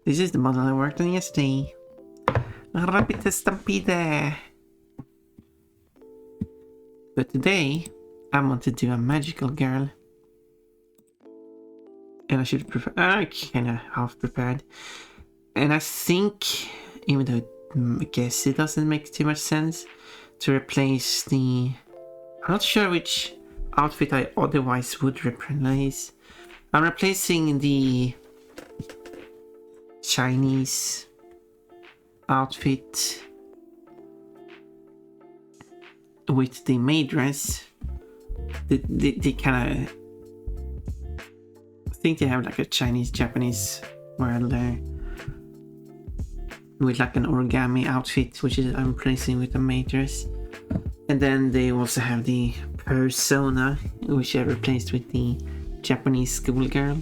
This is the model I worked on yesterday. Rabbit Stampede. But today, I want to do a magical girl. And I should prepare. I kinda half prepared. And I think, even though I guess it doesn't make too much sense, to replace the... I'm not sure which outfit I otherwise would replace. I'm replacing the Chinese outfit with the maid dress. They kind of... I think they have like a Chinese-Japanese world there. With like an origami outfit, which is I'm replacing with a maid dress. And then they also have the persona, which I replaced with the Japanese schoolgirl.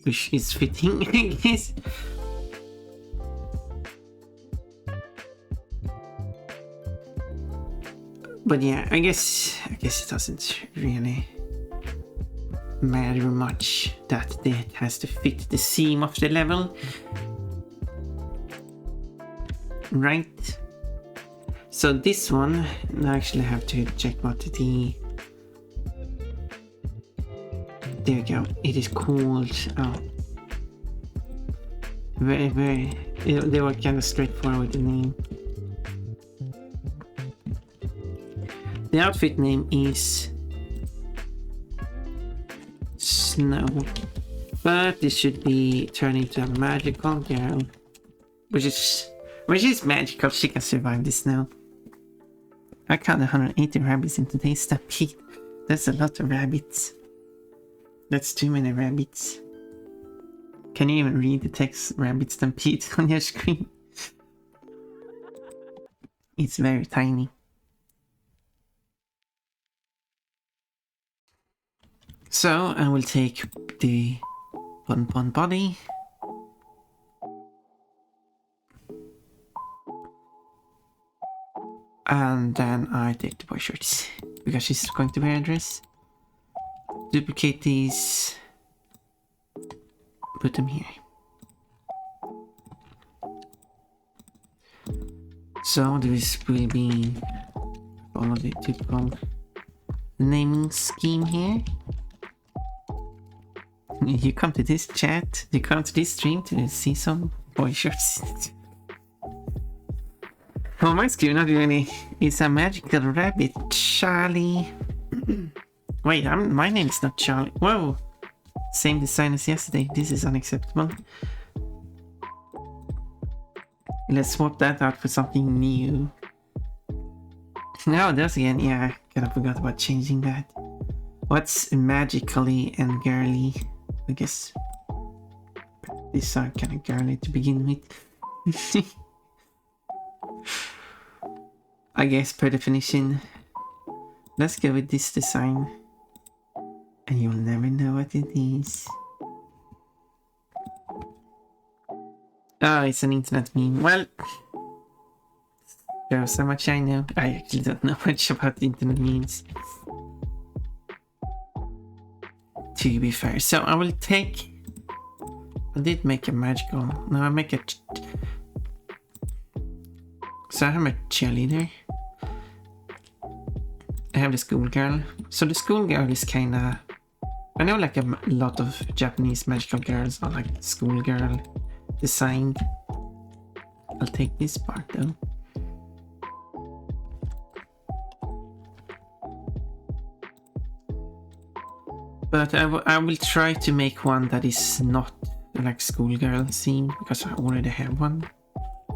Which is fitting, I guess. But yeah, I guess it doesn't really matter much that it has to fit the theme of the level. Right. So this one, I actually have to check what the... There we go. It is called... Oh. They were kind of straightforward with the name. The outfit name is... Snow. But this should be turned into a magical girl. Which is magical. She can survive the snow. I counted 180 rabbits in today's stampede. That's a lot of rabbits. That's too many rabbits. Can you even read the text rabbit stampede on your screen? It's very tiny. So I will take the Pon Pon body. And then I take the boy shorts, because she's going to wear a dress. Duplicate these. Put them here. So this will be follow the typical naming scheme here. You come to this chat, you come to this stream to see some boy shorts. Oh, my screen not really. It's a magical rabbit, Charlie. Wait, my name is not Charlie. Whoa! Same design as yesterday. This is unacceptable. Let's swap that out for something new. No, there's again. Yeah, I kind of forgot about changing that. What's magically and girly? I guess these are kind of girly to begin with. I guess per definition. Let's go with this design. And you'll never know what it is. Oh, it's an internet meme. Well, there's so much I know. I actually don't know much about the internet memes. To be fair. So I will take... I did make a magical... No, I make a... So I have a cheerleader. I have the schoolgirl. So the schoolgirl is kinda... I know like a lot of Japanese magical girls are like schoolgirl designed. I'll take this part though. But I will try to make one that is not like schoolgirl themed, because I already have one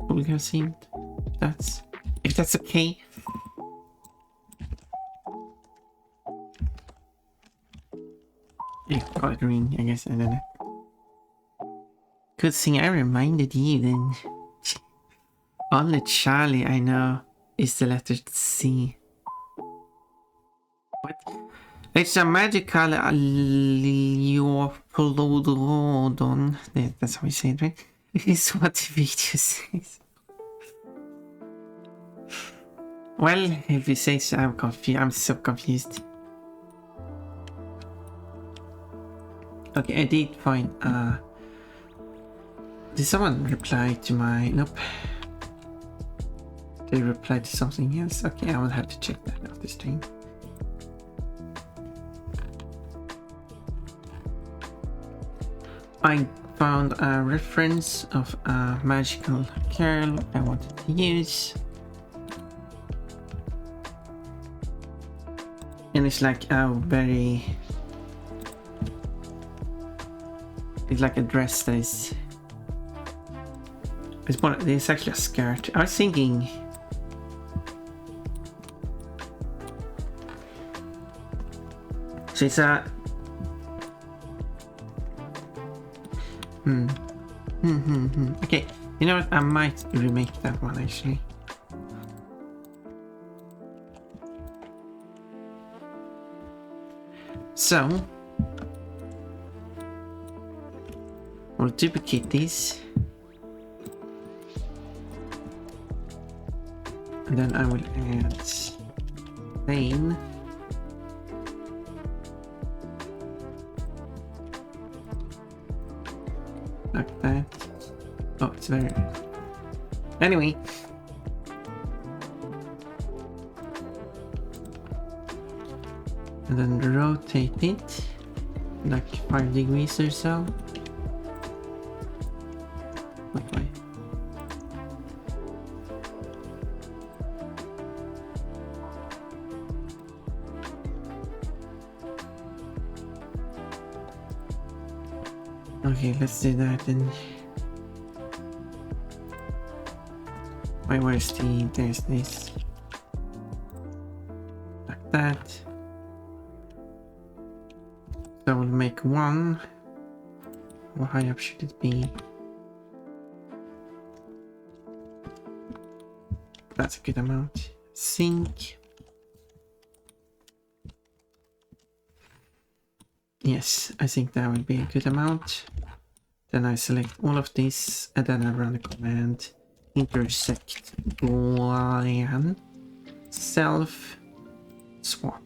schoolgirl themed. If that's okay. You call it green, I guess. I don't know. Good thing I reminded you then. Only Charlie I know is the letter C. What? It's a magical Leopolodon. That's how we say it, right? It's what the video says. Well, if you say so, I'm confused. I'm so confused. Okay, I did find Did someone reply to my... Nope. They replied to something else. Okay, I will have to check that after stream. I found a reference of a magical girl I wanted to use. And it's like a very... It's like a dress that is... It's actually a skirt. I was thinking... So it's a... Okay, you know what? I might remake that one actually. So... We'll duplicate these. And then I will add plain. Like that. Oh, it's very... Anyway. And then rotate it like 5 degrees or so. Okay. Okay, let's do that then. Wait, where's the... There's this. Like that. So we'll make one. How high up should it be? That's a good amount. Sync. Yes, I think that would be a good amount. Then I select all of this and then I run the command intersect boolean self swap.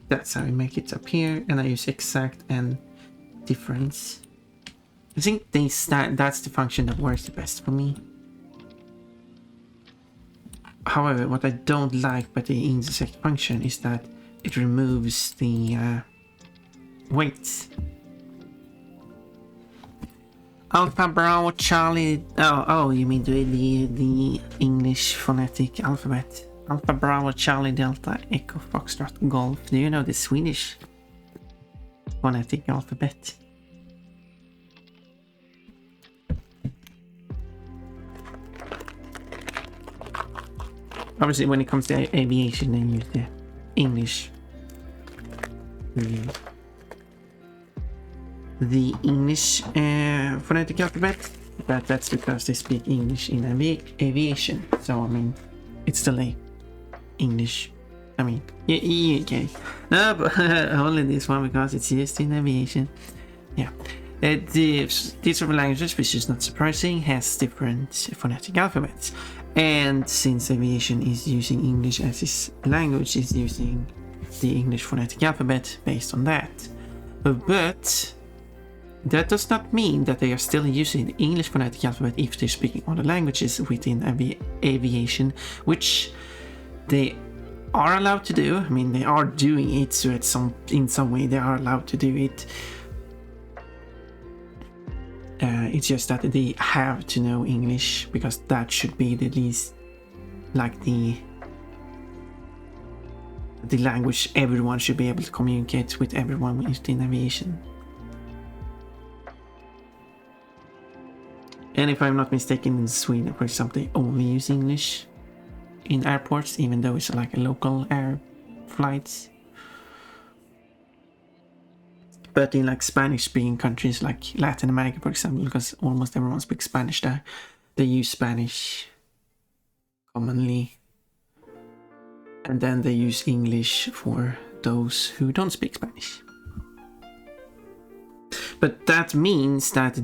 That's how we make it appear, and I use exact and difference. I think that's the function that works the best for me. However, what I don't like about the intersect function is that it removes the weights. Alpha Bravo Charlie. Oh, you mean the English phonetic alphabet? Alpha Bravo Charlie Delta Echo Foxtrot Golf. Do you know the Swedish phonetic alphabet? Obviously, when it comes to aviation, then use the English. The English phonetic alphabet, but that's because they speak English in aviation. So I mean, it's still a English. I mean, okay. No, but only this one because it's used in aviation. Yeah. These sort of languages, which is not surprising, has different phonetic alphabets. And since aviation is using English as its language, it's using the English phonetic alphabet based on that. But that does not mean that they are still using the English phonetic alphabet if they're speaking other languages within aviation, which they are allowed to do. I mean, they are doing it, so in some way they are allowed to do it. It's just that they have to know English, because that should be the least, like the language everyone should be able to communicate with everyone within aviation. And if I'm not mistaken, in Sweden, for example, they only use English in airports, even though it's like a local air flights. But in like Spanish-speaking countries like Latin America, for example, because almost everyone speaks Spanish there, they use Spanish commonly. And then they use English for those who don't speak Spanish. But that means that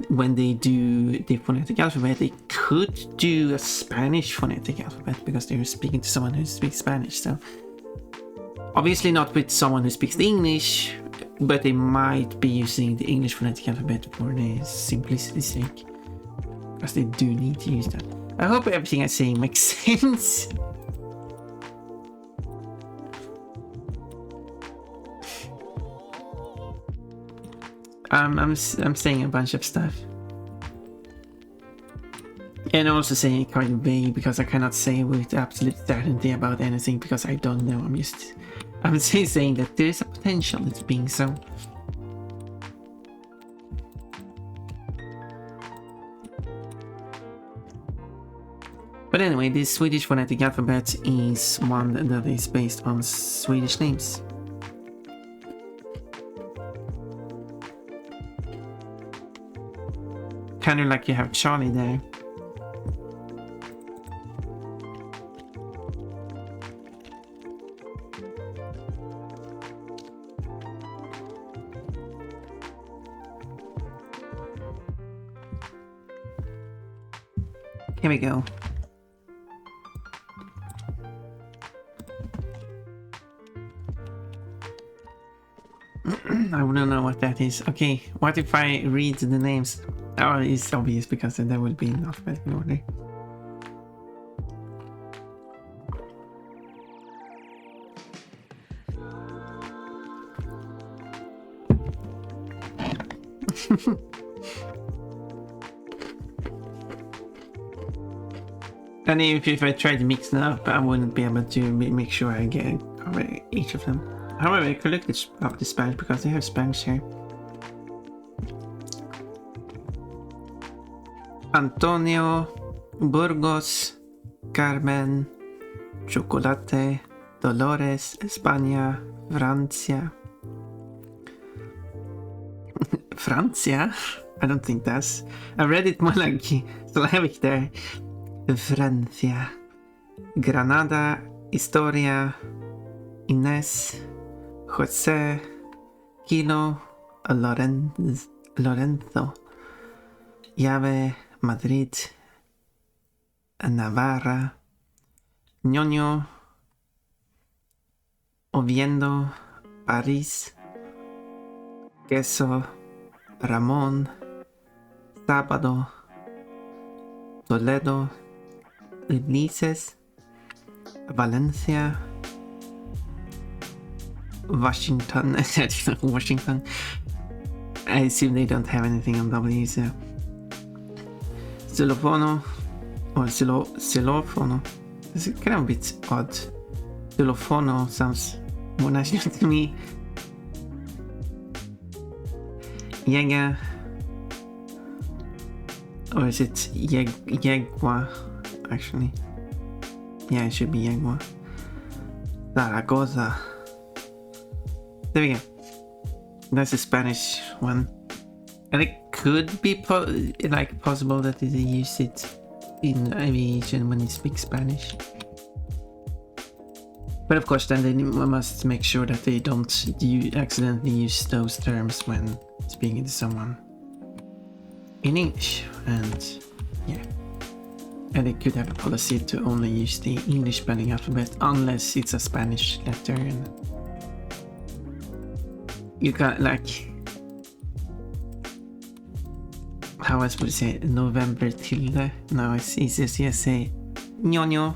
when they do the phonetic alphabet, they could do a Spanish phonetic alphabet because they're speaking to someone who speaks Spanish. So obviously not with someone who speaks the English, but they might be using the English phonetic alphabet for the simplicity's sake. Because they do need to use that. I hope everything I say makes sense. I'm saying a bunch of stuff. And also saying it kind of vague because I cannot say with absolute certainty about anything because I don't know. I'm saying that there is a potential it's being so. But anyway, the Swedish phonetic alphabet is one that is based on Swedish names. Kind of like you have Charlie there. Here we go. I wouldn't know what that is. Okay, what if I read the names? Oh, it's obvious because that would be in alphabetical order. And if I try to mix them up, I wouldn't be able to make sure I cover each of them. However, I could look up the Spanish because they have Spanish here. Antonio, Burgos, Carmen, Chocolate, Dolores, España, Francia. Francia? I don't think that's... I read it more like Slavic there. Francia. Granada, Historia, Inés, José, Kilo, Lorenzo, Llave, Madrid, Navarra, Ñoño, Oviedo, París, Queso, Ramón, Sábado, Toledo, Ulises, Valencia, Washington. Washington. I assume they don't have anything on W, so. Xylofono, or xylofono. This is kind of a bit odd. Xylofono sounds more national to me. Jäger. Or is it Yegua, actually? Yeah, it should be Yegua. Zaragoza. There we go. That's a Spanish one. And it could be possible that they use it in aviation when they speak Spanish. But of course then they must make sure that they don't accidentally use those terms when speaking to someone in English. And yeah. And they could have a policy to only use the English spelling alphabet unless it's a Spanish letter. And you got like... How else would you say it? November tilde? No, it's easier to say ñoño.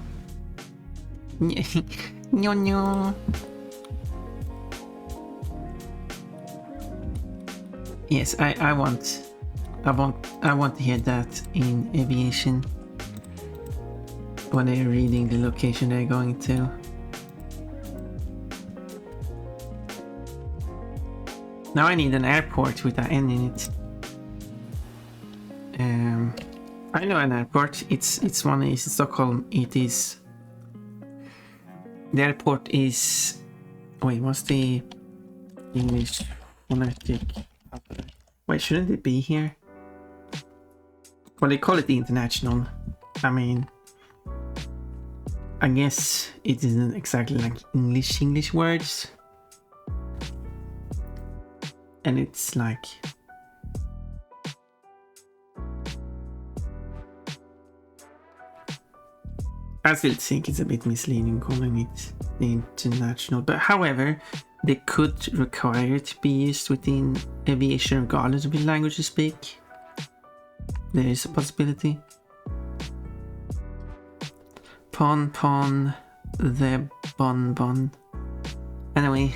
Ñoño. Yes, I want to hear that in aviation when they're reading the location they're going to. Now I need an airport with an N in it. I know an airport. It's one in Stockholm. It is. The airport is. Wait, what's the English phonetic? Wait, shouldn't it be here? Well, they call it the international. I mean, I guess it isn't exactly like English words. And it's like... I still think it's a bit misleading calling it the international, but however, they could require it to be used within aviation regardless of which language you speak. There is a possibility. Pon Pon the Bon Bon. Anyway,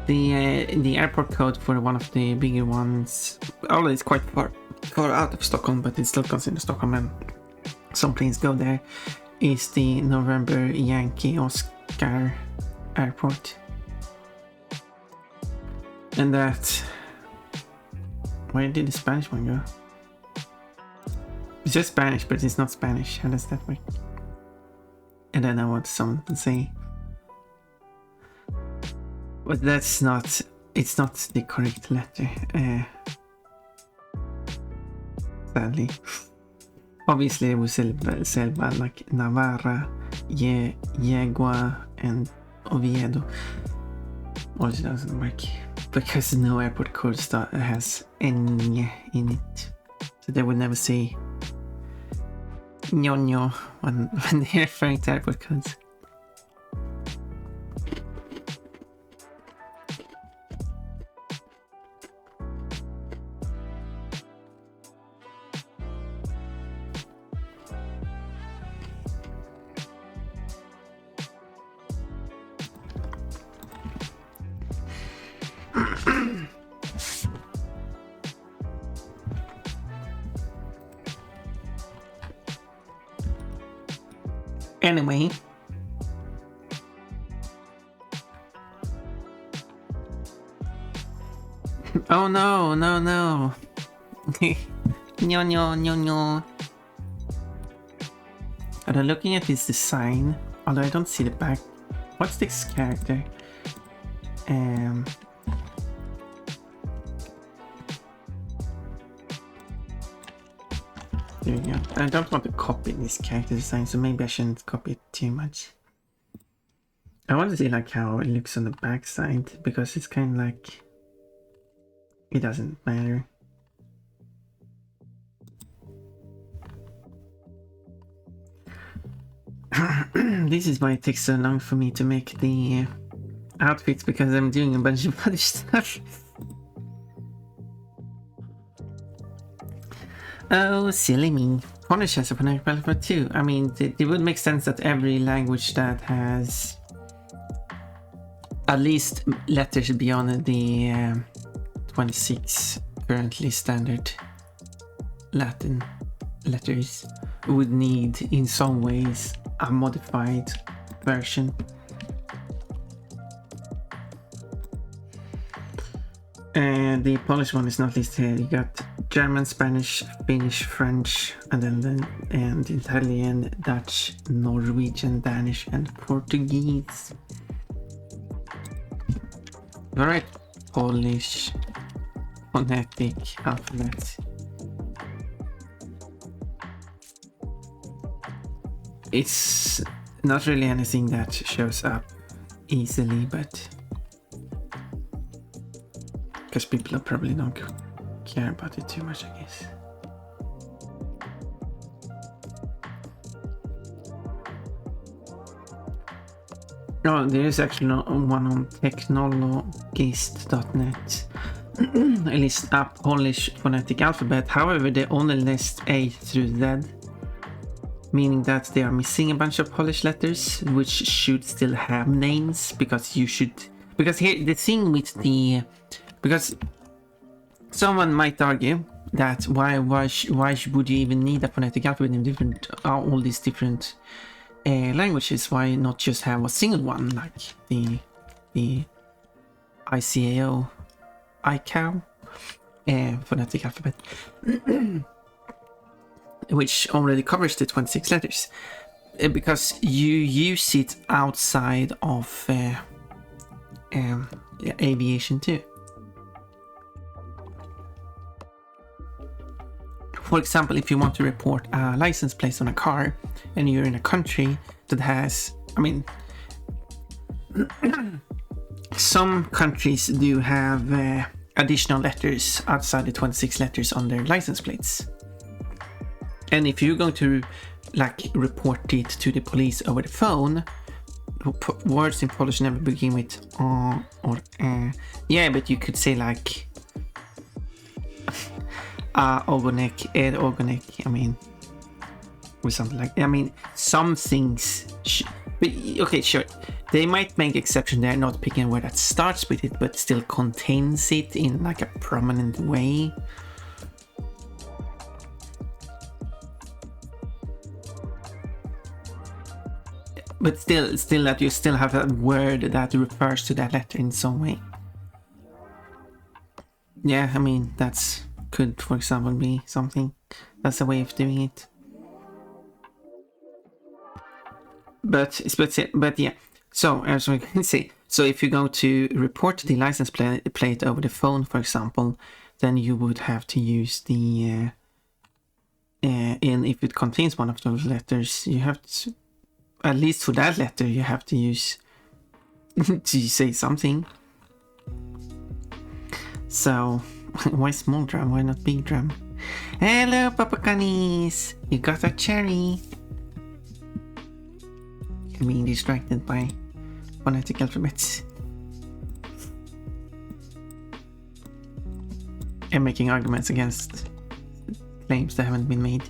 the airport code for one of the bigger ones, although it's quite far out of Stockholm, but it's still considered Stockholm, and some planes go there, is the November Yankee Oscar Airport. And that... Where did the Spanish one go? It's just Spanish, but it's not Spanish. How does that work? I don't know what someone can say. But that's not... It's not the correct letter. Sadly. Obviously it was Selva, like Navarra, Yegua, and Oviedo. Also doesn't work. Because no airport code has any in it. So they would never say ñoño when they're referring to airport codes. Anyway, oh no, no, no. No, no, no, no. And I'm looking at this design, although I don't see the back. What's this character? There we go. I don't want to copy this character design, so maybe I shouldn't copy it too much. I want to see like how it looks on the back side, because it's kind of like... It doesn't matter. This is why it takes so long for me to make the outfits, because I'm doing a bunch of other stuff. Oh, silly me. Polish has a phonetic alphabet too. I mean, it would make sense that every language that has at least letters beyond the 26 currently standard Latin letters would need in some ways a modified version. And the Polish one is not listed here. You got German, Spanish, Finnish, French, and then Italian, Dutch, Norwegian, Danish, and Portuguese. Alright, Polish phonetic alphabet. It's not really anything that shows up easily, but because people probably don't care about it too much, I guess. Oh, there is actually one on technologist.net. It lists a Polish phonetic alphabet. However, they only list A through Z, meaning that they are missing a bunch of Polish letters, which should still have names, because you should... Because here, the thing with the... Because someone might argue that why would you even need a phonetic alphabet in different all these different languages? Why not just have a single one, like the ICAO phonetic alphabet, which already covers the 26 letters, because you use it outside of aviation too. For example, if you want to report a license plate on a car and you're in a country that has, I mean, some countries do have additional letters outside the 26 letters on their license plates. And if you're going to like report it to the police over the phone, words in Polish never begin with or yeah, but you could say like Organic, organic, I mean, or something like, I mean, some things, but okay, sure, they might make exception there, not picking a word that starts with it, but still contains it in like a prominent way. But still that you still have a word that refers to that letter in some way. Yeah, I mean, that's could, for example, be something. That's a way of doing it. But yeah. So as we can see, so if you go to report the license plate over the phone, for example, then you would have to use the and if it contains one of those letters, you have to, at least for that letter, you have to use to say something. So why small drum? Why not big drum? Hello, Papacanis! You got a cherry. You're being distracted by phonetic alphabets. And making arguments against claims that haven't been made.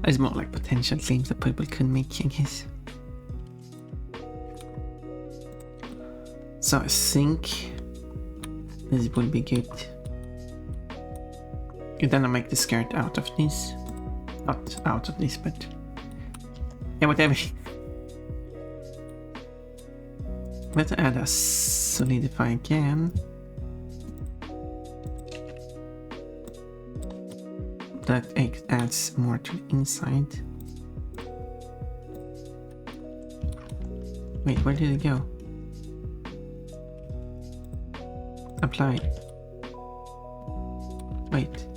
It's more like potential claims that people could make, I guess. So I think this would be good. And then I make the skirt out of this. Not out of this, but yeah, whatever. Let's add a solidify again. That adds more to the inside. Wait, where did it go? Apply. Wait.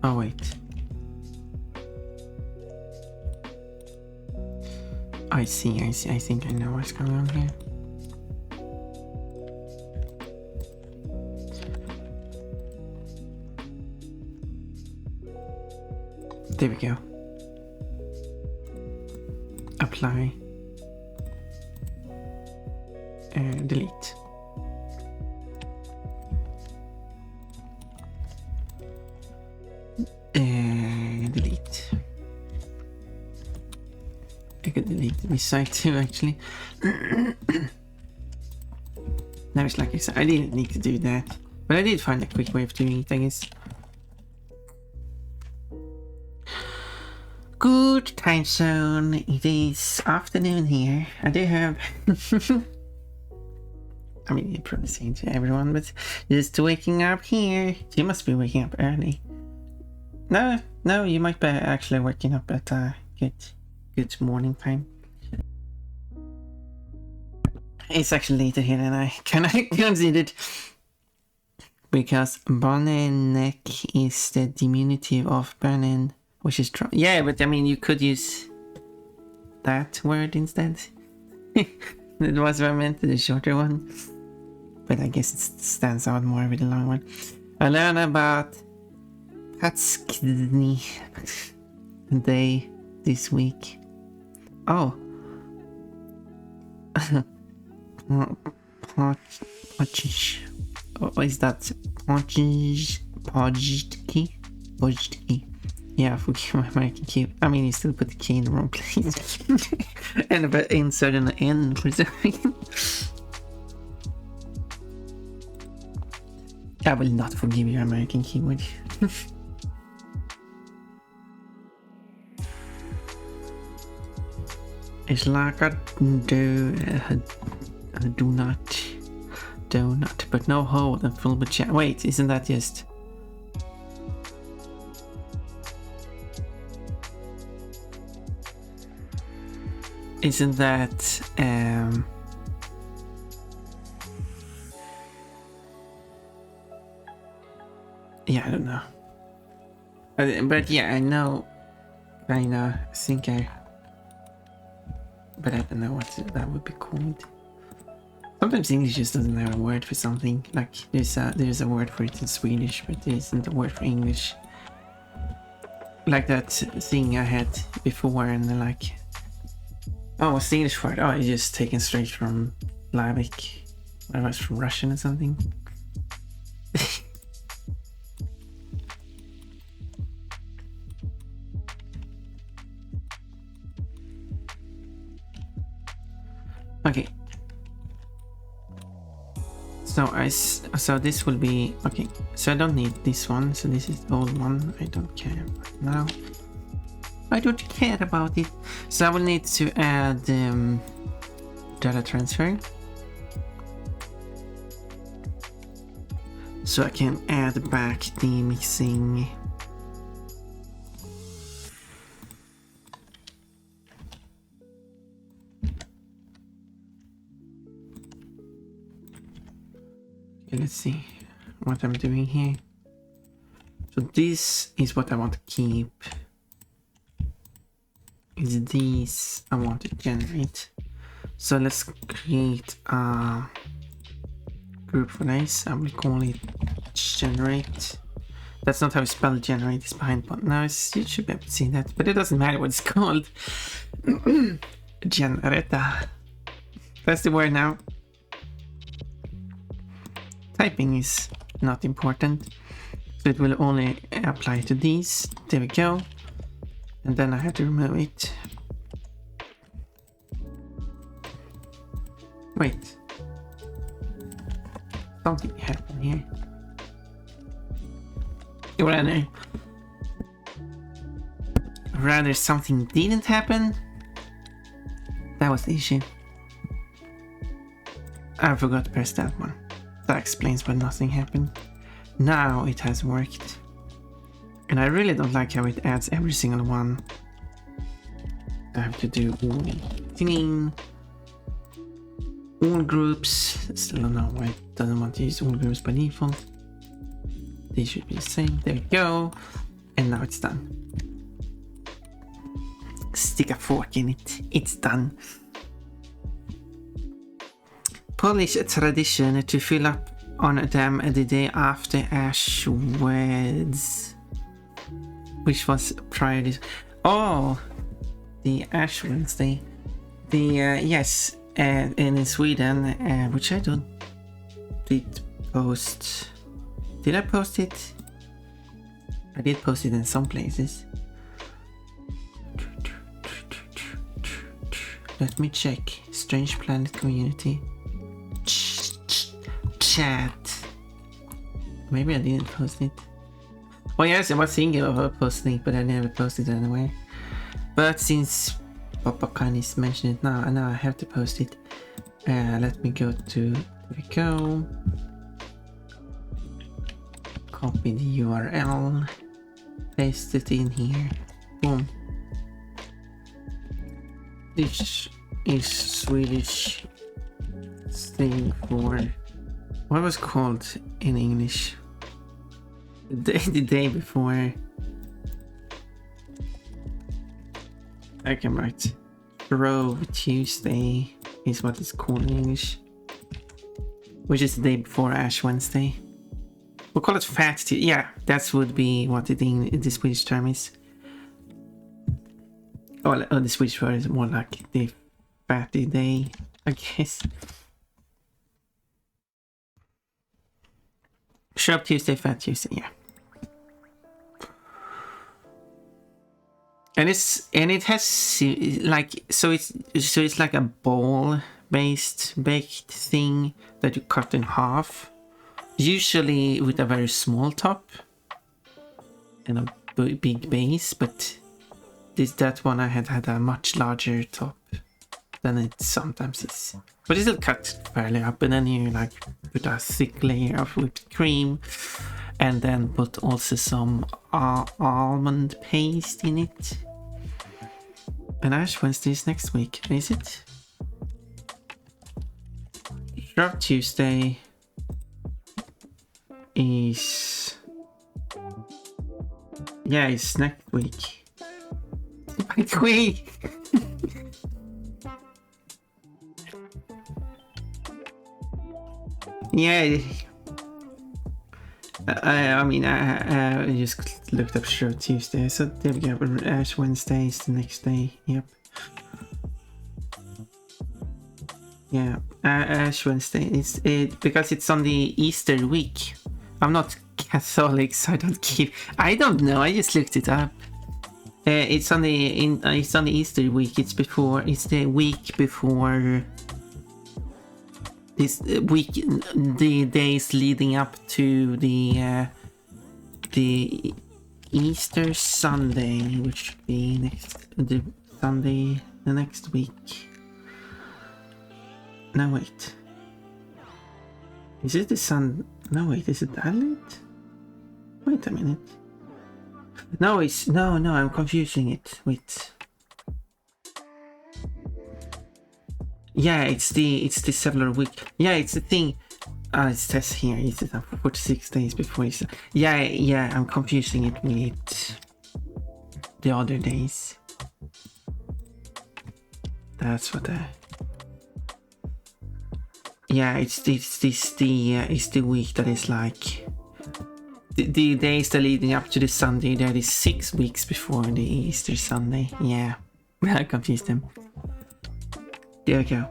Oh, wait. I see. I think I know what's going on here. There we go. Apply. And delete. Delete. I could delete this side too, actually. Now it's like I said, I didn't need to do that, but I did find a quick way of doing it, I guess. Good time zone. It is afternoon here. I do have. I mean, you're probably saying to everyone, but just waking up here. You must be waking up early. No, you might be actually waking up at good morning time. It's actually later here than I kind of considered, because Barnenek is the diminutive of Barnen, which is true. Yeah, but I mean, you could use that word instead. It was what I meant, the shorter one, but I guess it stands out more with the long one. I learned about Patskny day this week. Oh. Pochish. What is that? Pojdki? Yeah, I forget my American key. I mean, you still put the key in the wrong place. And but insert an N for some reason. I will not forgive your American keyboard. It's like a donut, but no hole and full of chat. Wait, isn't that just? Isn't that yeah, I don't know. But yeah, I know. I think I. But I don't know what that would be called. Sometimes English just doesn't have a word for something. Like there's a word for it in Swedish, but there isn't a word for English. Like that thing I had before, and then like, oh, what's the English word? Oh, it's just taken straight from Slavic. Or it was from Russian or something. So this will be okay. So I don't need this one. So this is the old one. I don't care about now. I don't care about it. So I will need to add data transfer. So I can add back the missing. Okay, let's see what I'm doing here. So this is what I want to keep. Is these I want to generate. So let's create a group for this. I will call it generate. That's not how you spell generate, it's behind button. Now you should be able to see that, but it doesn't matter what it's called. Generata. That's the word now. Typing is not important, so it will only apply to these. There we go. And then I have to remove it. Wait. Something happened here. Rather something didn't happen. That was the issue. I forgot to press that one. That explains why nothing happened. Now it has worked. And I really don't like how it adds every single one. I have to do all groups. Still don't know why it doesn't want to use all groups by default. They should be the same. There we go. And now it's done. Stick a fork in it. It's done. Polish tradition to fill up on them the day after Ash Wednesday, which was prior to... Oh, the Ash Wednesday. The yes, and in Sweden, which I did post. Did I post it? I did post it in some places. Let me check. Strange Planet community. Chat. Maybe I didn't post it. Oh yes, I was thinking of posting, but I never posted it anyway. But since Papa Kanis mentioned it now I have to post it. Let me go to... There we go. Copy the URL. Paste it in here. Boom. This is Swedish thing for... What was called in English? The day before. I can write. Rove Tuesday is what it's called in English. Which is the day before Ash Wednesday. We'll call it Fat Tuesday. Yeah, that would be what the Swedish term is. Oh, the Swedish word is more like the Fatty Day, I guess. Shrub Tuesday, Fat Tuesday, yeah. And it has like so it's like a ball based baked thing that you cut in half, usually with a very small top and a big base, but that one I had a much larger top than it sometimes is. But it's still cut fairly up, and then you like put a thick layer of whipped cream and then put also some almond paste in it. And Ash Wednesday is next week, is it? Shrub Tuesday is... Yeah, it's next week. Next week! Yeah, I mean, I just looked up Shrub Tuesday, so there we go. Ash Wednesday is the next day. Yep. Yeah, Ash Wednesday is it because it's on the Easter week. I'm not Catholic, so I don't know. I just looked it up. It's on the Easter week. It's the week before this week, the days leading up to the Easter Sunday, which should be the Sunday the next week. No, wait. Is it the Sun? No, wait. Is it that late? Wait a minute. No, it's no. I'm confusing it. Wait. Yeah, it's the several week. Yeah, it's the thing. It says here it's 46 days before Easter. Yeah. I'm confusing it with the other days. That's what I. Yeah, it's the week that is like the days that leading up to the Sunday. That is 6 weeks before the Easter Sunday. Yeah, I confused them. There we go.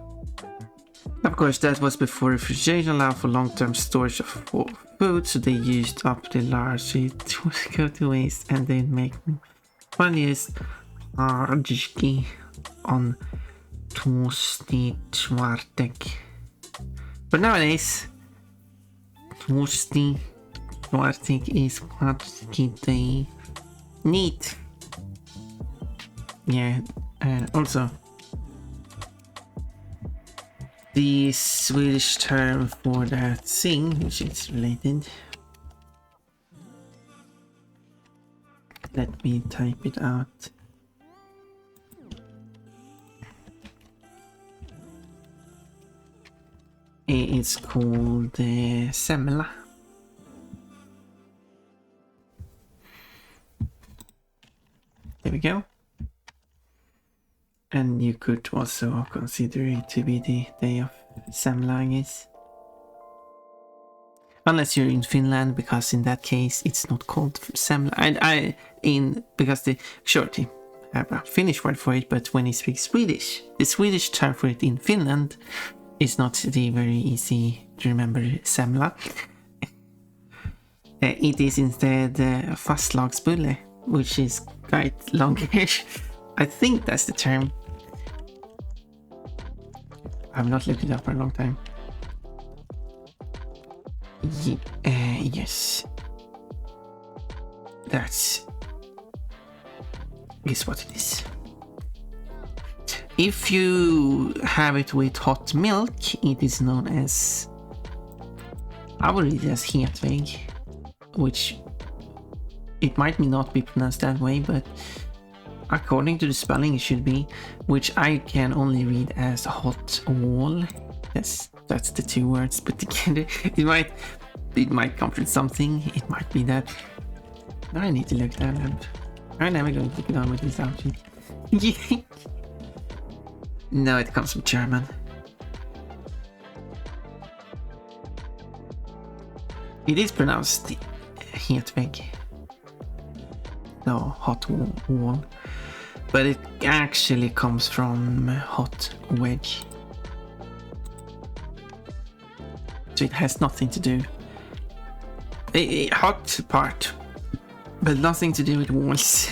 Of course, that was before refrigeration allowed for long-term storage of food, so they used up the large it would go to waste, and they make funniest argiki on toasty czwartek. But nowadays, toasty czwartek is argiki day. Neat. Yeah, and also the Swedish term for that thing, which is related. Let me type it out. It's called semla. There we go. And you could also consider it to be the day of semla, I guess. Unless you're in Finland, because in that case it's not called semla. Because the shorty have a Finnish word for it, but when you speak Swedish, the Swedish term for it in Finland is not the very easy to remember semla. It is instead fastlagsbulle, which is quite longish. I think that's the term. I've not looked it up for a long time. Yes. That's what it is. If you have it with hot milk, it is known as, I will read it as hetvägg, which it might not be pronounced that way, but according to the spelling it should be, which I can only read as hot wall. Yes, that's the two words put together. It might come from something. It might be that. I need to look that up. I'm never going to get on with this outfit. No, it comes from German. It is pronounced hetvägg. No, hot wall. But it actually comes from hot wedge. So it has nothing to do. A hot part, but nothing to do with walls.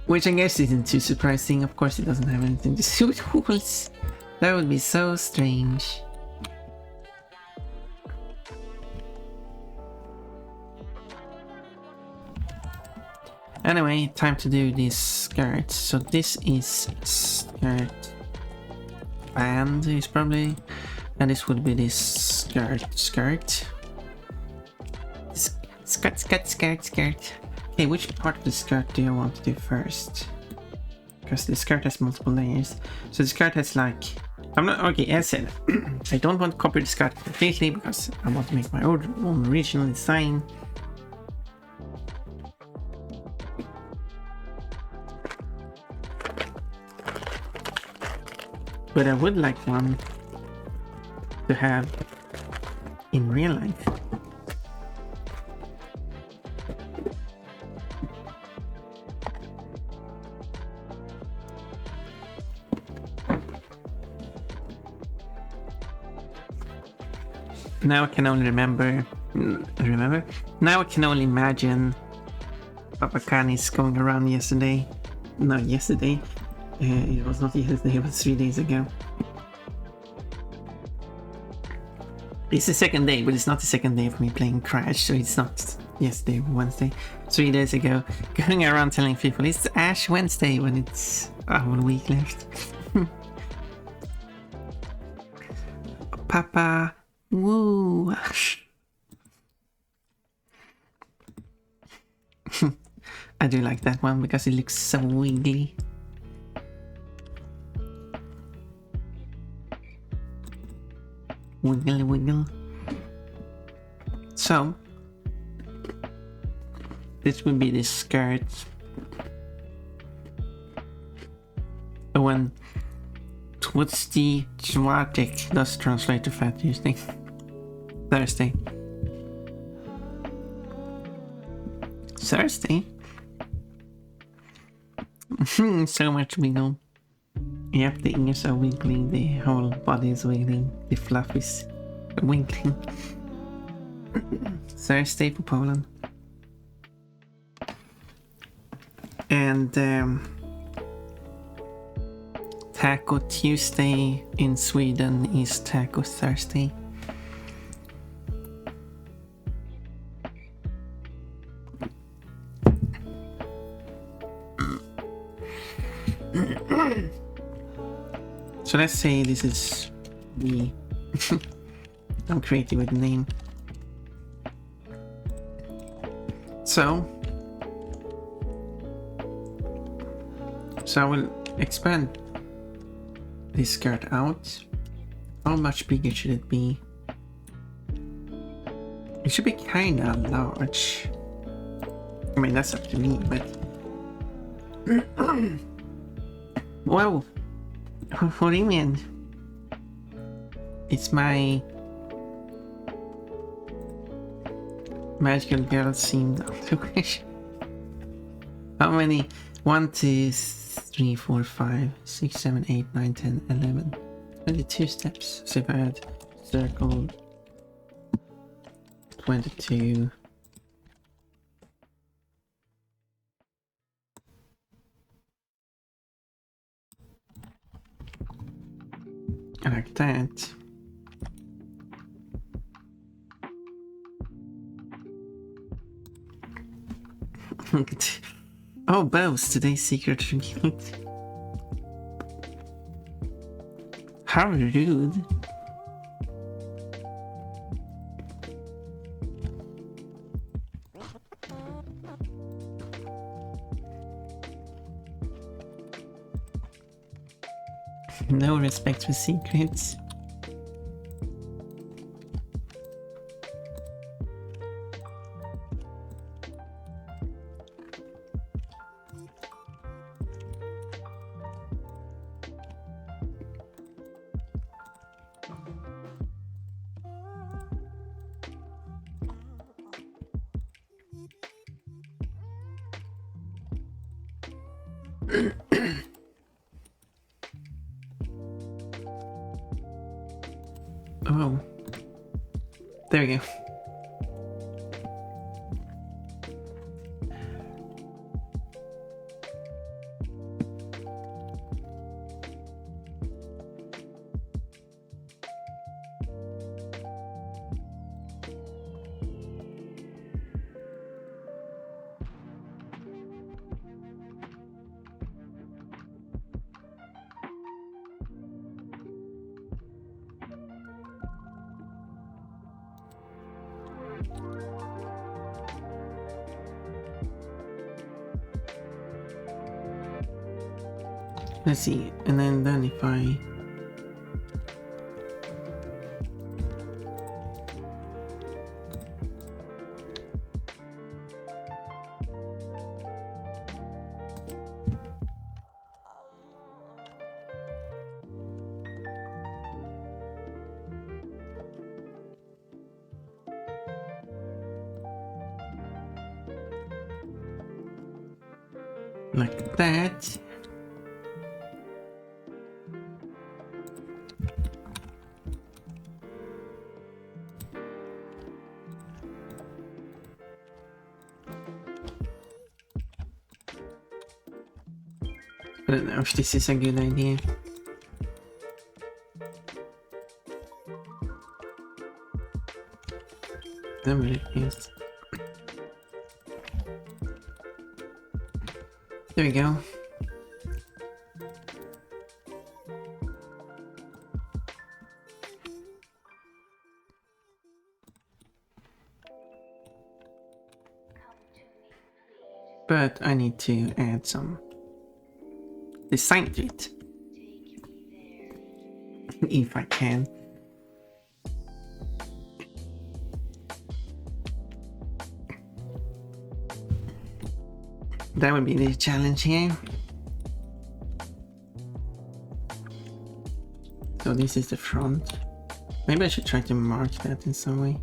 Which I guess isn't too surprising. Of course it doesn't have anything to do with walls. That would be so strange. Anyway, time to do this skirt. So this is skirt band is probably, and this would be this skirt. Skirt. Okay, which part of the skirt do you want to do first? Because the skirt has multiple layers. So the skirt has like, I'm not, okay, as I said, I don't want to copy the skirt completely because I want to make my own original design. But I would like one to have in real life. Now I can only remember. Now I can only imagine Papa Canis going around yesterday. Not yesterday. It was not yesterday, it was 3 days ago. It's the second day, but it's not the second day of me playing Crash, so it's not yesterday or Wednesday. 3 days ago, going around telling people it's Ash Wednesday when it's a whole week left. Papa, woo! I do like that one because it looks so wiggly. Wiggle, wiggle. So, this would be the skirt. When what's the Zwatik does translate to Fat Tuesday? Thursday. Thursday? So much wiggle. Yep, the ears are wiggling, the whole body is wiggling, the fluff is wiggling. Thursday for Poland. And Taco Tuesday in Sweden is Taco Thursday. So let's say this is the I'm creative with the name. So I will expand this skirt out. How much bigger should it be? It should be kinda large. I mean, that's up to me, but whoa. What do you mean? It's my magical girl seemed to wish. How many? 1, 2, 3, 4, 5, 6, 7, 8, 9, 10, 11. 22 steps. So if I had circle 22. Like that. Oh, bows, today's secret tribute. How rude. No respect for secrets. Oh, there we go. Let's see, and then if I like that. I don't know if this is a good idea. I'm really confused. There we go. But I need to add some design to it. If I can. That would be the challenge here. So this is the front. Maybe I should try to mark that in some way.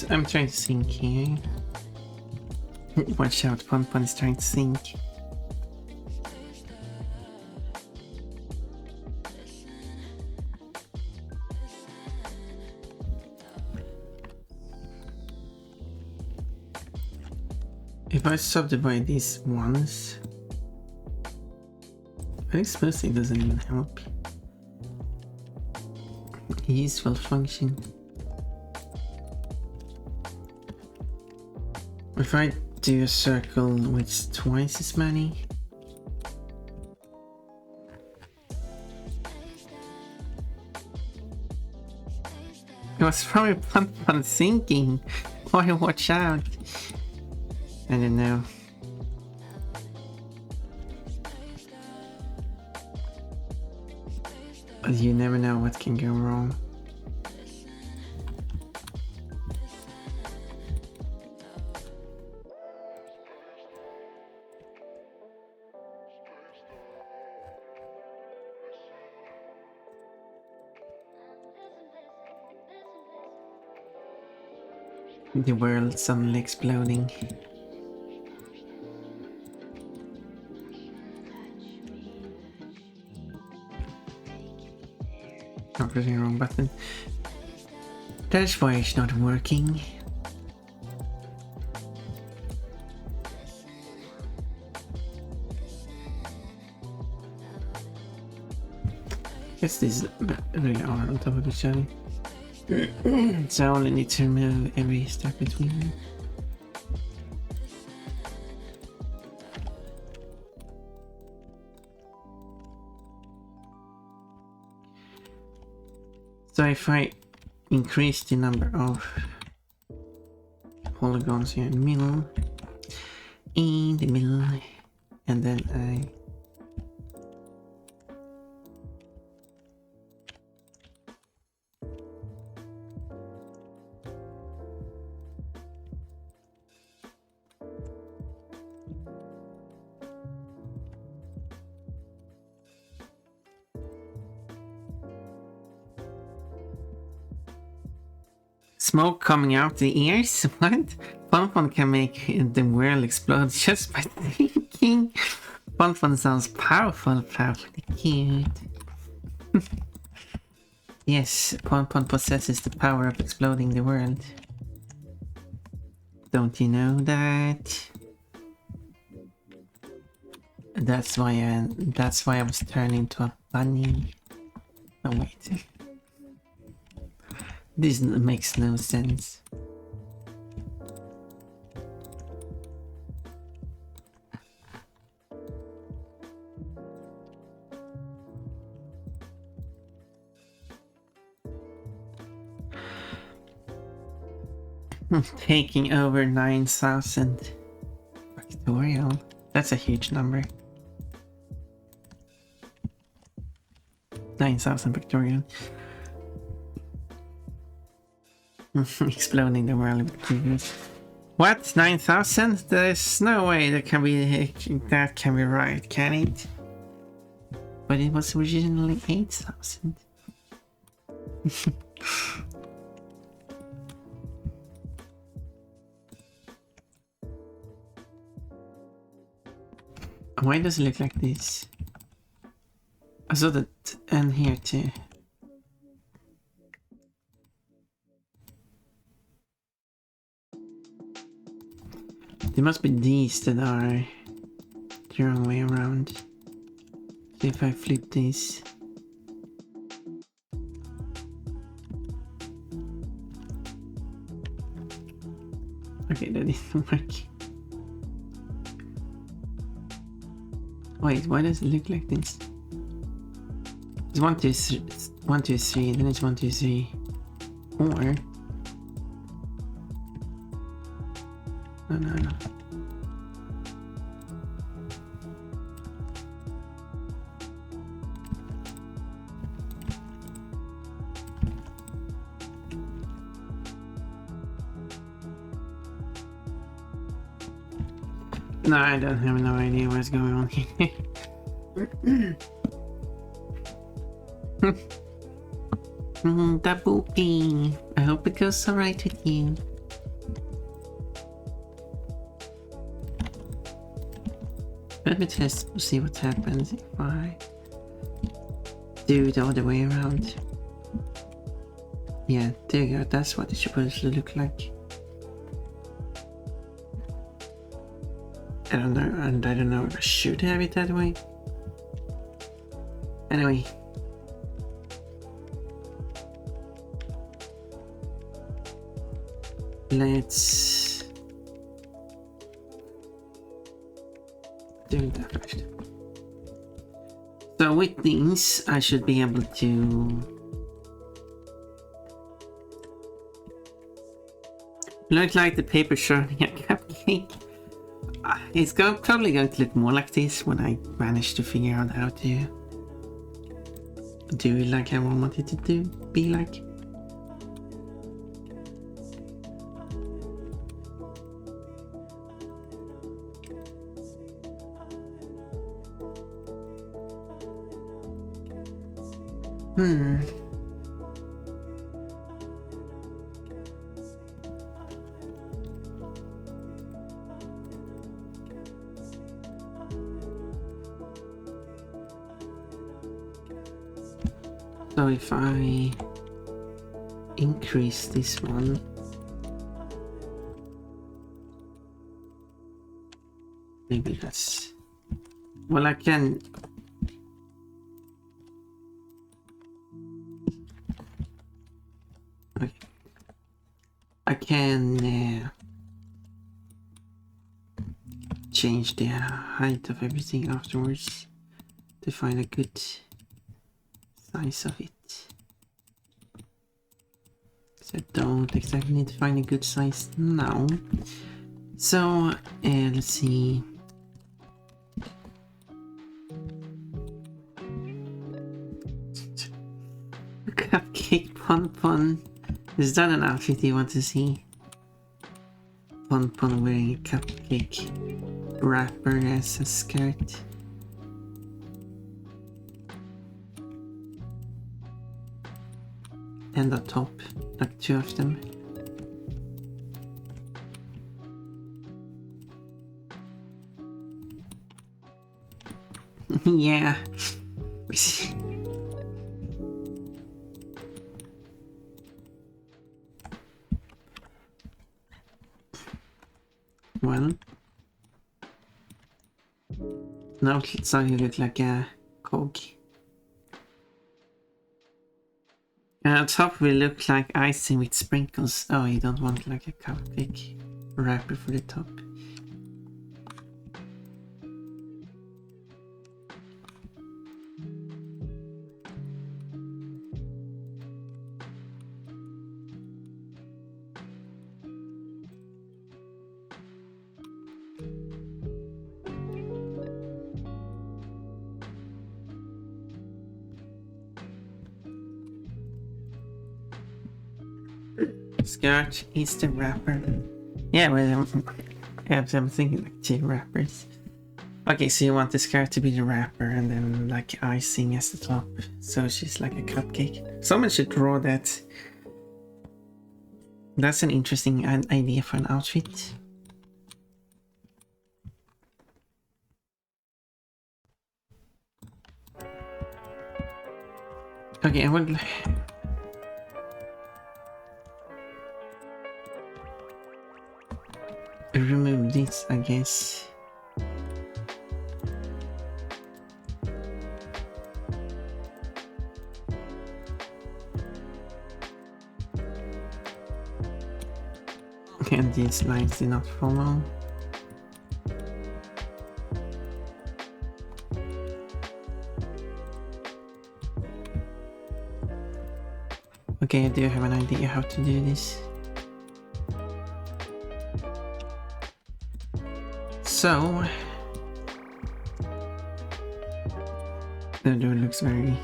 I'm trying to think here. Watch out, Pon Pon is trying to think. If I subdivide these ones, I suppose it doesn't even help. Useful function. If I do a circle with twice as many, it was probably Pon Pon thinking. Why watch out? I don't know. You never know what can go wrong. The world suddenly exploding. I'm pressing the wrong button. That's why it's not working. Guess these really are on top of each other. So I only need to remove every step between them. So if I increase the number of polygons here in the middle, and then I smoke coming out the ears? What? Pon Pon can make the world explode just by thinking. Pon Pon sounds powerful, powerfully cute. Yes, Pon Pon possesses the power of exploding the world. Don't you know that? That's why I was turned into a bunny. Oh wait. This makes no sense. Taking over 9,000 factorial. That's a huge number. 9,000 factorial. Exploding the world with previous. What? 9,000? There's no way that can be right, can it? But it was originally 8,000. Why does it look like this? I saw that and here too. There must be these that are the wrong way around. See if I flip this. Okay, that didn't work. Wait, why does it look like this? It's 1, 2, 3, 1, 2, 3, then it's 1, 2, 3, 4. No. No, I don't have no idea what's going on here. Dabuki, I hope it goes alright with you. Let me test to see what happens if I do the other way around. Yeah, there you go, that's what it's supposed to look like. I don't know, and I don't know if I should have it that way. Anyway. Let's do that first. So with these, I should be able to look like the paper showing a cupcake. It's probably going to look more like this when I manage to figure out how to do it like I want it to be like. So if I increase this one, maybe that's, well, I can, okay, I can change the height of everything afterwards to find a good size of it. So I don't exactly need to find a good size now. So let's see. Cupcake Pon Pon. Is that an outfit you want to see? Pon Pon wearing a cupcake wrapper as a skirt. And a top, like 2 of them. Yeah. Well, now it's starting to look like a cog. And on top will look like icing with sprinkles. Oh, you don't want like a cupcake wrapper for the top. Skirt is the wrapper. Yeah, well, I'm thinking like 2 wrappers. Okay, so you want the skirt to be the wrapper and then like icing as the top. So she's like a cupcake. Someone should draw that. That's an interesting idea for an outfit. Okay, I will remove this, I guess. And these lines do not follow. Okay, I do have an idea how to do this. So the door looks very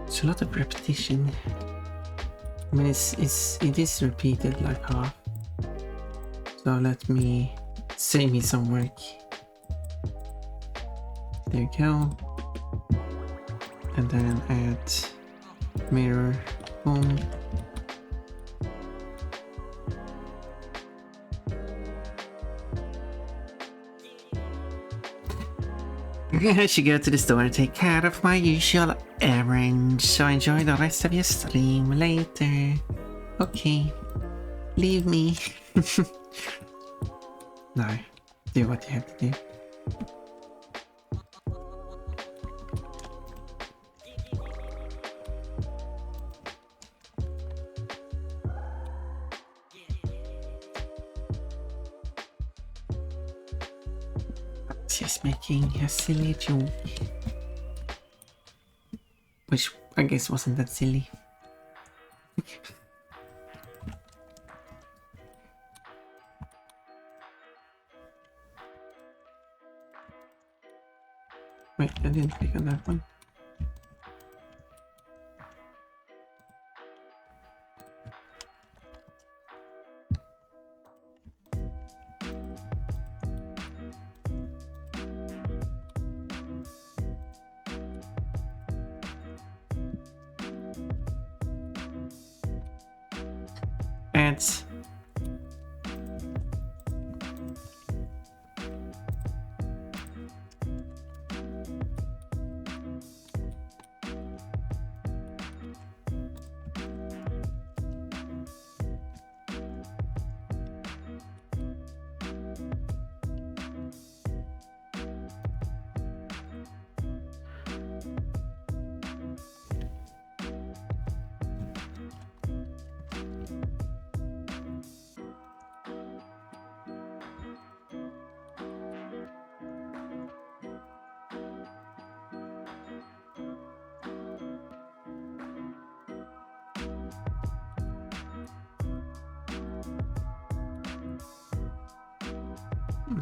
it's a lot of repetition. I mean it is repeated like half. So let me save me some work. There you go. And then add mirror, boom. I should go to the store and take care of my usual errands, so enjoy the rest of your stream later. Okay, leave me. No, do what you have to do. Just making a silly joke, which I guess wasn't that silly. Wait, I didn't click on that one. Ads.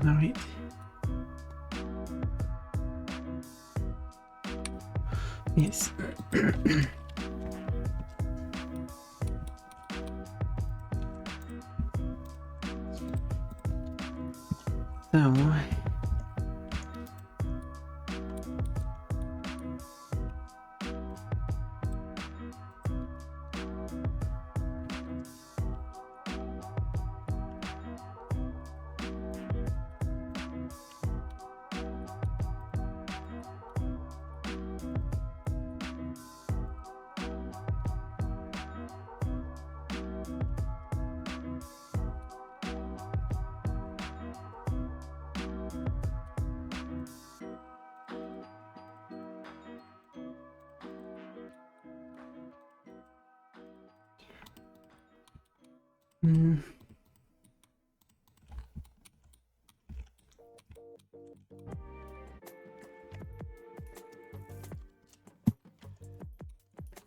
Alright. Yes. So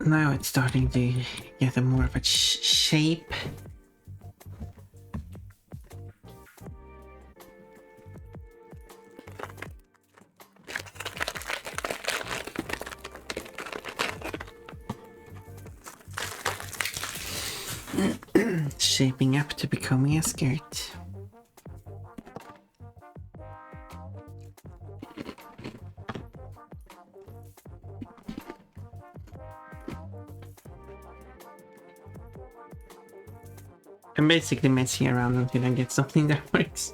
now it's starting to get a more of a shape. Shaping up to becoming a skirt. I'm basically messing around until I get something that works.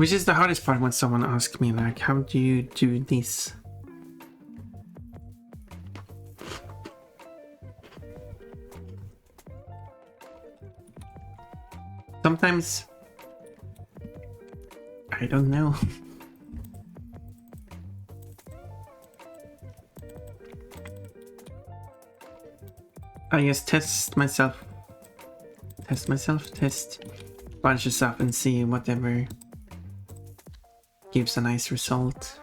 Which is the hardest part when someone asks me, like, how do you do this? Sometimes I don't know. I just test bunch of stuff and see whatever gives a nice result.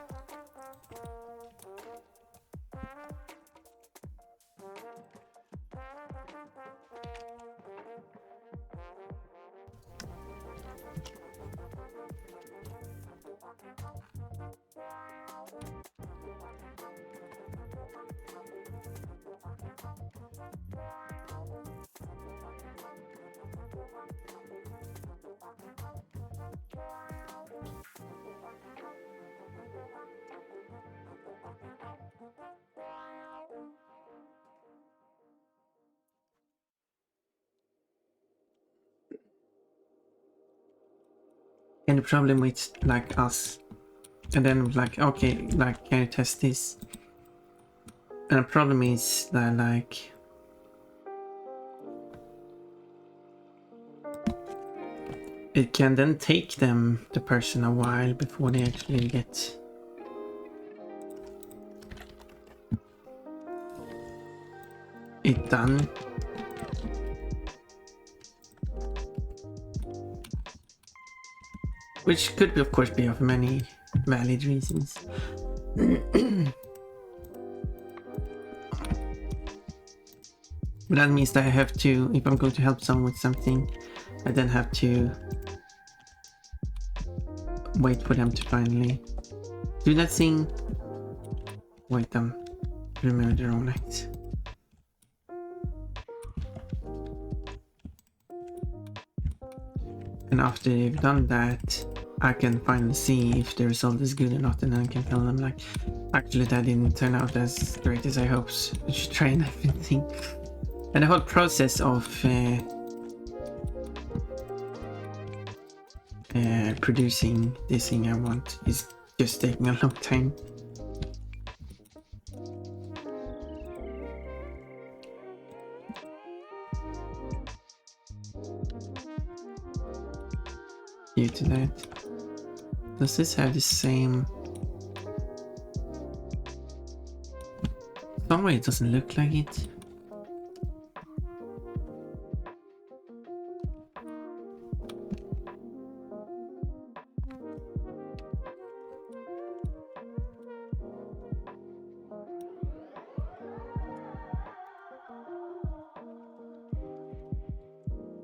And the problem with like us, and then like, okay, like, can you test this? And the problem is that like it can then take the person a while before they actually get it done. Which could, of course, be of many valid reasons. But that means that I have to, if I'm going to help someone with something, I then have to wait for them to finally do that thing. Wait, remember the wrong night. And after they've done that, I can finally see if the result is good or not, and then I can tell them like, actually that didn't turn out as great as I hoped. You should try and everything. And the whole process of producing this thing I want is just taking a long time. Due to that. Does this have the same? Some way it doesn't look like it.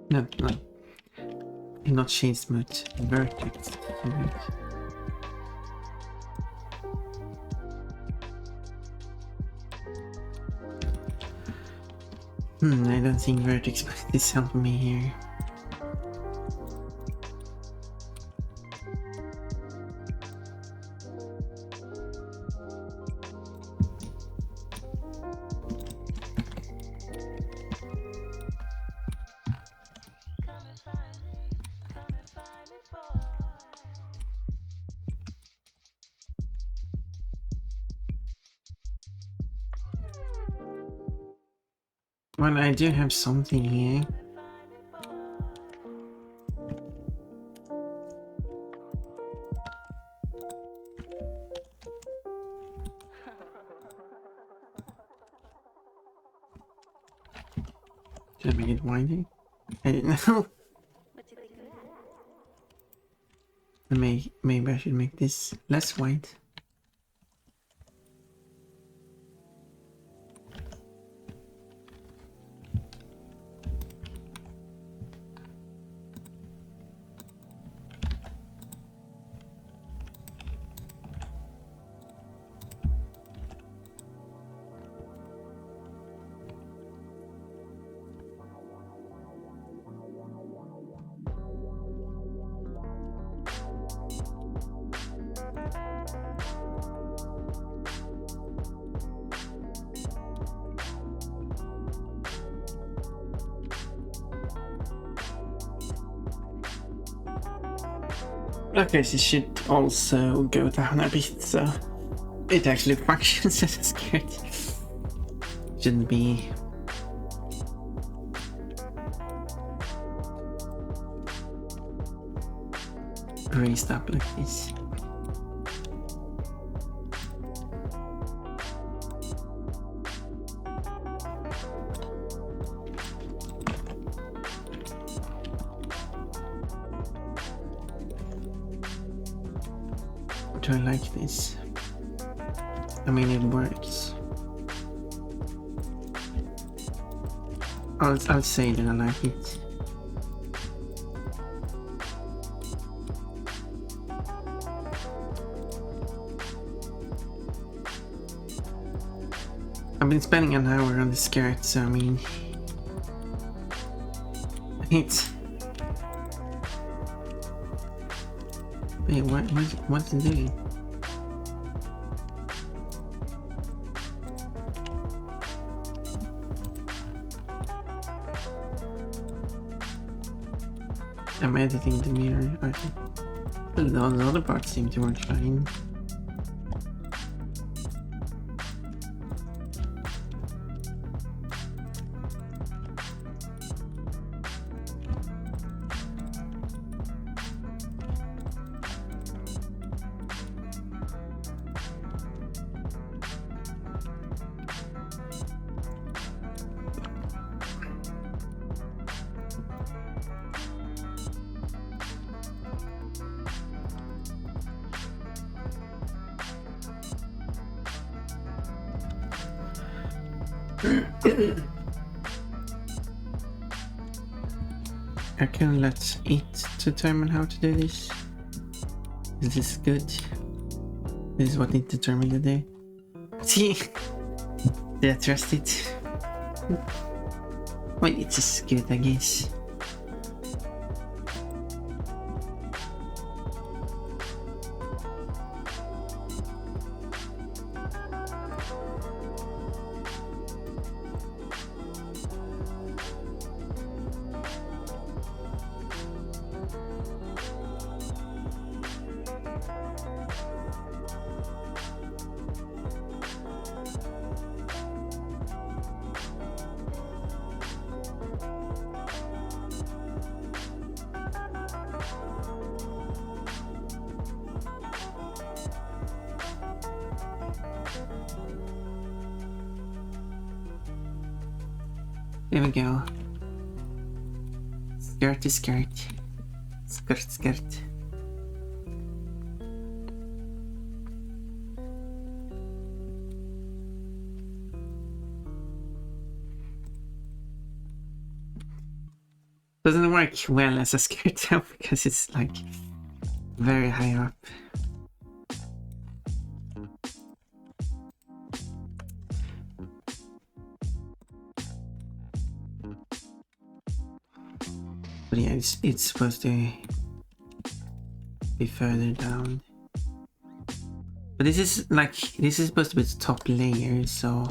No. Not shade smooth, vertex smooth. I don't think vertex smooth is helping me here. Well, I do have something here. Should I make it wider? I don't know. Maybe I should make this less wide. Okay, so it should also go down a bit, so it actually functions as a skirt. Shouldn't be raised up like this. Do I like this? I mean, it works. I'll say that I like it. I've been spending an hour on the skirt, so I mean, it's. Wait, what's it doing? I'm editing the mirror. Okay. But the other parts seem to work fine. I can let it determine how to do this. Is this good? This is what it determined to do. See? Did I trust it? Well, it's just good, I guess. There we go. Skirt to skirt. Skirt, skirt. Doesn't work well as a skirt though, because it's like very high up. But yeah, it's supposed to be further down. But this is supposed to be the top layer, so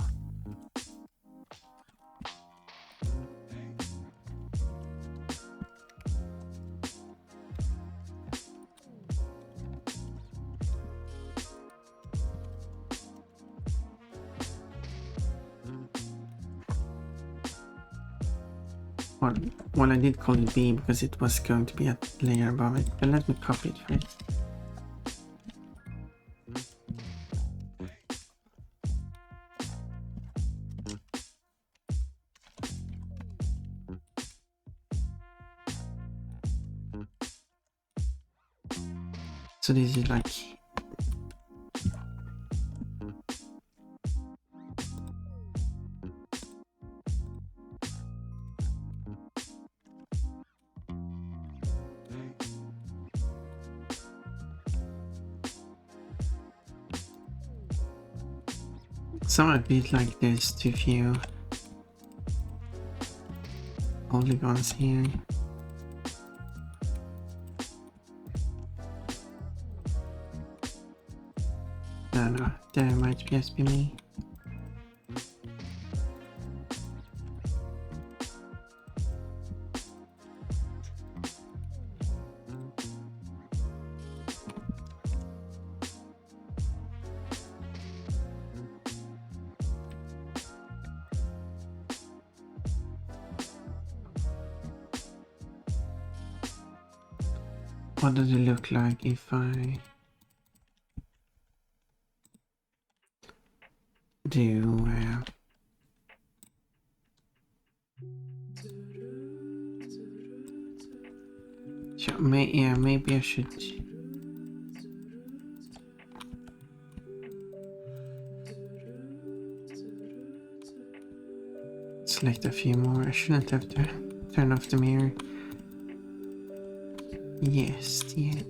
well, I did call it B because it was going to be a layer above it, but let me copy it first. So this is like somewhat a bit like there's too few polygons here. I don't know, that might just be me. What does it look like if I do yeah, maybe I should select a few more. I shouldn't have to turn off the mirror. Yes, yeah.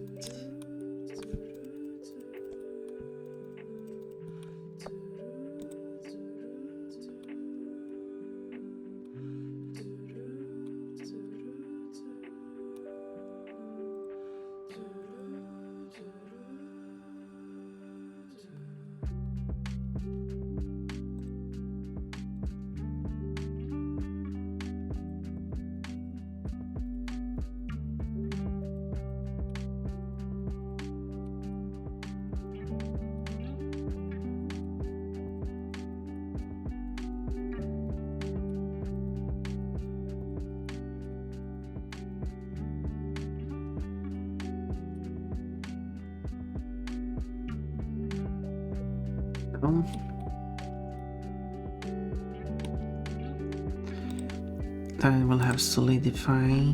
Then we'll have solidify.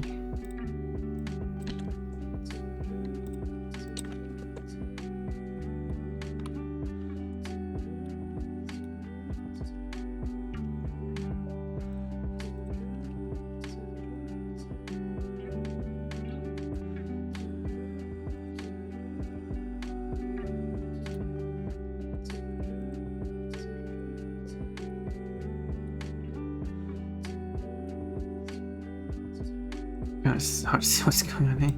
It's hard to see what's going on here.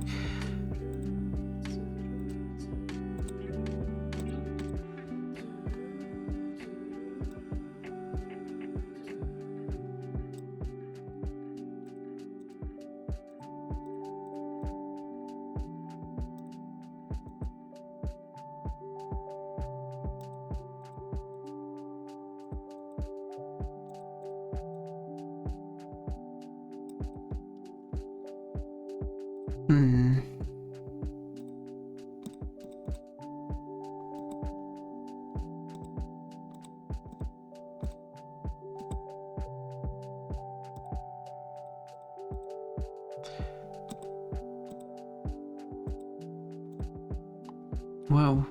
Whoa.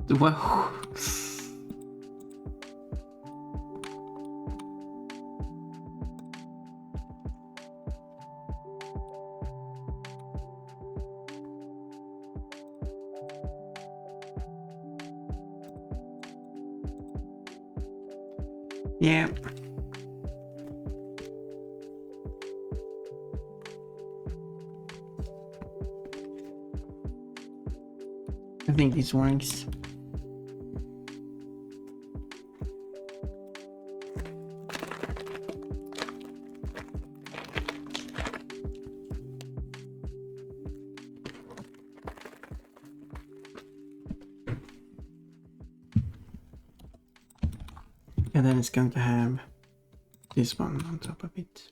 Whoa. Yeah. I think this works. And then it's going to have this one on top of it.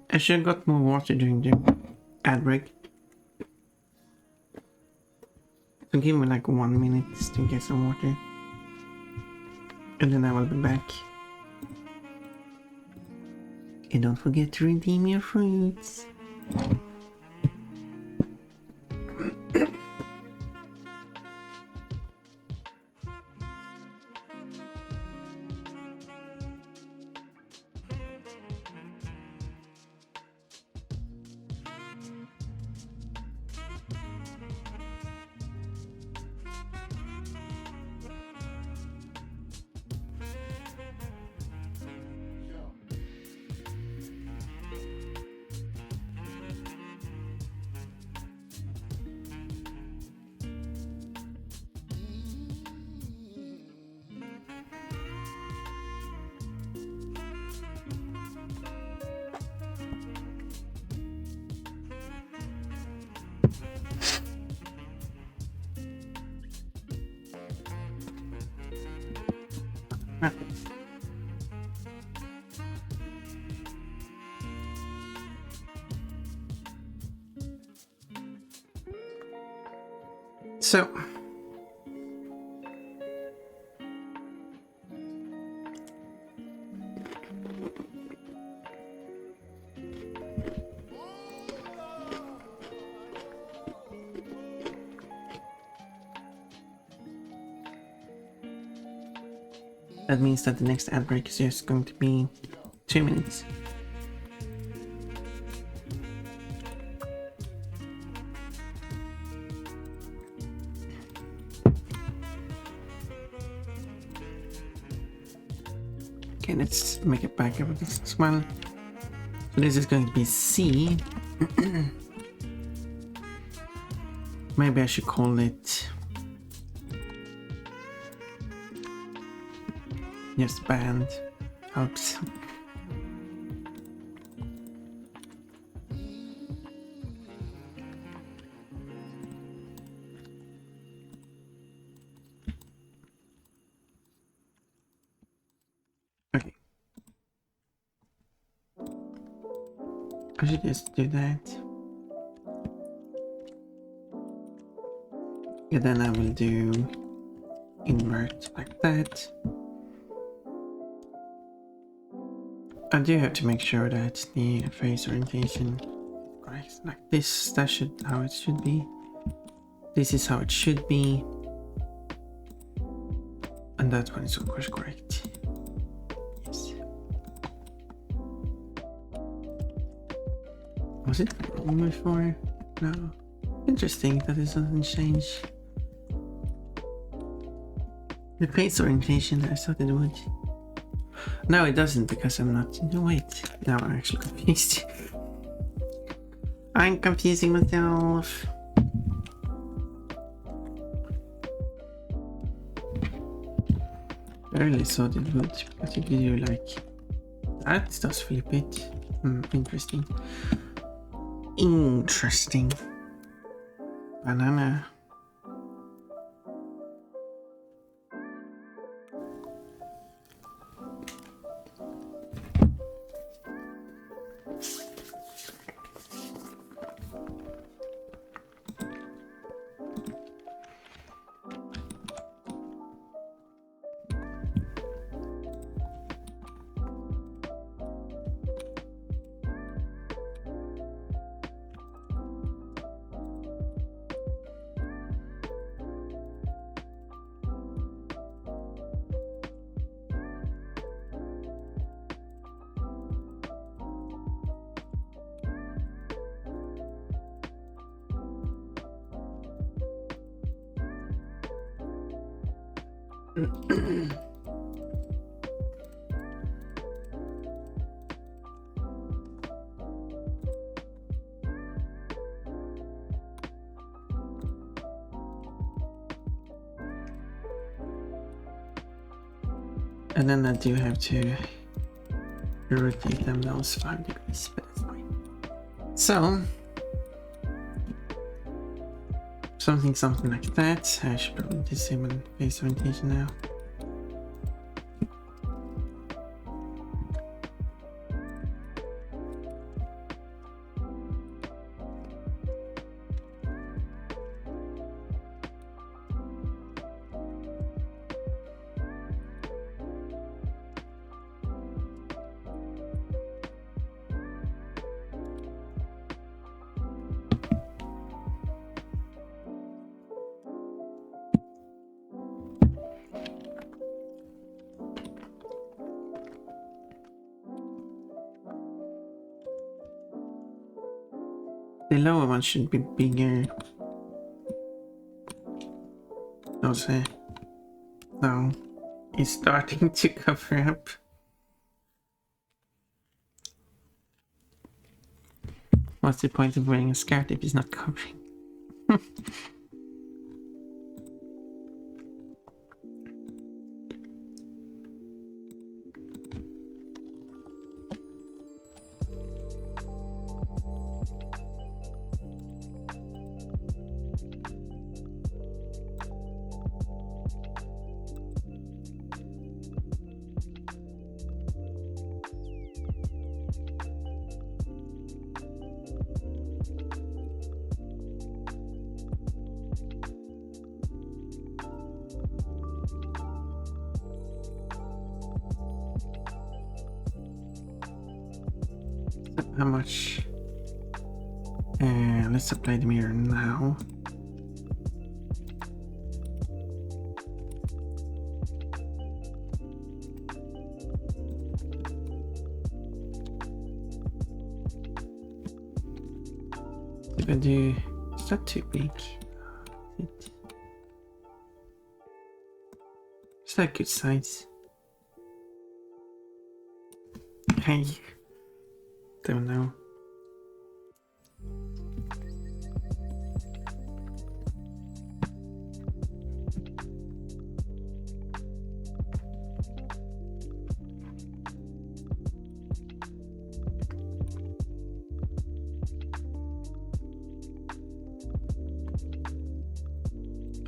I should have got more water during the ad break. So give me like 1 minute to get some water. And then I will be back. And don't forget to redeem your fruits. Okay. So that means that the next ad break is just going to be 2 minutes. Okay, let's make it back over this as well. So this is going to be C. Maybe I should call it just band. Oops. Okay. I should just do that. And then I will do invert like that. I do have to make sure that the face orientation is correct. Like this, that should how it should be. This is how it should be. And that one is of course correct. Yes. Was it wrong before? No. Interesting that this doesn't change. The face orientation, I thought it would. No, it doesn't because I'm not. No, wait. Now I'm actually confused. I'm confusing myself. I really thought it would because it gives you like that does flip it. Interesting. Interesting. Banana. And then I do have to rotate them those 5 degrees, but that's fine. So something like that. I should probably disable face orientation now. The lower one should be bigger. No, it's starting to cover up. What's the point of wearing a skirt if it's not covering? how much? Let's apply the mirror now. If I do, is that too big? Is that good size? I don't know.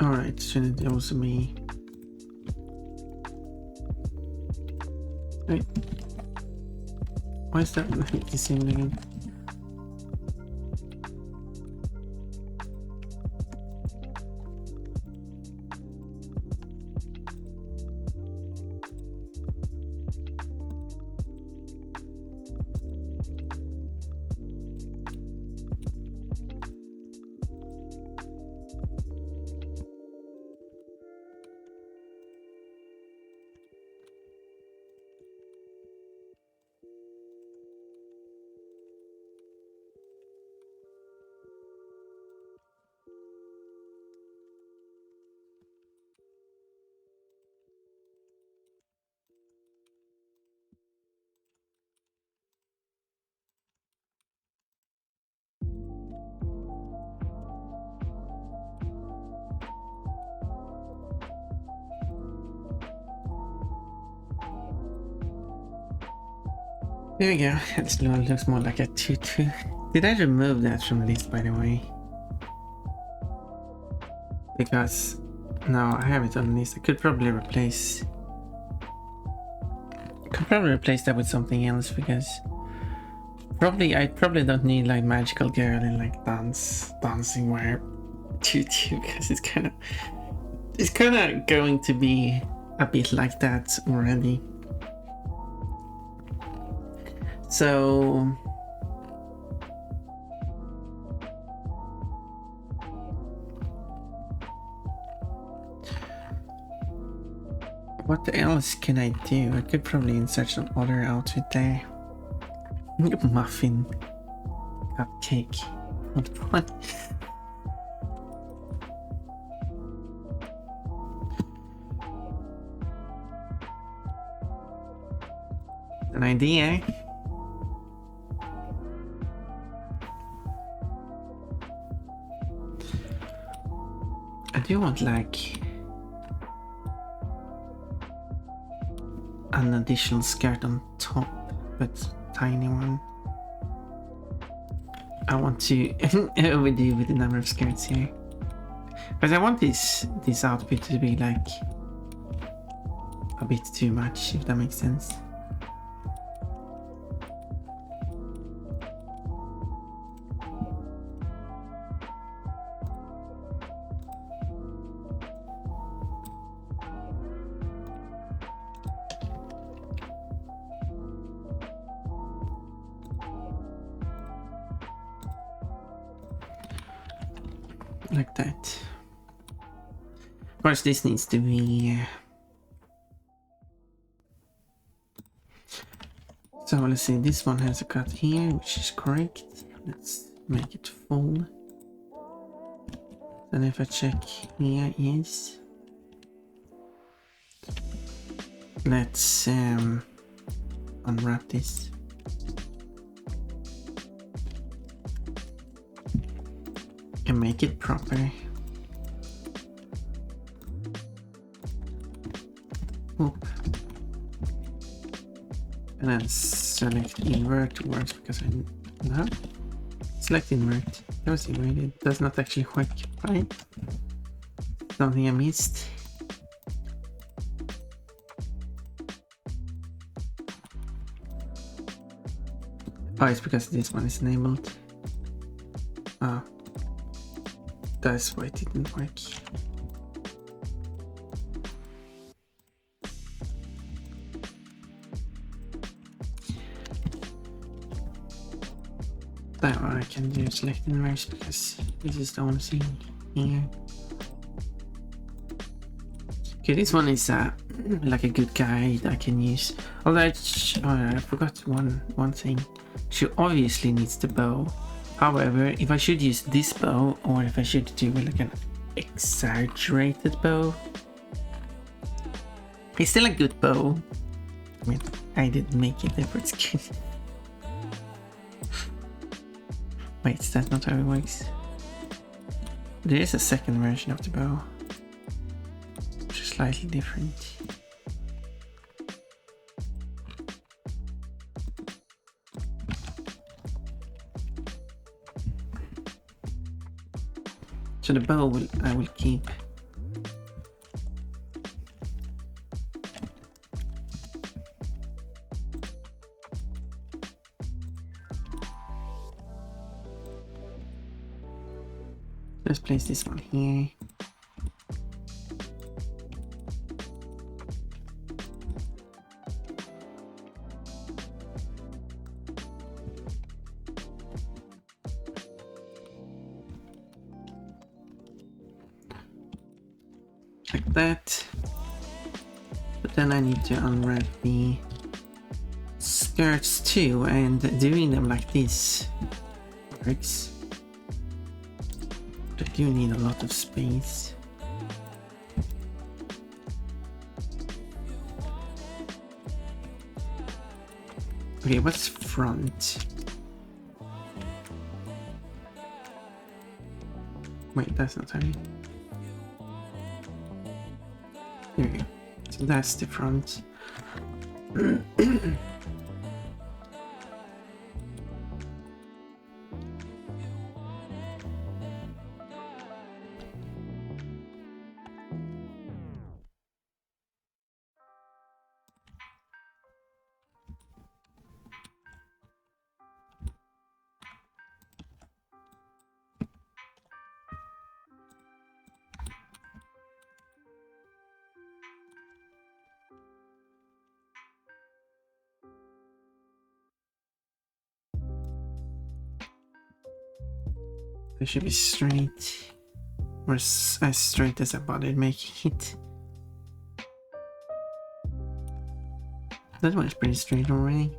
Alright, shouldn't it also be... Wait. Why is that not the same again? There we go. It looks more like a tutu. Did I remove that from the list, by the way? Because no, I have it on the list. I could probably replace. That with something else because I probably don't need like magical girl in like dancing wear tutu because it's kind of going to be a bit like that already. So what else can I do? I could probably insert some other outfit there. Muffin. Cupcake. What? An idea. I do want like an additional skirt on top, but tiny one. I want to overdo with the number of skirts here, because I want this outfit to be like a bit too much, if that makes sense. Like that. Of course, this needs to be... So let's see, this one has a cut here, which is correct. Let's make it full. Then if I check here, yes. Let's unwrap this. And make it proper. Oop. And then select invert works because no. Select invert. That was invert. It does not actually work. Right? Something I missed. Oh, it's because this one is enabled. Oh. That's why it didn't work. But I can do select inverse because this is the only thing here. Okay, this one is like a good guide I can use. Although I forgot one thing. She obviously needs the bow. However, if I should use this bow or if I should do like an exaggerated bow, it's still a good bow. I mean, I didn't make it if it's good. Wait, that's not how it works. There is a second version of the bow, which is slightly different. So the bow I will keep. Let's place this one here. Like that. But then I need to unwrap the skirts too, and doing them like this works. But I do need a lot of space. Okay, what's front? Wait, that's not how you... There we go. So that's the front. It should be straight, or as straight as I bothered making it. That one's pretty straight already.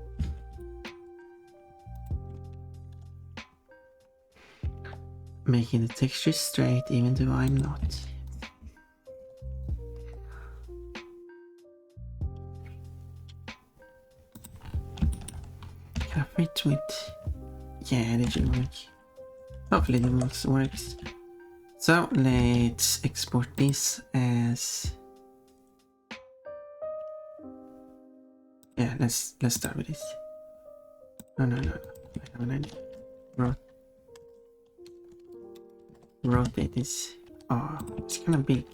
Making the texture straight even though I'm not. Can I fit with... Yeah, that should work. Hopefully the mouse works. So let's export this as... Yeah, let's start with this. No. I have an idea. Rotate this. Oh, it's kind of big.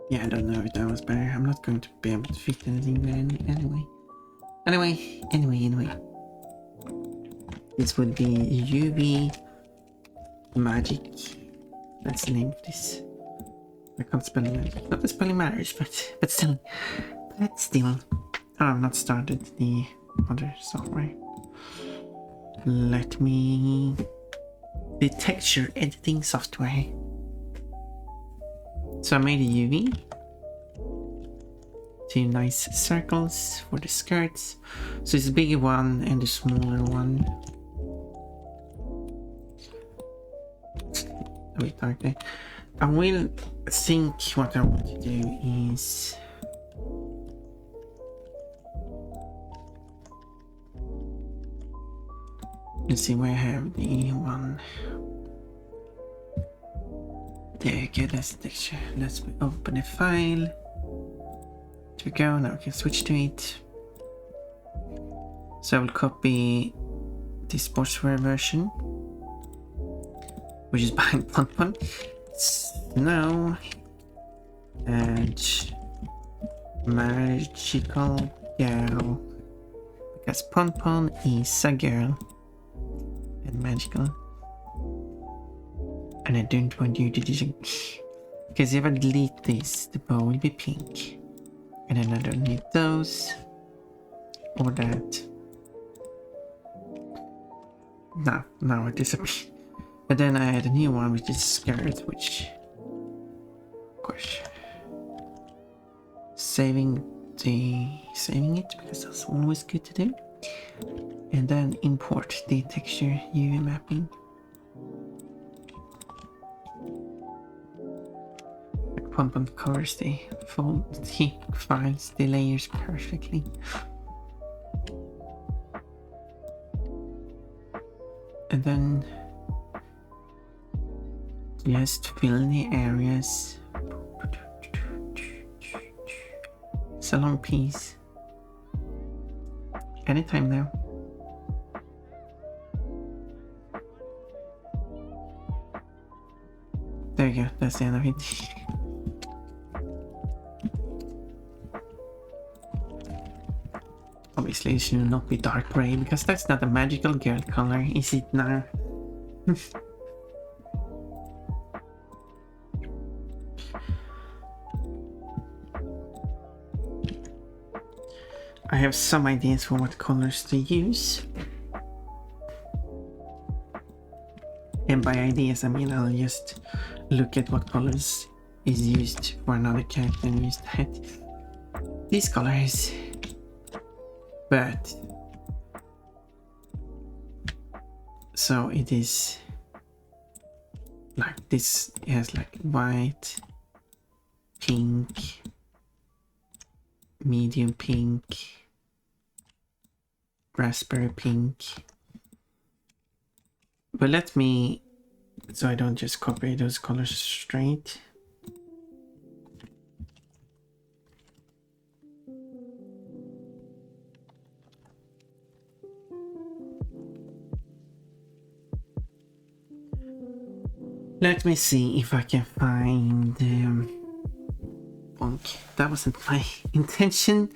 Yeah, I don't know if that was better. I'm not going to be able to fit anything there anyway. Anyway. This would be UV Magic. That's the name of this. I can't spell it. Not the spelling matters, but still. Oh, I've not started the other software. Let me... The texture editing software. So I made a UV. Two nice circles for the skirts. So it's a bigger one and a smaller one. A bit dark there. I will think what I want to do is... Let's see where I have the one. There you go, that's the texture. Let's open a file. There we go, now we can switch to it. So I will copy the sportswear version, which is behind Pon Pon. Now, and magical girl. Because Pon Pon is a girl and magical. And I don't want you to do because if I delete this, the bow will be pink. And then I don't need those or that. No, now it disappeared. But then I had a new one which is skirt, which of course saving it because that's always good to do. And then import the texture UV mapping. Pon Pon covers the files, the layers perfectly. And then just fill in the areas. It's a long piece. Anytime now. There you go, that's the end of it. Obviously it should not be dark gray because that's not a magical girl color, is it now? I have some ideas for what colors to use. And by ideas I mean I'll just look at what colors is used for another character and use that. These colors. But so it is like this. It has like white, pink, medium pink, raspberry pink. But let me, so I don't just copy those colors straight. Let me see if I can find bonk. That wasn't my intention.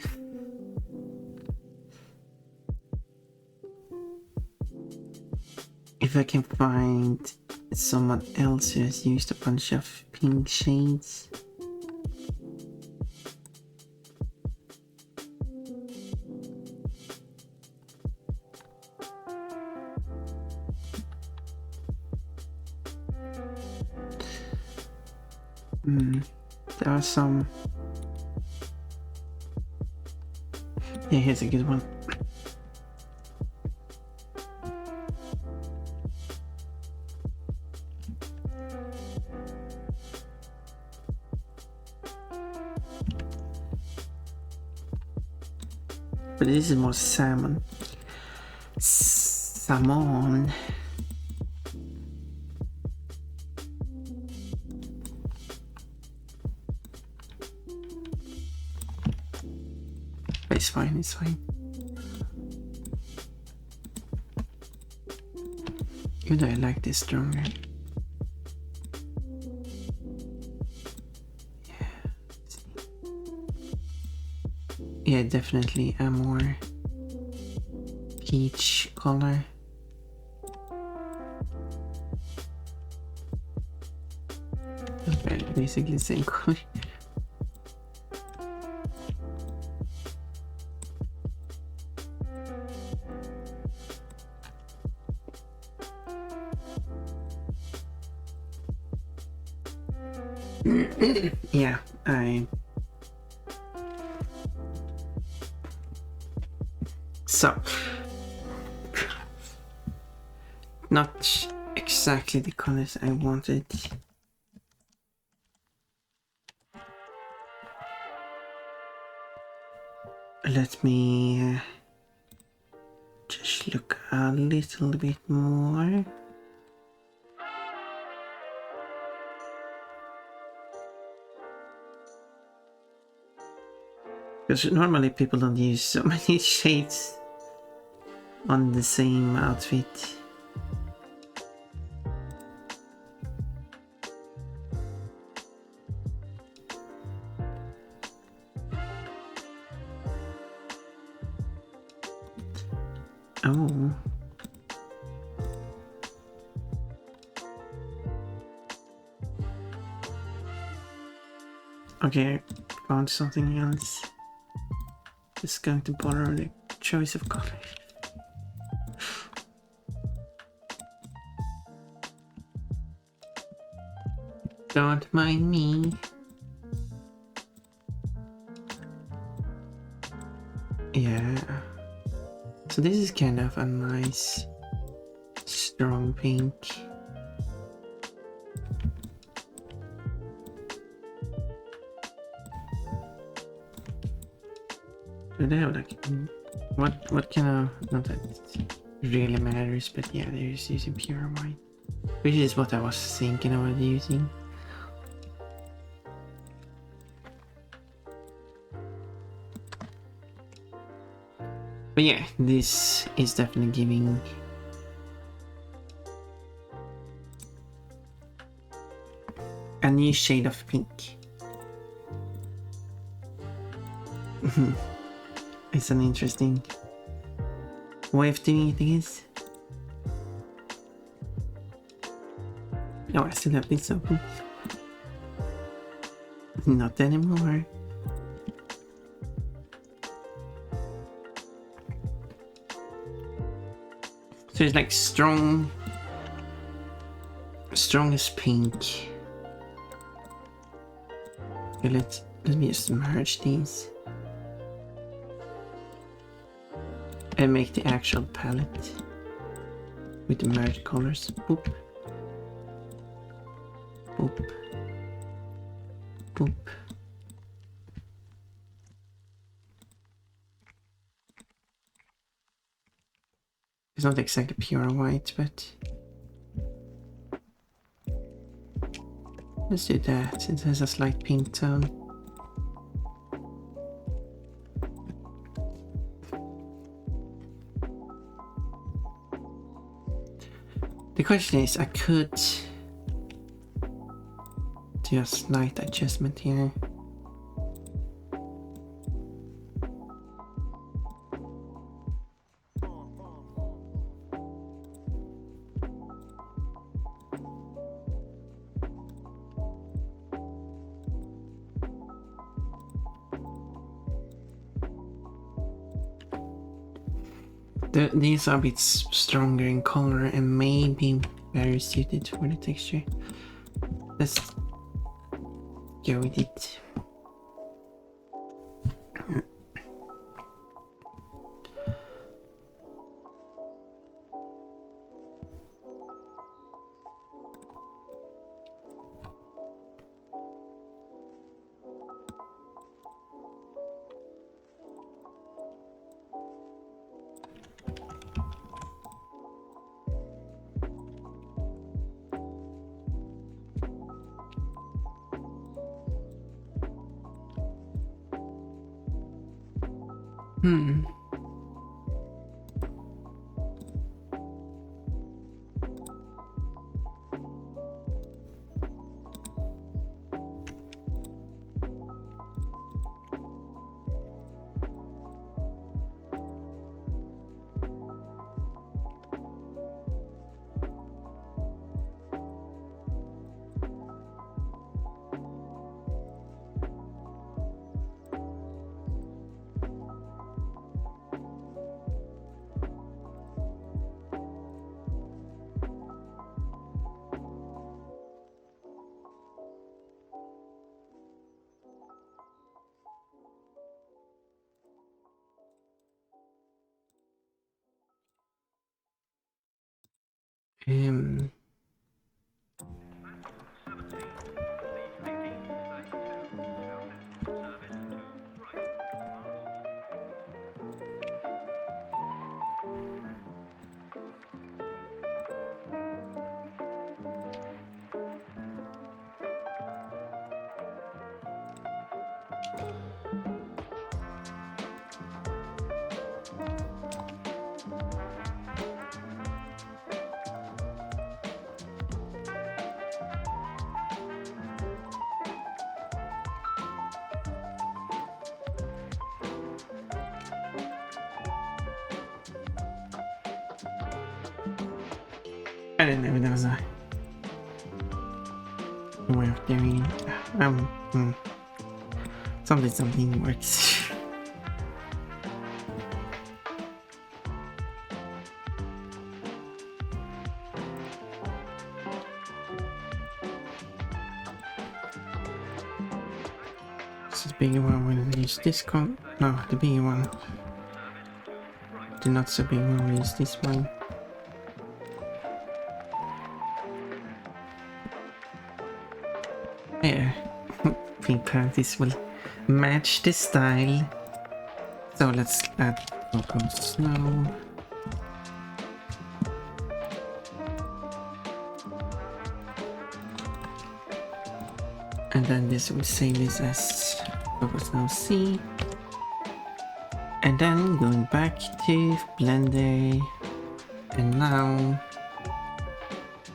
If I can find someone else who has used a bunch of pink shades. There are some. Yeah, here's a good one. But this is more salmon. Salmon. It's fine, it's fine. Even though I like this stronger. Yeah, definitely a more peach color. Basically the same color. Yeah, so not exactly the colors I wanted. Let me just look a little bit more. Because normally people don't use so many shades on the same outfit. Oh. Okay, I found something else. Just going to borrow the choice of color. Don't mind me. Yeah. So this is kind of a nice, strong pink. Do they have like what kind of, not that it really matters, but yeah, they're just using pure white, which is what I was thinking about using. But yeah, this is definitely giving a new shade of pink. It's an interesting way of doing it, I guess. Oh, I still have this open. Not anymore. So it's like strongest pink. Okay, let me just merge these and make the actual palette with the merged colors. Boop. Boop. Boop. It's not exactly pure white, but let's do that since it has a slight pink tone. The question is, I could do a slight adjustment here. These are a bit stronger in color and maybe very suited for the texture. Let's go with it. Um, I don't know, there was a way of doing something works. This is bigger one will use this con. No, the bigger one. The not so big one will use this one. Yeah, I think this will match the style. So let's add local snow. And then this will save this as local snow C. And then going back to Blender. And now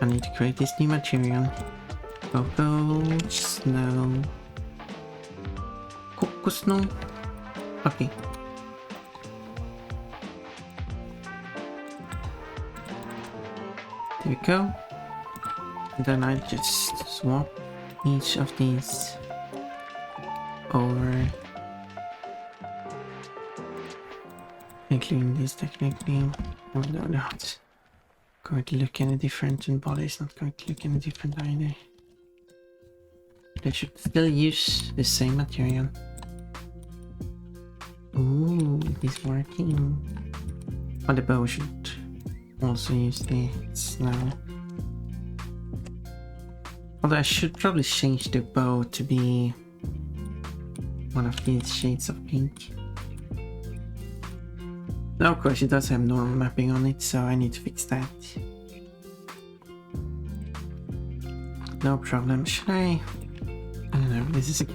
I need to create this new material. Cocoa snow. Cocoa snow? Okay. There we go. And then I just swap each of these over, including this technically. Oh no, not going to look any different, and body is not going to look any different either. They should still use the same material. Ooh, it is working. Oh, the bow should also use the snow. Although I should probably change the bow to be one of these shades of pink. Now, of course, it does have normal mapping on it, so I need to fix that. No problem. Should I don't know, this is a...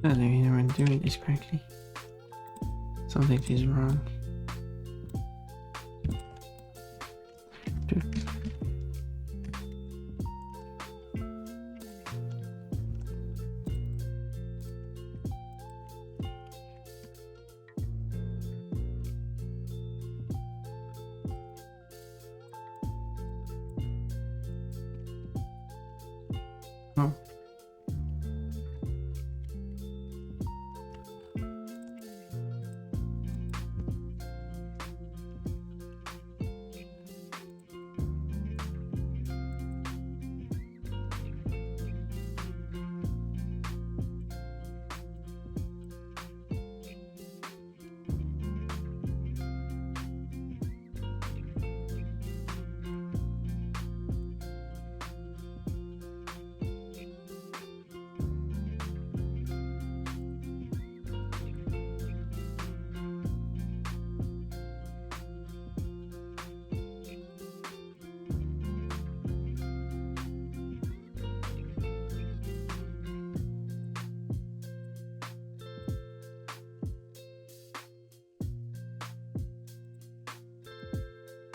I don't know if I'm doing this correctly. Something is wrong. Oh.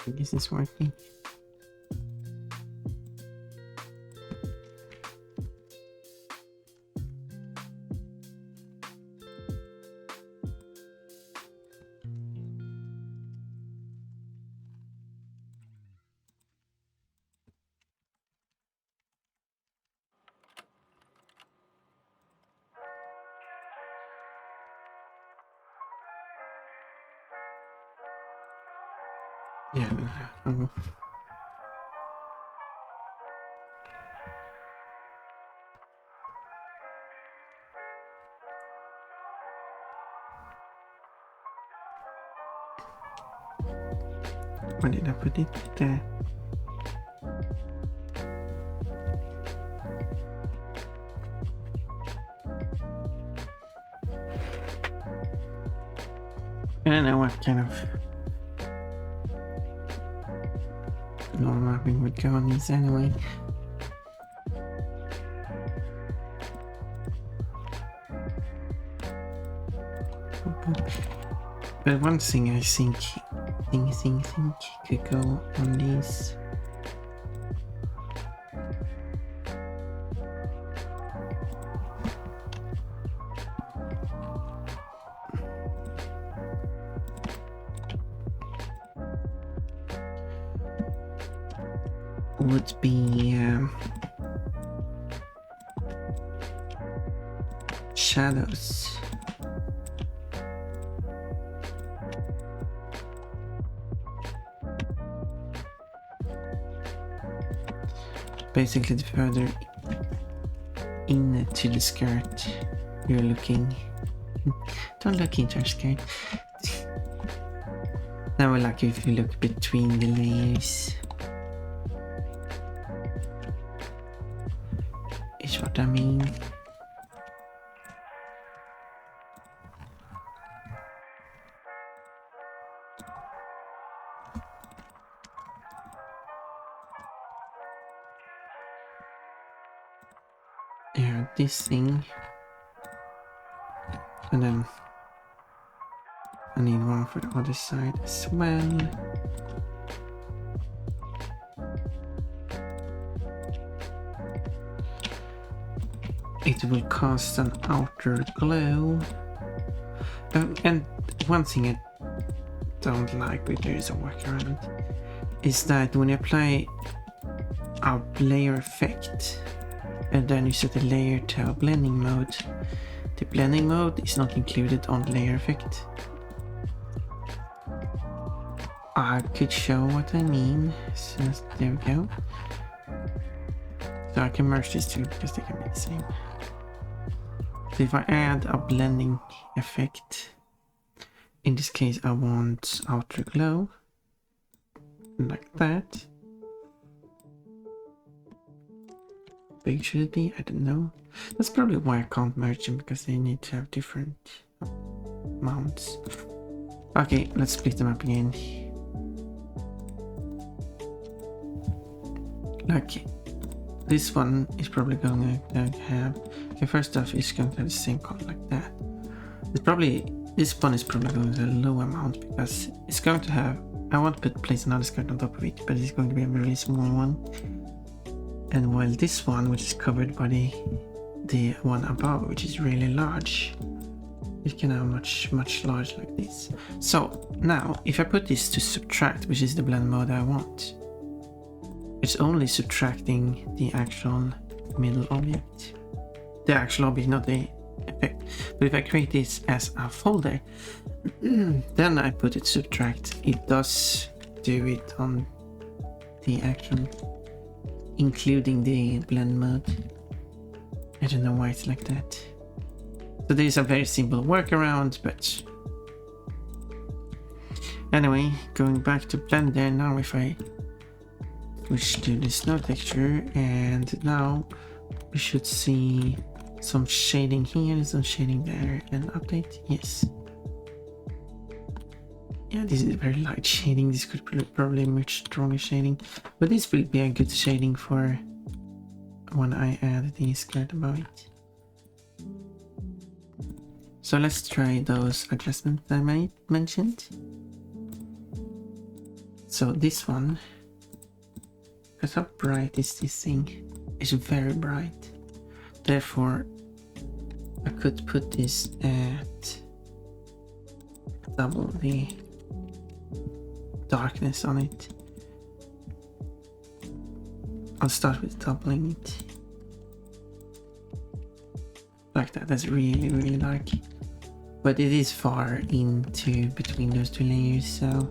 I guess it's working. Yeah, oh. Where did I put it? There. I don't know what kind of normal mapping would go on these anyway. But one thing I think could go on these would be shadows. Basically, the further into the skirt you're looking. Don't look into your skirt. Now we're lucky if you look between the layers. Is what I mean. Yeah, this thing. And then I need one for the other side as well. It will cast an outer glow. And one thing I don't like, but there is a workaround, is that when you apply a layer effect and then you set the layer to a blending mode, the blending mode is not included on the layer effect. I could show what I mean. So there we go. So I can merge these two because they can be the same. So if I add a blending effect, in this case I want outer glow, like that. Big should it be? I don't know. That's probably why I can't merge them, because they need to have different mounts. Okay, let's split them up again. Like, this one is probably going to have... Okay, first off, it's going to have the same color like that. It's probably... This one is probably going to have a low amount, because it's going to have... I want to place another skirt on top of it, but it's going to be a very small one. And while this one, which is covered by the one above, which is really large, it can have much larger like this. So now, if I put this to subtract, which is the blend mode I want, it's only subtracting the actual middle object. The actual object, not the effect. But if I create this as a folder, then I put it subtract, it does do it on the actual, including the blend mode. I don't know why it's like that. So there's a very simple workaround, but anyway, going back to Blender now, if I switch to the snow texture, and now we should see some shading here, some shading there, and update. Yes. Yeah, this is very light shading. This could probably much stronger shading, but this will be a good shading for when I add the skirt above it. So let's try those adjustments I mentioned. So this one, because how bright is this thing? It's very bright. Therefore, I could put this at double the darkness on it. I'll start with doubling it. Like that, that's really dark. But it is far into between those two layers, so...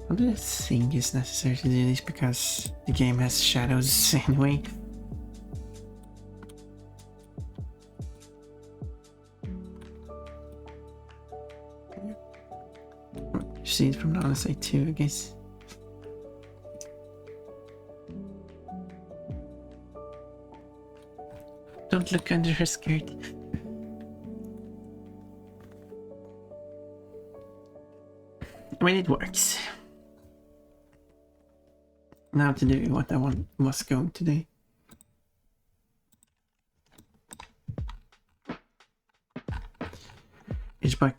I don't think it's necessary to do this because the game has shadows anyway. See it from the other side too, I guess. Don't look under her skirt. mean, it works. Now to do what I was going to do. Is by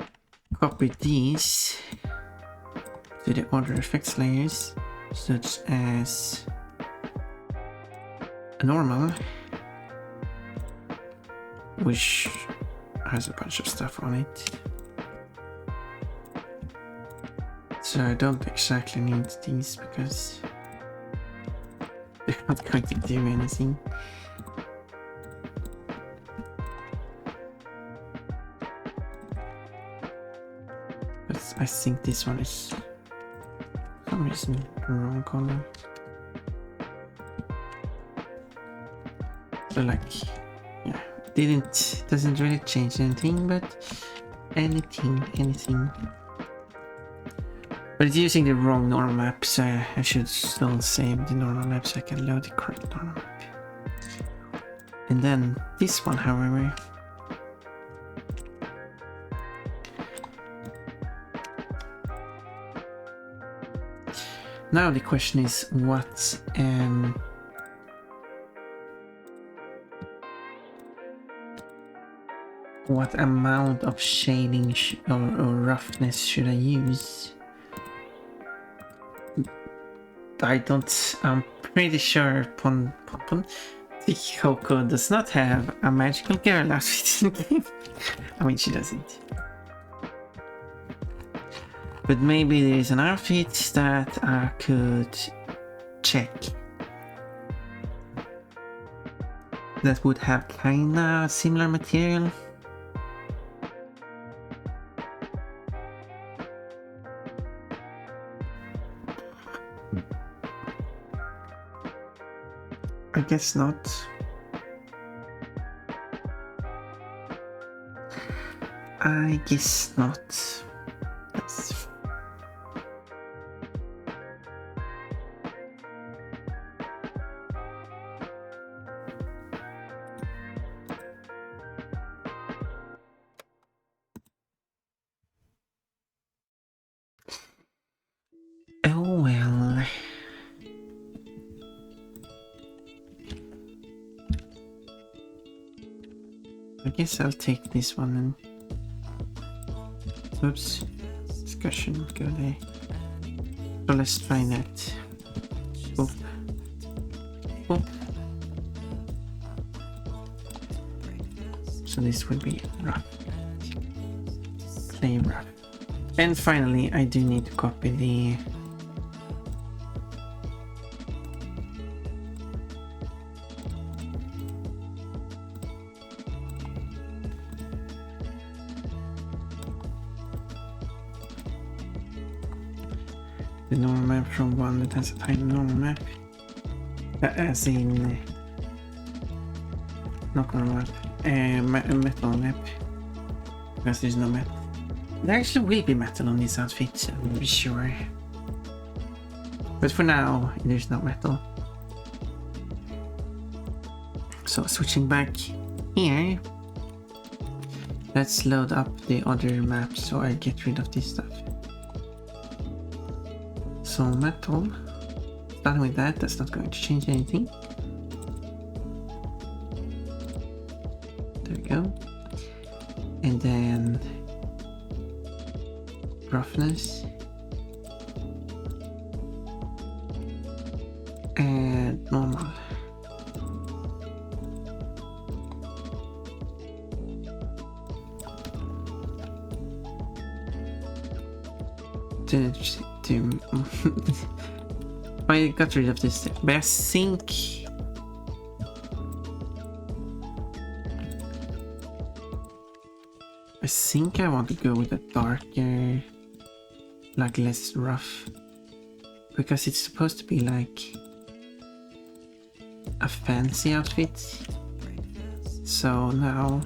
copy these to the other effects layers, such as a normal, which has a bunch of stuff on it. So I don't exactly need these because they're not going to do anything. But I think this one is for some reason the wrong color. So like, yeah, doesn't really change anything, but anything. But it's using the wrong normal map, so I should still save the normal map so I can load the correct normal map. And then this one, however, now the question is what amount of shading or roughness should I use? I'm pretty sure Pon Coco does not have a magical girl outfit in the game. I mean, she doesn't. But maybe there is an outfit that I could check that would have kinda similar material. I guess not. I guess not. Yes. Oh well. I guess I'll take this one and oops, discussion go there. So let's try that. Boop. Boop. So this will be rough. Play rough. And finally, I do need to copy the normal map from one that has a tiny normal map. As in not normal map, metal map. Because there's no metal. There actually will be metal on this outfit, I'm sure. But for now, there's no metal. So switching back here, let's load up the other map so I get rid of this stuff. So metal, starting with that's not going to change anything. There we go. And then roughness. And normal. I got rid of this, but I think I want to go with a darker, like less rough, because it's supposed to be like a fancy outfit. So now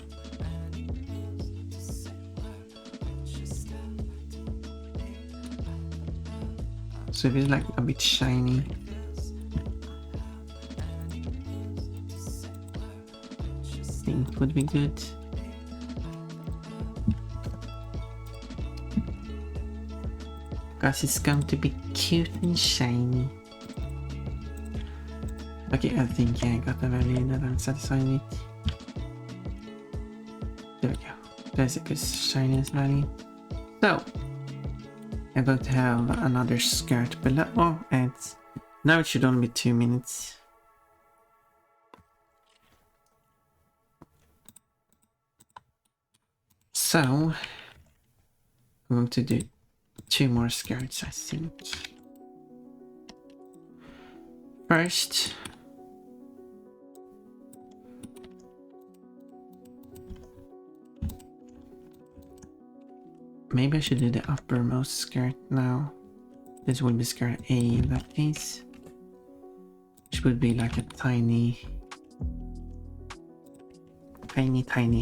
so if it's like a bit shiny, I think it would be good. Because it's going to be cute and shiny. Okay, I think I got the value that I'm satisfied with. There we go. There's a good shiniest value. So, I'm going to have another skirt below, and now it should only be 2 minutes. So, I'm going to do 2 more skirts, I think. First, maybe I should do the uppermost skirt now. This would be skirt A in that case. Which would be like a tiny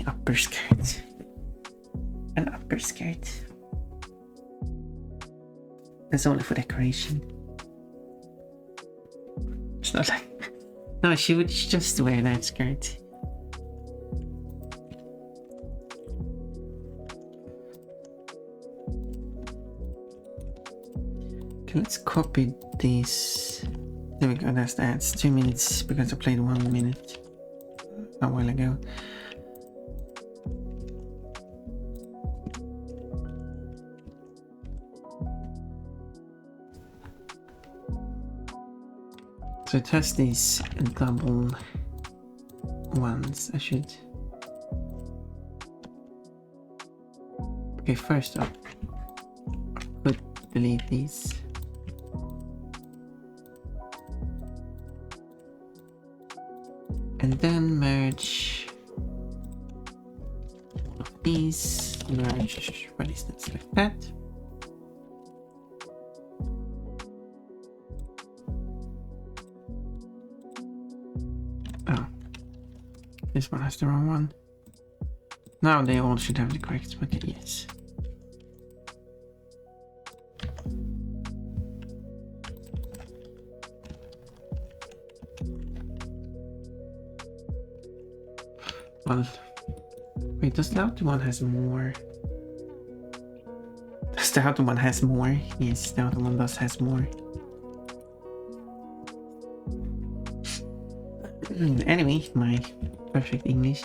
upper skirt. An upper skirt. That's only for decoration. It's not like... No, she would just wear that skirt. Okay, let's copy this. There we go, that's that. It's 2 minutes because I played 1 minute a while ago. So it has these double ones. I should... Okay, first up, I could delete these. And then merge all of these, merge for distance like that. Oh, this one has the wrong one. Now they all should have the correct, but yes. Well, wait, does the outer one has more? Does the outer one has more? Yes, the outer one does has more. Anyway, my perfect English.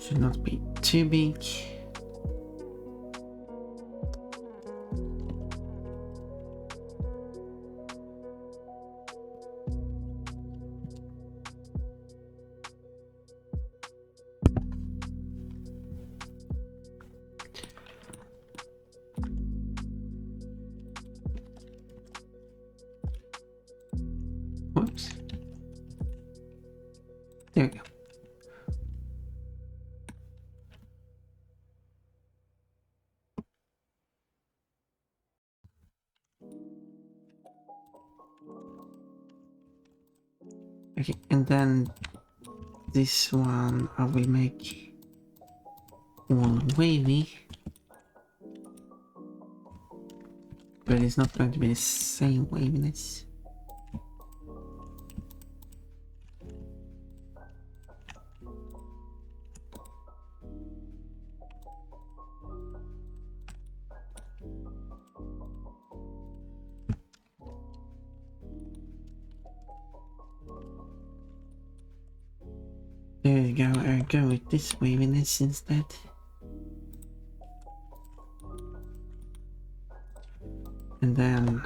Should not be too big. Whoops. There we go. Okay, and then this one I will make all wavy, but it's not going to be the same waviness. There we go, I'll go with this waviness instead. And then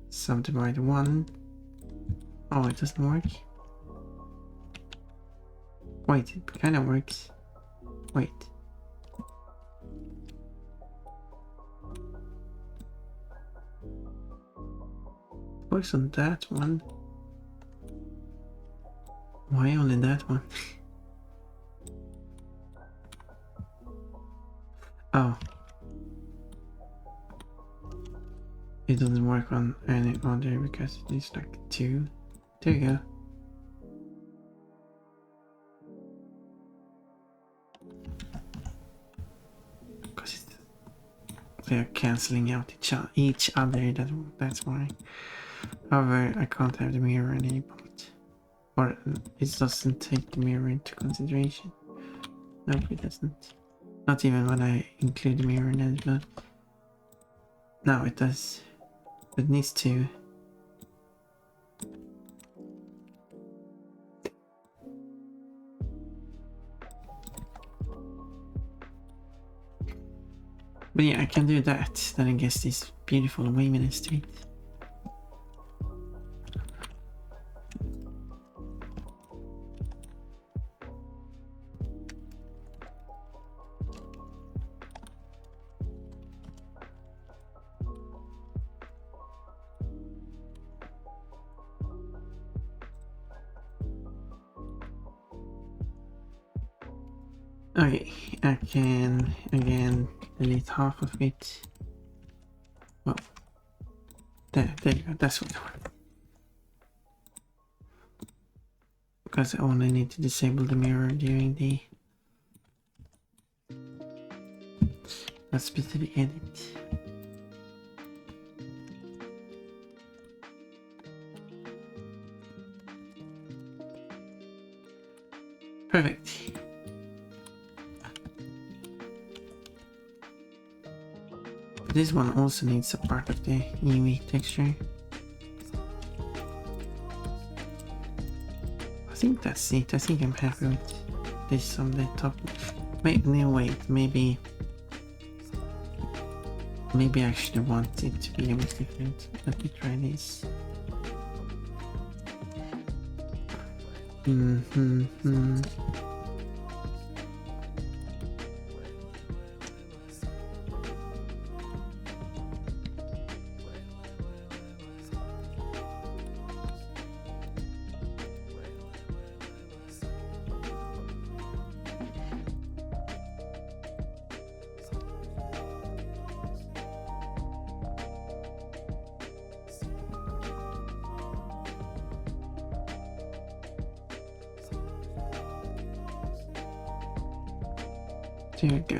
subdivide 1. Oh, it doesn't work. Wait, it kind of works. Wait. Works on that one. Why only that one? Oh. It doesn't work on any other because it's like 2. There you go. they're cancelling out each other. That's why. However, I can't have the mirror enabled, or it doesn't take the mirror into consideration. No, it doesn't. Not even when I include the mirror enabled. No, it does. It needs to. But yeah, I can do that. Then I guess this beautiful Wayman Street. Okay, I can again delete half of it. Well, there you go, that's what I want. Because I only need to disable the mirror during the specific edit. Perfect. This one also needs a part of the UV texture. I think that's it. I think I'm happy with this on the top. No, wait, maybe I actually want it to be a bit different. Let me try this. There we go.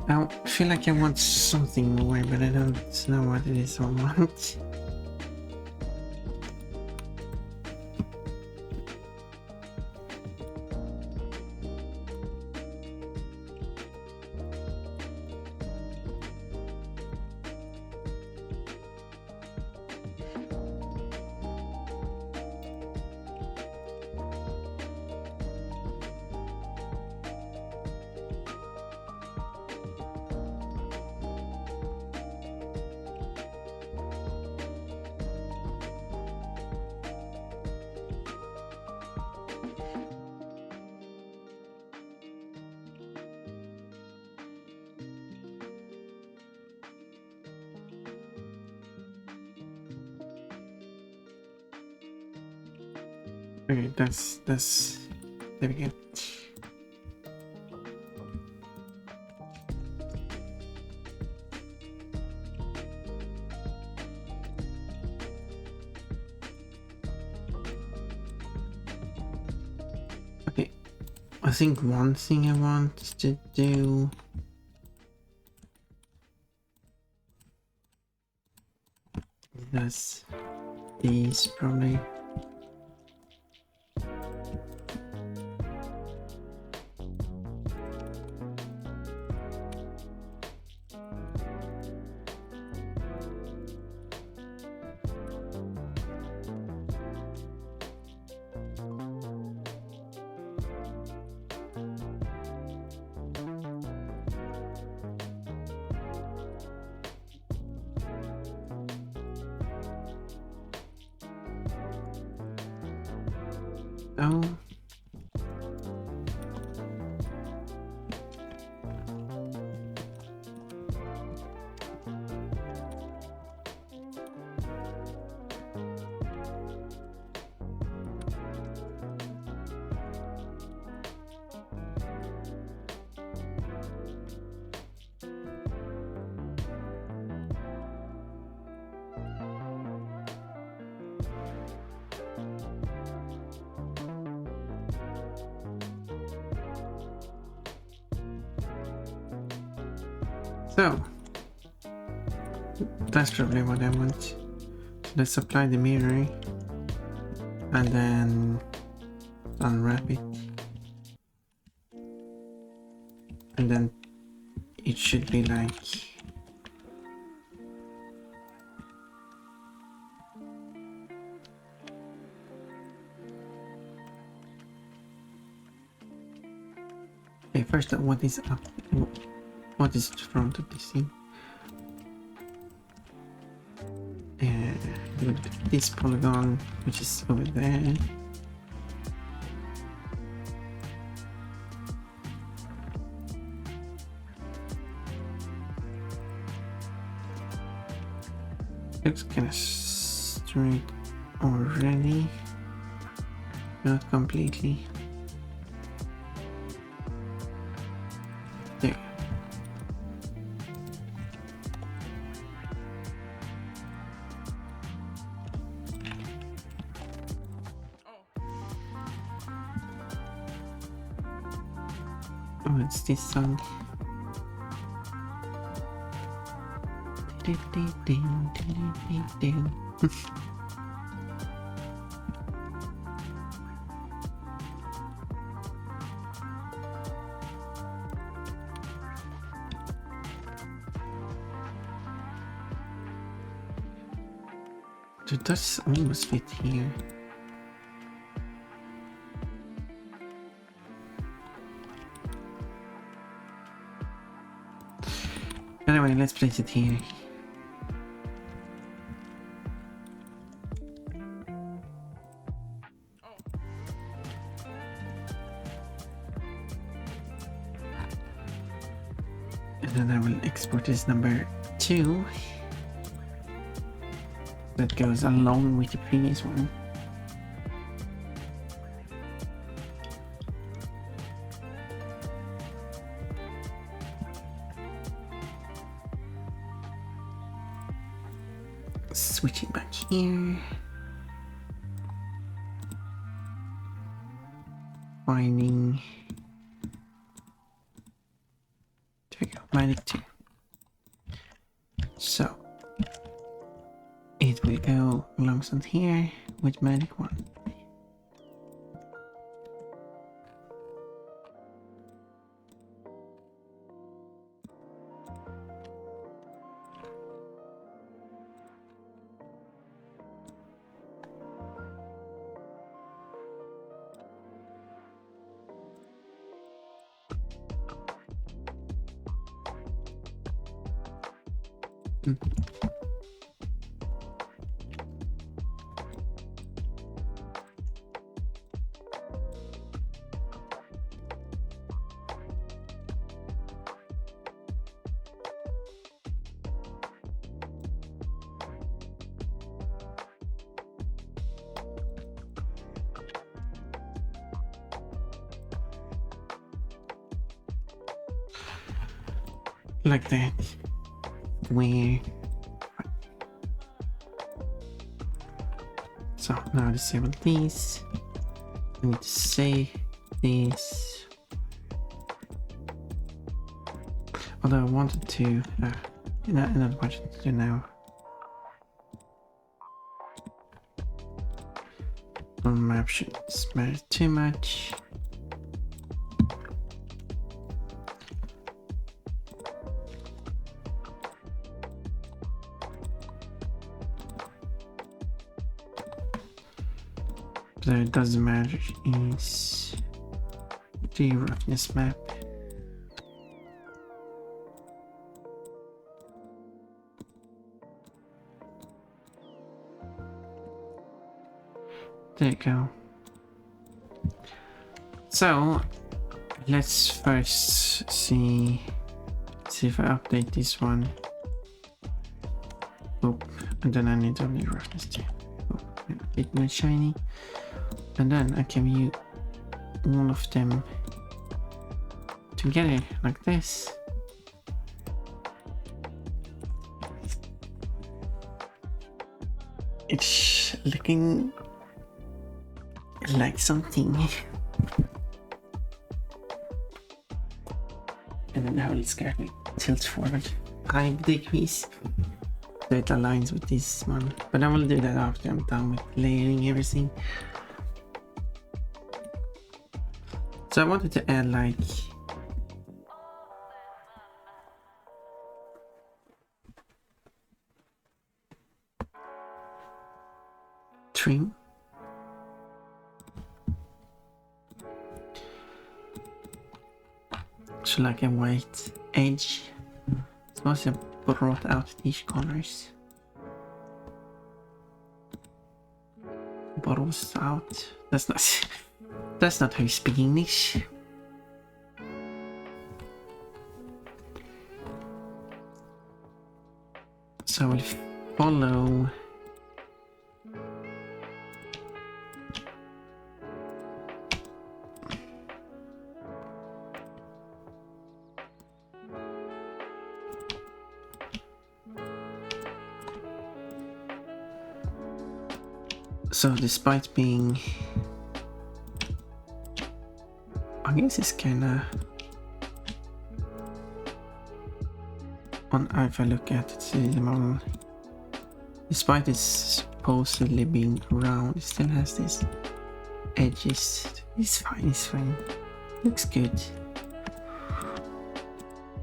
I feel like I want something more, but I don't know what it is I want. Okay, that's there we go. Okay, I think one thing I want to do is these probably. Oh. So that's probably what I want. So let's apply the mirror and then unwrap it, and then it should be like okay. First, what is up? What is the front of this thing? This polygon, which is over there. Looks kind of straight already, not completely. There. Oh, it's this song. It does almost fit here. Anyway, let's place it here. And then I will export this number 2. That goes along with the previous one. Switching back here. Finding. There we go, Magic 2. So it will go alongside here with Magic 1. Like that. Where? So now disable these. I need to save this. Although I wanted to, not much to do now. On map shouldn't matter too much. But it doesn't matter, is the roughness map. There you go. So let's first see if I update this one. Oh, and then I need only roughness too. Oh, a bit more shiny. And then I can view all of them together like this. It's looking like something. And then how it's currently tilts forward. height decrease so it aligns with this one, but I will do that after I'm done with layering everything. So I wanted to add like trim. So like a white edge. Suppose I brought out these colors. Bottles out. That's not how you speak English. So I will follow so despite being, I guess it's kinda on, if I look at it, see the model, despite it's supposedly being round, it still has these edges. It's fine, looks good.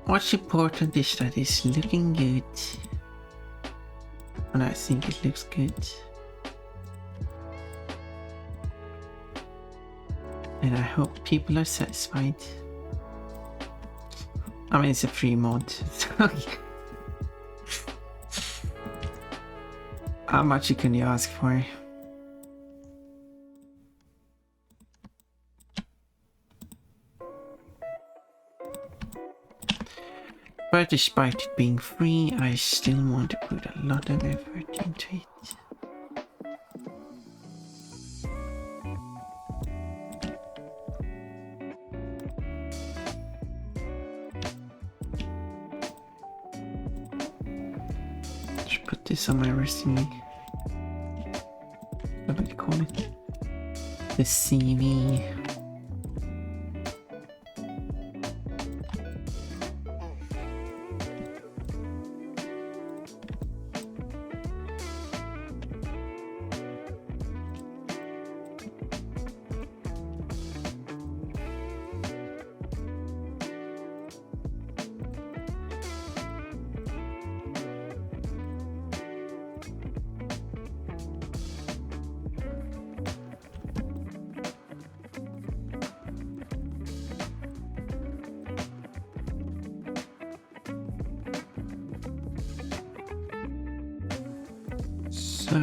What's important is that it's looking good, and I think it looks good. And I hope people are satisfied. I mean, it's a free mod. How much can you ask for? But despite it being free, I still want to put a lot of effort into it. Put this on my resume. What do you call it? The CV. So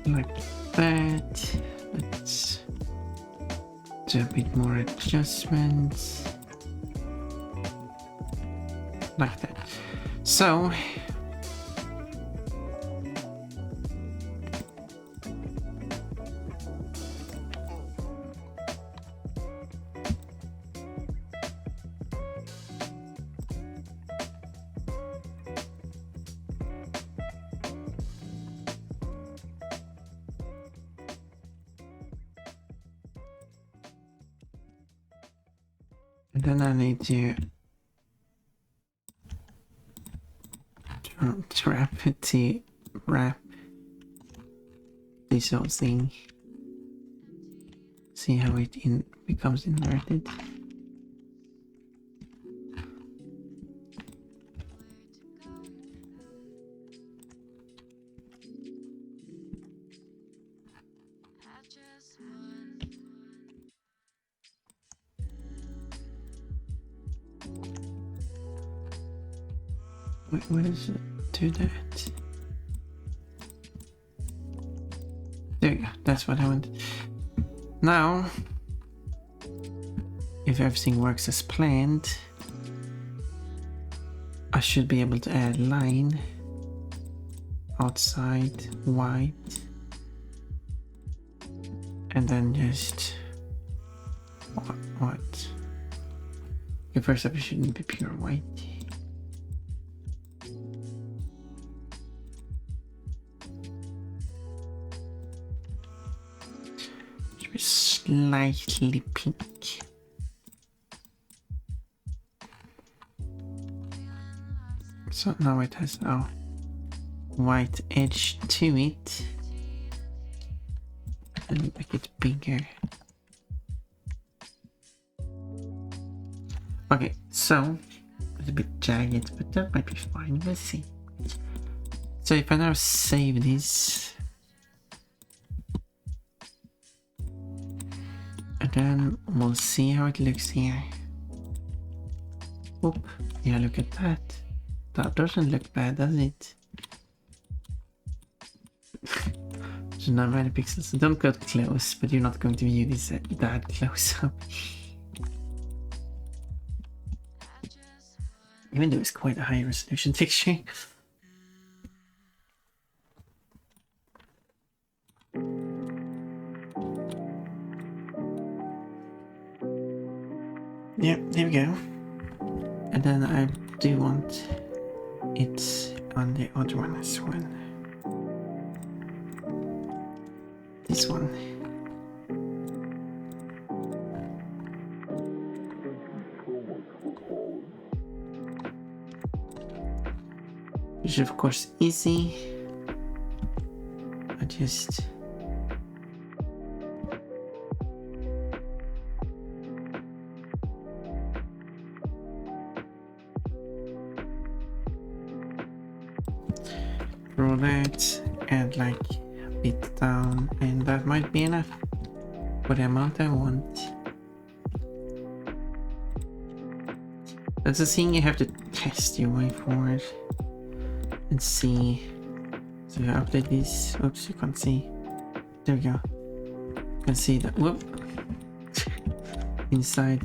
like that. Let's do a bit more adjustments. Like that. So and then I need to wrap this whole thing. See how it becomes inverted. Wait, where does it do that? There you go, that's what I want. Now, if everything works as planned, I should be able to add line outside white and then just what? Okay, first up it shouldn't be pure white. Should be slightly pink. So now it has a white edge to it. And make it bigger. Okay, so it's a bit jagged, but that might be fine. Let's see. So if I now save this, and then we'll see how it looks here. Oop, yeah, look at that. That doesn't look bad, does it? So 9 many pixels. So don't get close, but you're not going to view this that close up. Even though it's quite a high resolution picture. Yeah, there we go. And then I do want it on the other one as well. This one. Which is of course easy. I just draw that, add like a bit down, and that might be enough for the amount I want. That's a thing you have to test your way forward and see. So you update this. Oops, you can't see. There we go. You can see that. Whoop. Inside.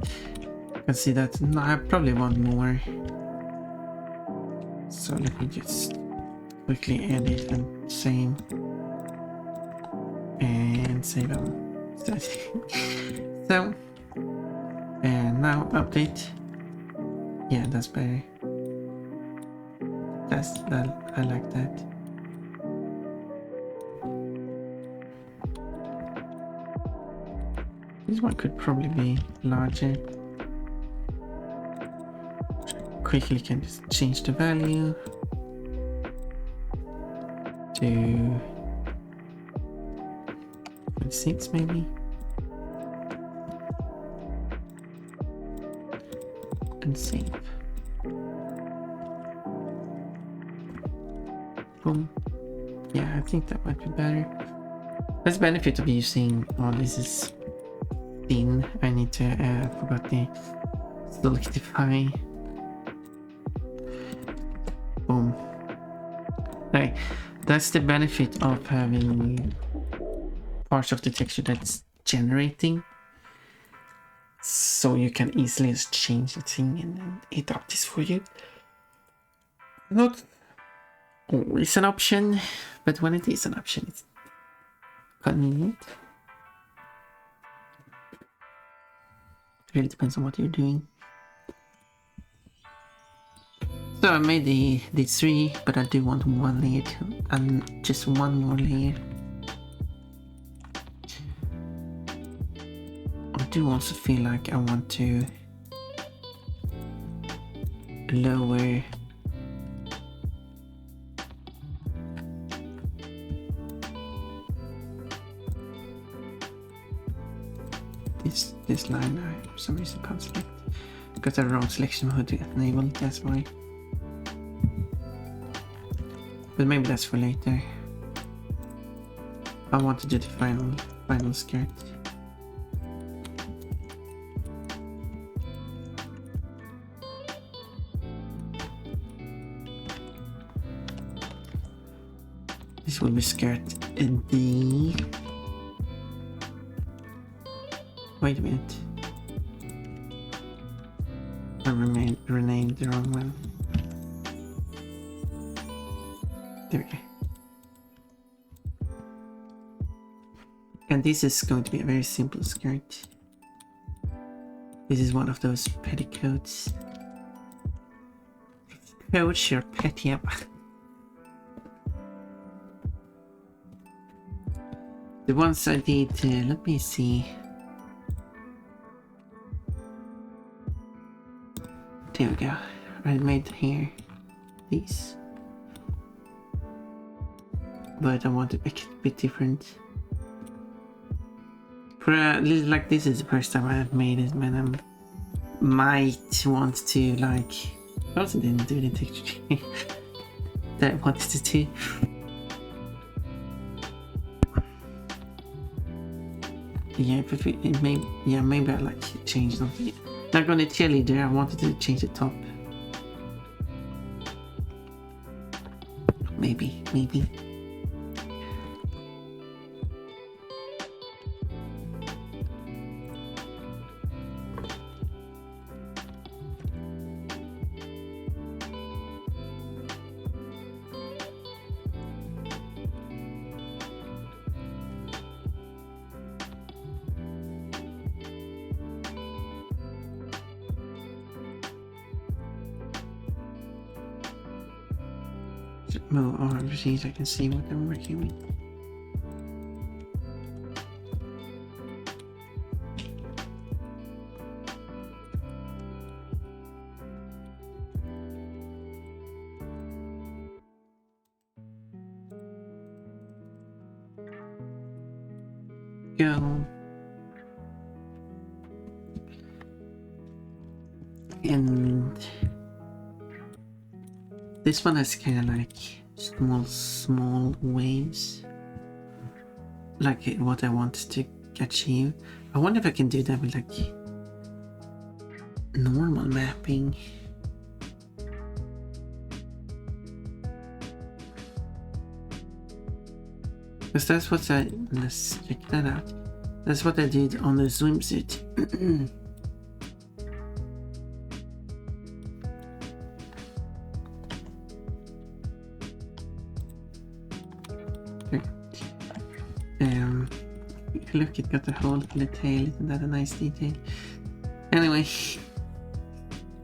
You can see that. No, I probably want more. So let me just quickly edit and same. And save them. So, and now update. Yeah, that's better. That I like that. This one could probably be larger. Quickly can just change the value to 26 maybe. And save. Boom. Yeah, I think that might be better. There's benefit of using all this is thin. I need to forgot the selectify. Boom. Okay, that's the benefit of having parts of the texture that's generating. So you can easily just change the thing and it up this for you. Not always an option, but when it is an option, it's convenient. It really depends on what you're doing. So I made the 3, but I do want one layer too, and just one more layer. I do also feel like I want to lower this line. I for some reason can't select because I have the wrong selection mode to enable, that's why. But maybe that's for later. I want to do the final skirt. This will be skirt D. Wait a minute. I renamed the wrong one. There we go. And this is going to be a very simple skirt. This is one of those petticoats. Coach your petty up. The ones I did, let me see. There we go. I made here these. But I want to make it a bit different. For like this is the first time I've made it, man. I might want to like. I also didn't do the texture that I wanted to do. Yeah, but it may. Yeah, maybe I like to change something. Like on the cheerleader, I wanted to change the top. Maybe. Move over so I can see what I'm working with. Go. And this one has kind of like small waves, like what I wanted to achieve. I wonder if I can do that with like normal mapping. Because that's what let's check that out. That's what I did on the swimsuit. Look, it got a hole in the tail. Isn't that a nice detail? Anyway,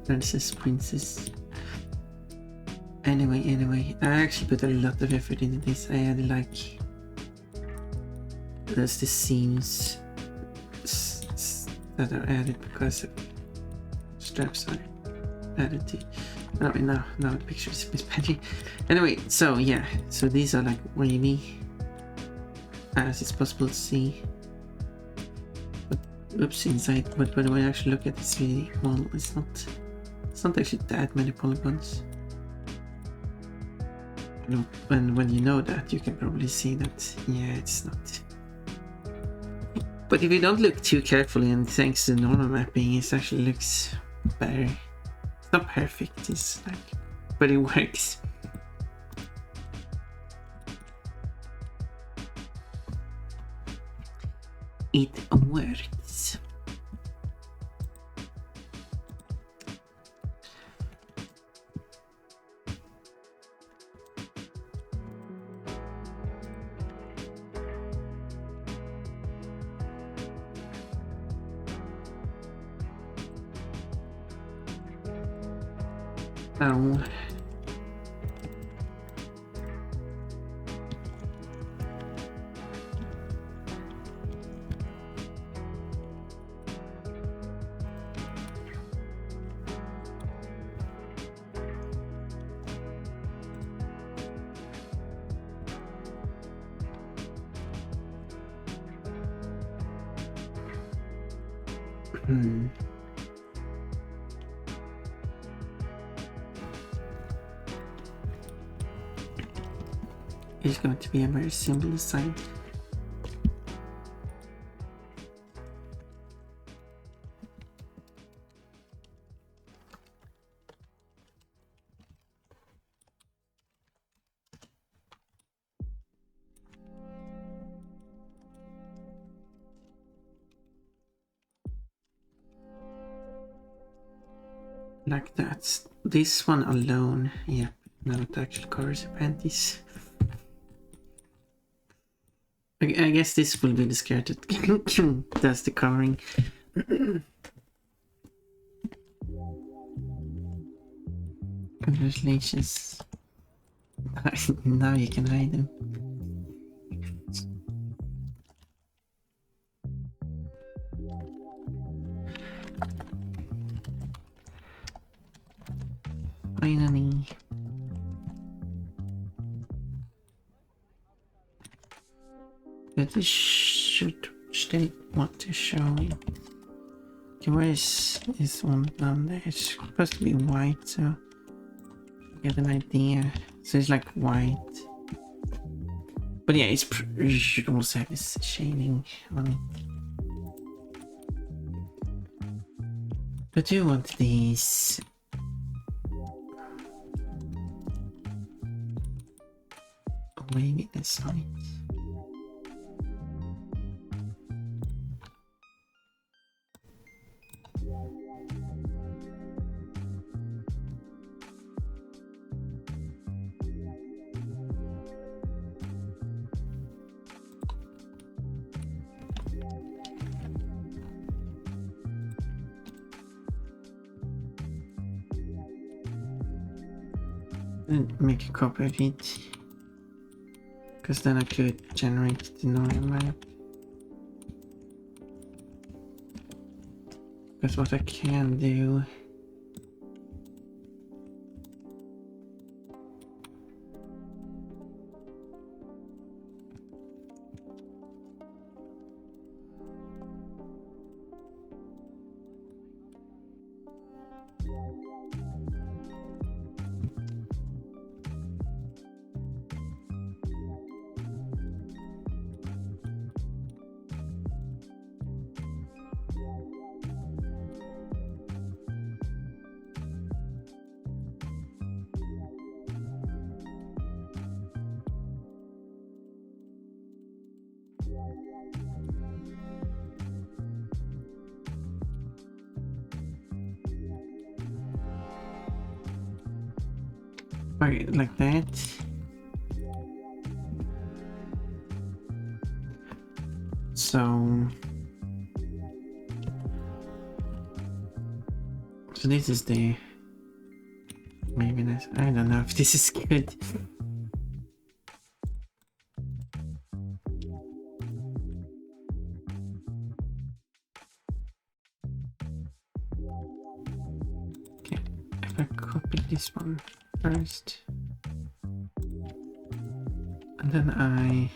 princess. Anyway, I actually put a lot of effort into this. I had like there's the seams that are added because of straps are added to. Oh, now the picture is patchy. Anyway, so yeah, so these are like wavy as it's possible to see. But, oops, inside. But when I actually look at this video, well, it's not actually that many polygons. And when you know that, you can probably see that, yeah, it's not. But if you don't look too carefully, and thanks to normal mapping, it actually looks better. It's not perfect, it's like, but it works. It works. Oh. It's going to be a very simple design. Like that. This one alone, yeah. No, it actually covers your panties. I guess this will be the skirt that does the covering. Congratulations. Now you can hide them. Finally. But this should still want to show me. Okay, where is this one down there? It's supposed to be white, so get an idea. So it's like white. But yeah, it should also have this shading on it. But you want these. Oh, maybe this on it. And make a copy of it. Because then I could generate the normal map. Because what I can do. Okay, like that. So this is the maybe that's I don't know if this is good. Okay, if I copy this one first and then I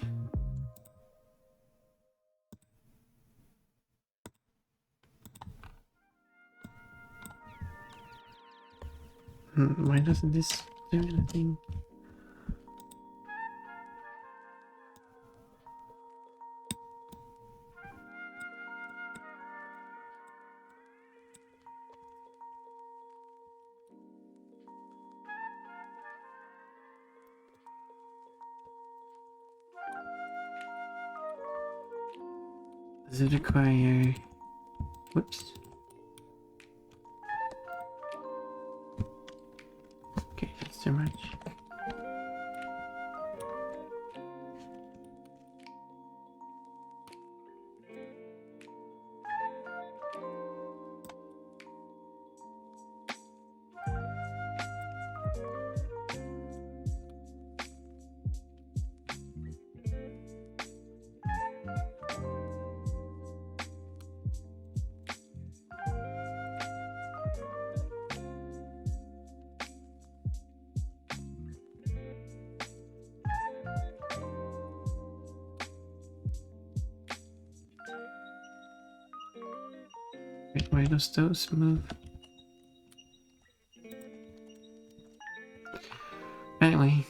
why doesn't this do anything? Does it require whoops? Okay, that's too much. Wait, why does those move? Anyway.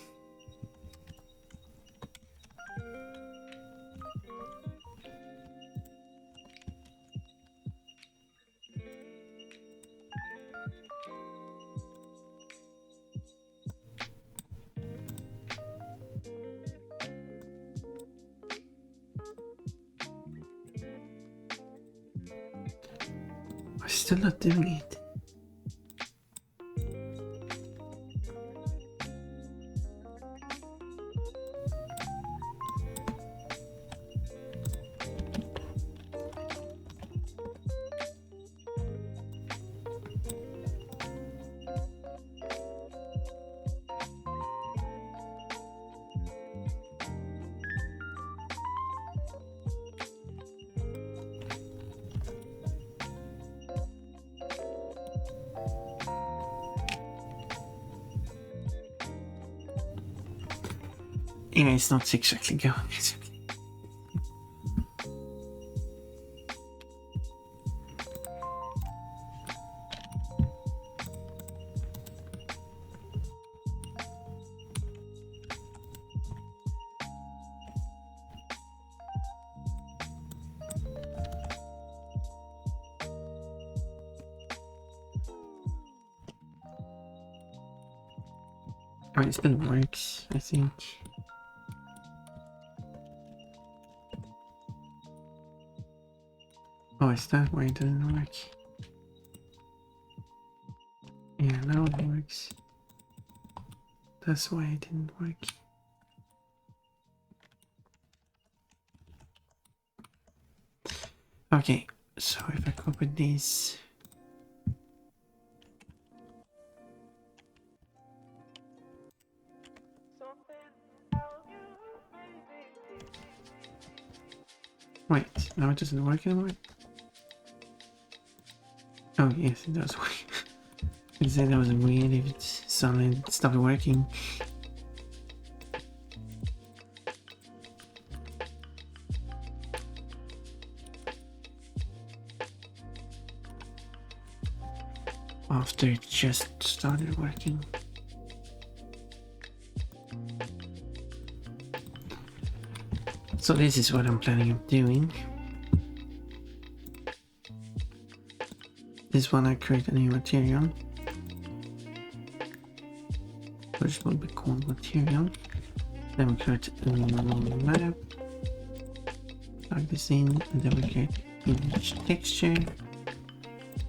I'm still not doing it. Yeah, it's not exactly going. It's okay. Oh, it still works, I think. Oh, is that why it doesn't work? Yeah, now it works. That's why it didn't work. Okay, so if I copy this... Wait, now it doesn't work anymore? Oh yes, it does work. I said that was weird if it suddenly stopped working. After it just started working. So this is what I'm planning on doing. This one I create a new material, which will be called material. Then we create a new map. Plug this in, and then we create image texture.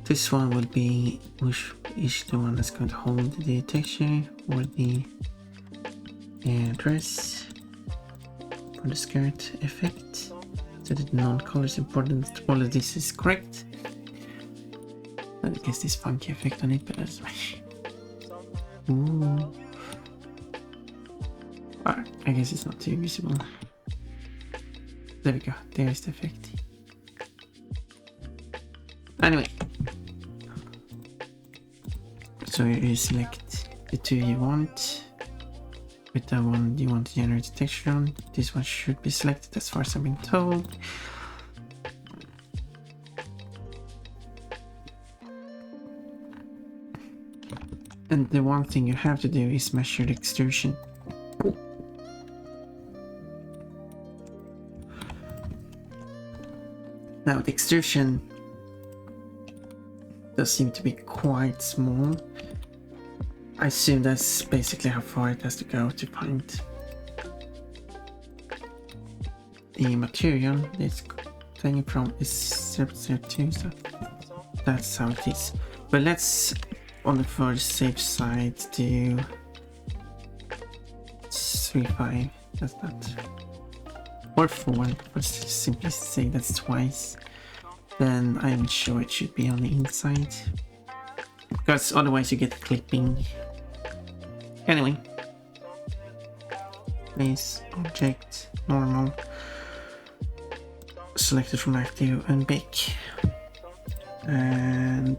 This one will be which is the one that's going to hold the texture or the dress for the skirt effect. So the non-color is important. All of this is correct. I guess this funky effect on it, but that's ooh. Alright, I guess it's not too visible. There we go. There's the effect. Anyway. So you select the two you want. With the one you want to generate a texture on. This one should be selected as far as I've been told. And the one thing you have to do is measure the extrusion. Now the extrusion does seem to be quite small. I assume that's basically how far it has to go to find the material it's taking from is 002, so that's how it is. But let's, on the first safe side, do 3.5. That's not, or 4. Let's simply say that's twice. Then I'm sure it should be on the inside, because otherwise you get clipping. Anyway, place object normal, selected from active and big, and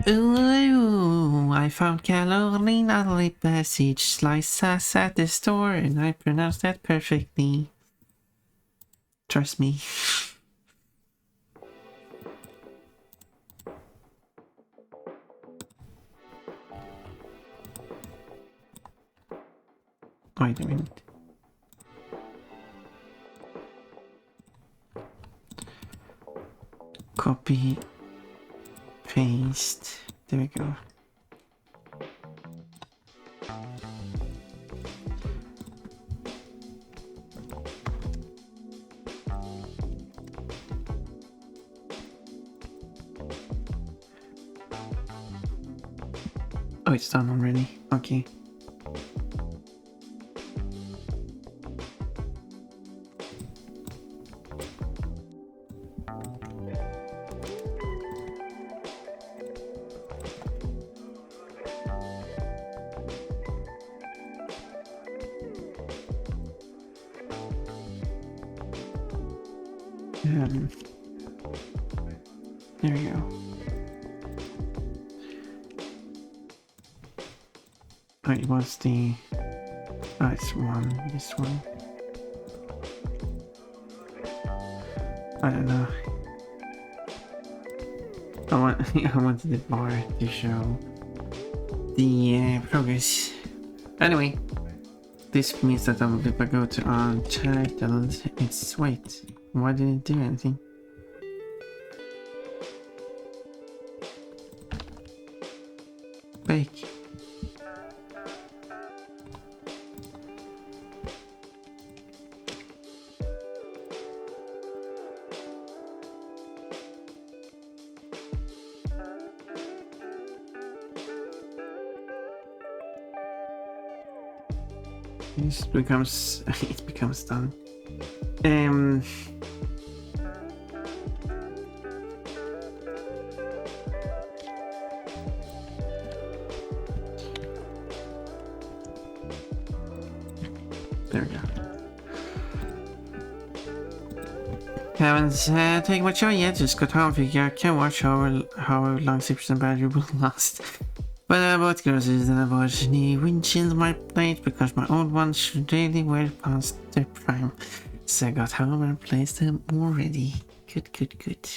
ooh, I found Carolina lip passage slices at the store, and I pronounced that perfectly. Trust me. Wait a minute. Copy, paste. There we go. Oh, it's done already. Okay. There we go. Wait, what's the Oh, it's one. This one. I don't know. I wanted the bar to show the progress. Anyway, this means that if I go to Untitled, it's wait. Why didn't it do anything? Bake. This becomes it becomes done. There we go. Haven't taken my show yet, just got home, figure I can watch how long 6% battery will last. But I bought groceries and I bought new windshield on my plate because my old ones should really wear past their prime. So I got home and replaced them already. Good, good, good.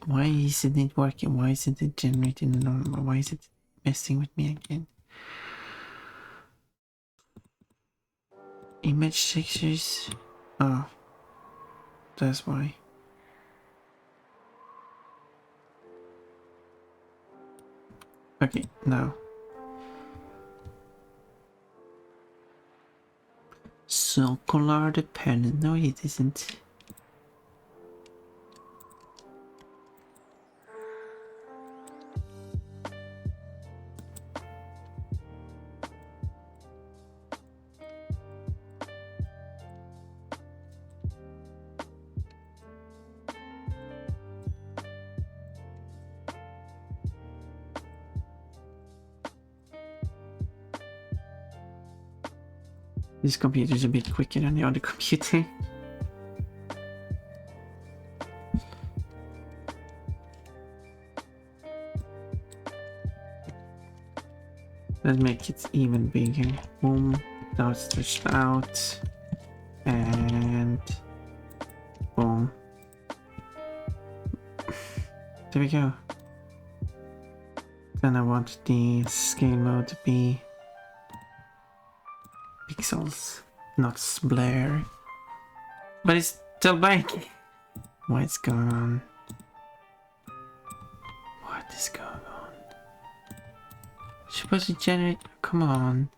Why isn't it working? Why isn't it generating normal? Why is it messing with me again? Image textures. Oh, that's why. Okay, now. Circular dependent. No, it isn't. This computer is a bit quicker than the other computer. Let's make it even bigger. Boom. Now it's stretched out. And boom. There we go. Then I want the scale mode to be pixels, not blur. But it's still blank. What's going on? What is going on? Supposed to generate. Come on.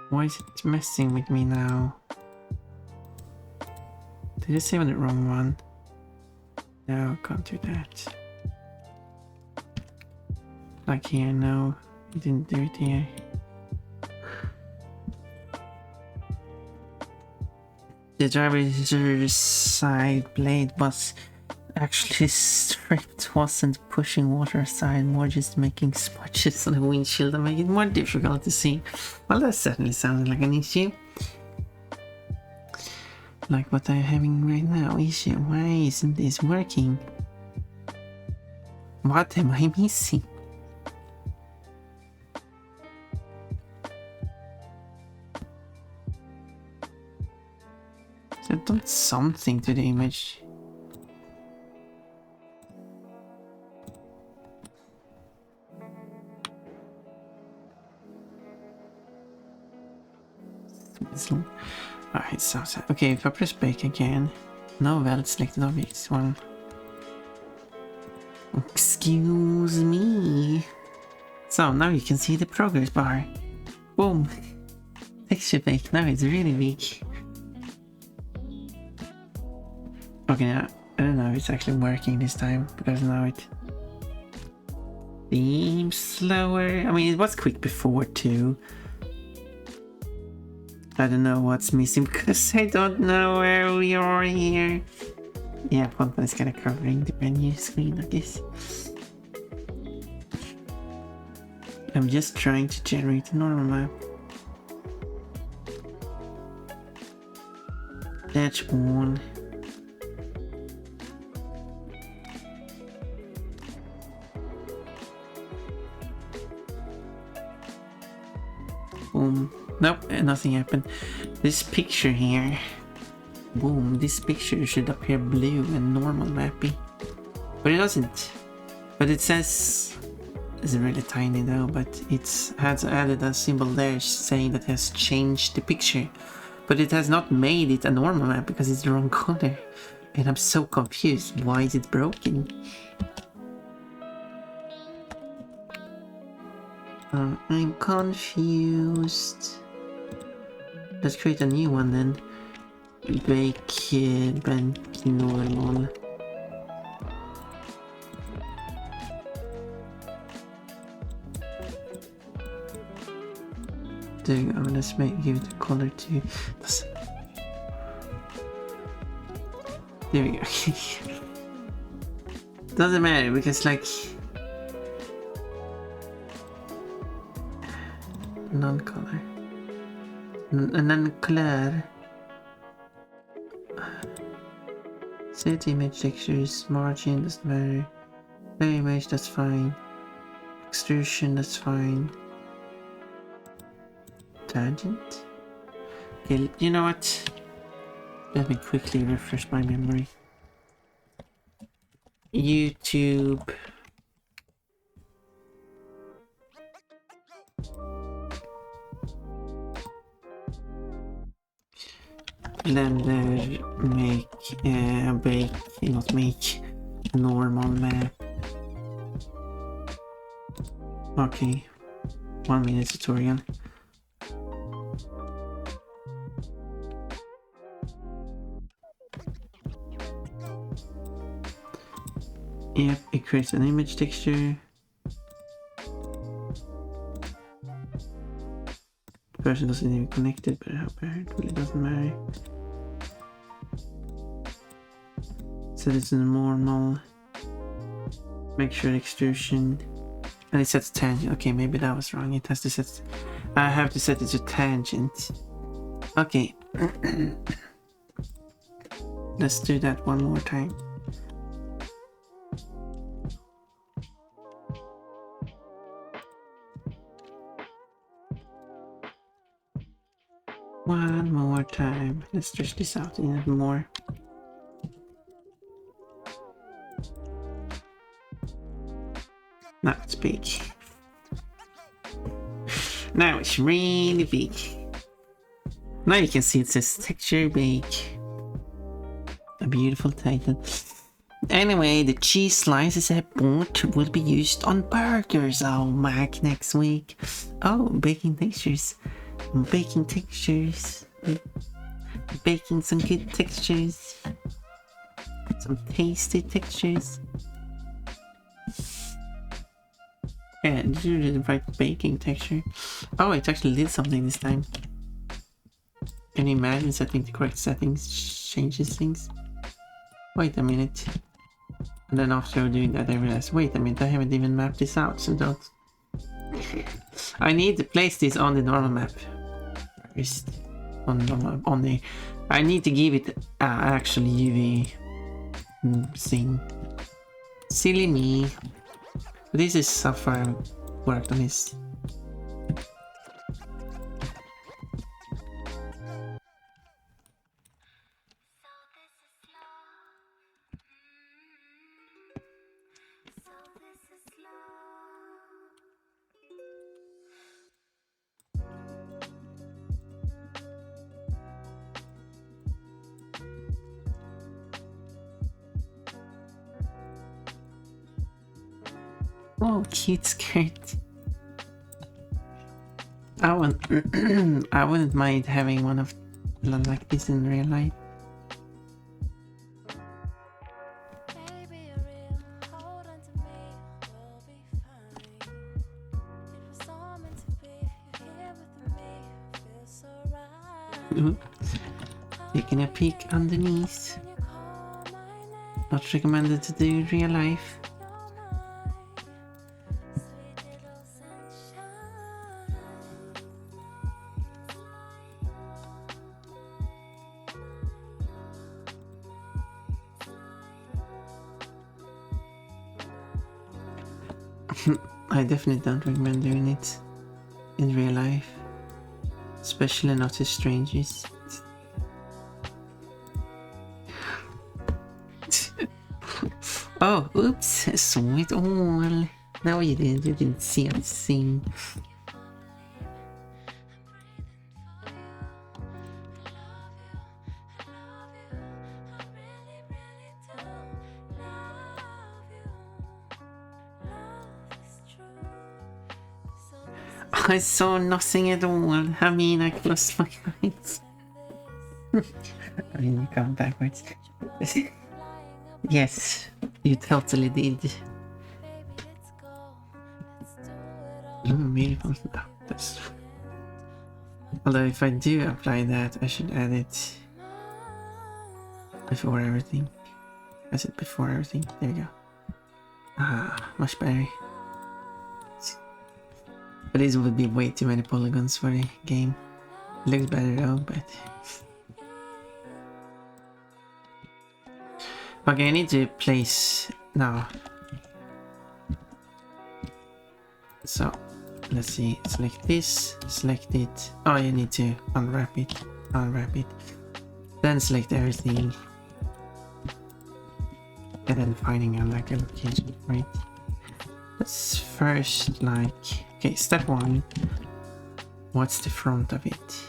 Why is it messing with me now? Did I save on the wrong one? No, can't do that. Like here, no, I didn't do it here. The driver's side blade was actually stripped, wasn't pushing water aside, more just making smudges on the windshield and making it more difficult to see. Well, that certainly sounded like an issue. Like what I'm having right now, issue. Why isn't this working? What am I missing? I've done something to the image. Alright, so okay, if I press bake again. No valid selected objects. One. Excuse me. So now you can see the progress bar. Boom. Texture bake. Now it's really big. Okay, now I don't know if it's actually working this time because now it seems slower. I mean, it was quick before too. I don't know what's missing because I don't know where we are here. Yeah, Pon Pon is kind of covering the menu screen, I guess. I'm just trying to generate a normal map. That's on. Boom. Nope, nothing happened. This picture here. Boom, this picture should appear blue and normal mappy. But it doesn't. But it says... It's really tiny though, but it has added a symbol there saying that it has changed the picture. But it has not made it a normal map because it's the wrong color. And I'm so confused. Why is it broken? I'm confused. Let's create a new one then. Bank normal. There you go. Let's give it a color too. There we go. Doesn't matter because like non-color, non-color. Set image textures, margin doesn't matter. Layer image, that's fine. Extrusion, that's fine. Tangent. Okay, you know what? Let me quickly refresh my memory. YouTube. Blender make normal map. Okay, 1 minute tutorial. Yep, it creates an image texture. The person doesn't even connect it, but it really doesn't matter. Set it to normal. Make sure extrusion. And it sets tangent. Okay, maybe that was wrong. It has to set. I have to set it to tangent. Okay. Let's do that one more time. One more time. Let's stretch this out even more. Now it's big. Now it's really big. Now you can see it says texture big. A beautiful title. Anyway, the cheese slices I bought will be used on burgers. Oh, Mac next week. Oh, baking textures. Baking textures. Baking some good textures. Some tasty textures. Yeah, did you do the right baking texture? Oh, it actually did something this time. Can you imagine setting the correct settings changes things? Wait a minute. And then after doing that I realized, wait a minute, I haven't even mapped this out, so don't... I need to place this on the normal map. First. On the... I need to give it actually UV thing. Silly me. This is stuff I worked on this. Oh, cute skirt. I wouldn't mind having one of like this in real life. Taking a peek underneath. Not recommended to do in real life. I definitely don't recommend doing it in real life. Especially not to strangers. Oh, oops, I saw it all. No, you didn't see a thing. I saw nothing at all. I mean, I closed my eyes. I mean, you come backwards. Yes, you totally did. Beautiful. No, that's... Although if I do apply that, I should add it before everything. I said before everything. There we go. Ah, much better. But this would be way too many polygons for the game. It looks better though, but... Okay, I need to place... now. So, let's see. Select this, select it. Oh, you need to unwrap it. Unwrap it. Then select everything. And then finding a like a location for it. Let's first like... Okay, step 1. What's the front of it?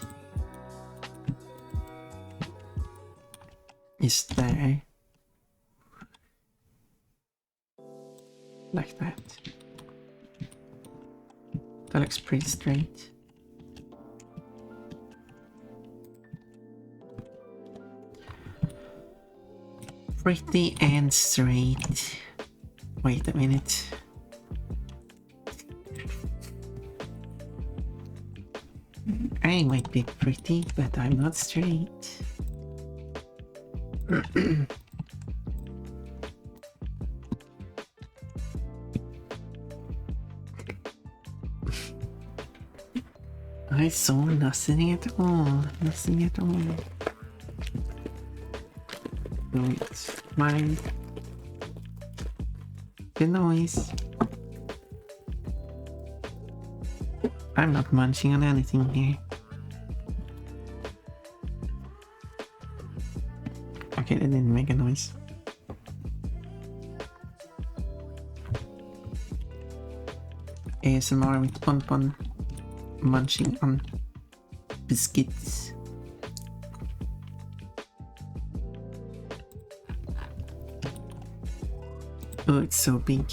Is there. Like that. That looks pretty straight. Pretty and straight. Wait a minute. I might be pretty, but I'm not straight. I saw nothing at all. Nothing at all. Don't mind the noise. I'm not munching on anything here. Okay, that didn't make a noise. ASMR with Pon Pon munching on biscuits. Oh, it's so big.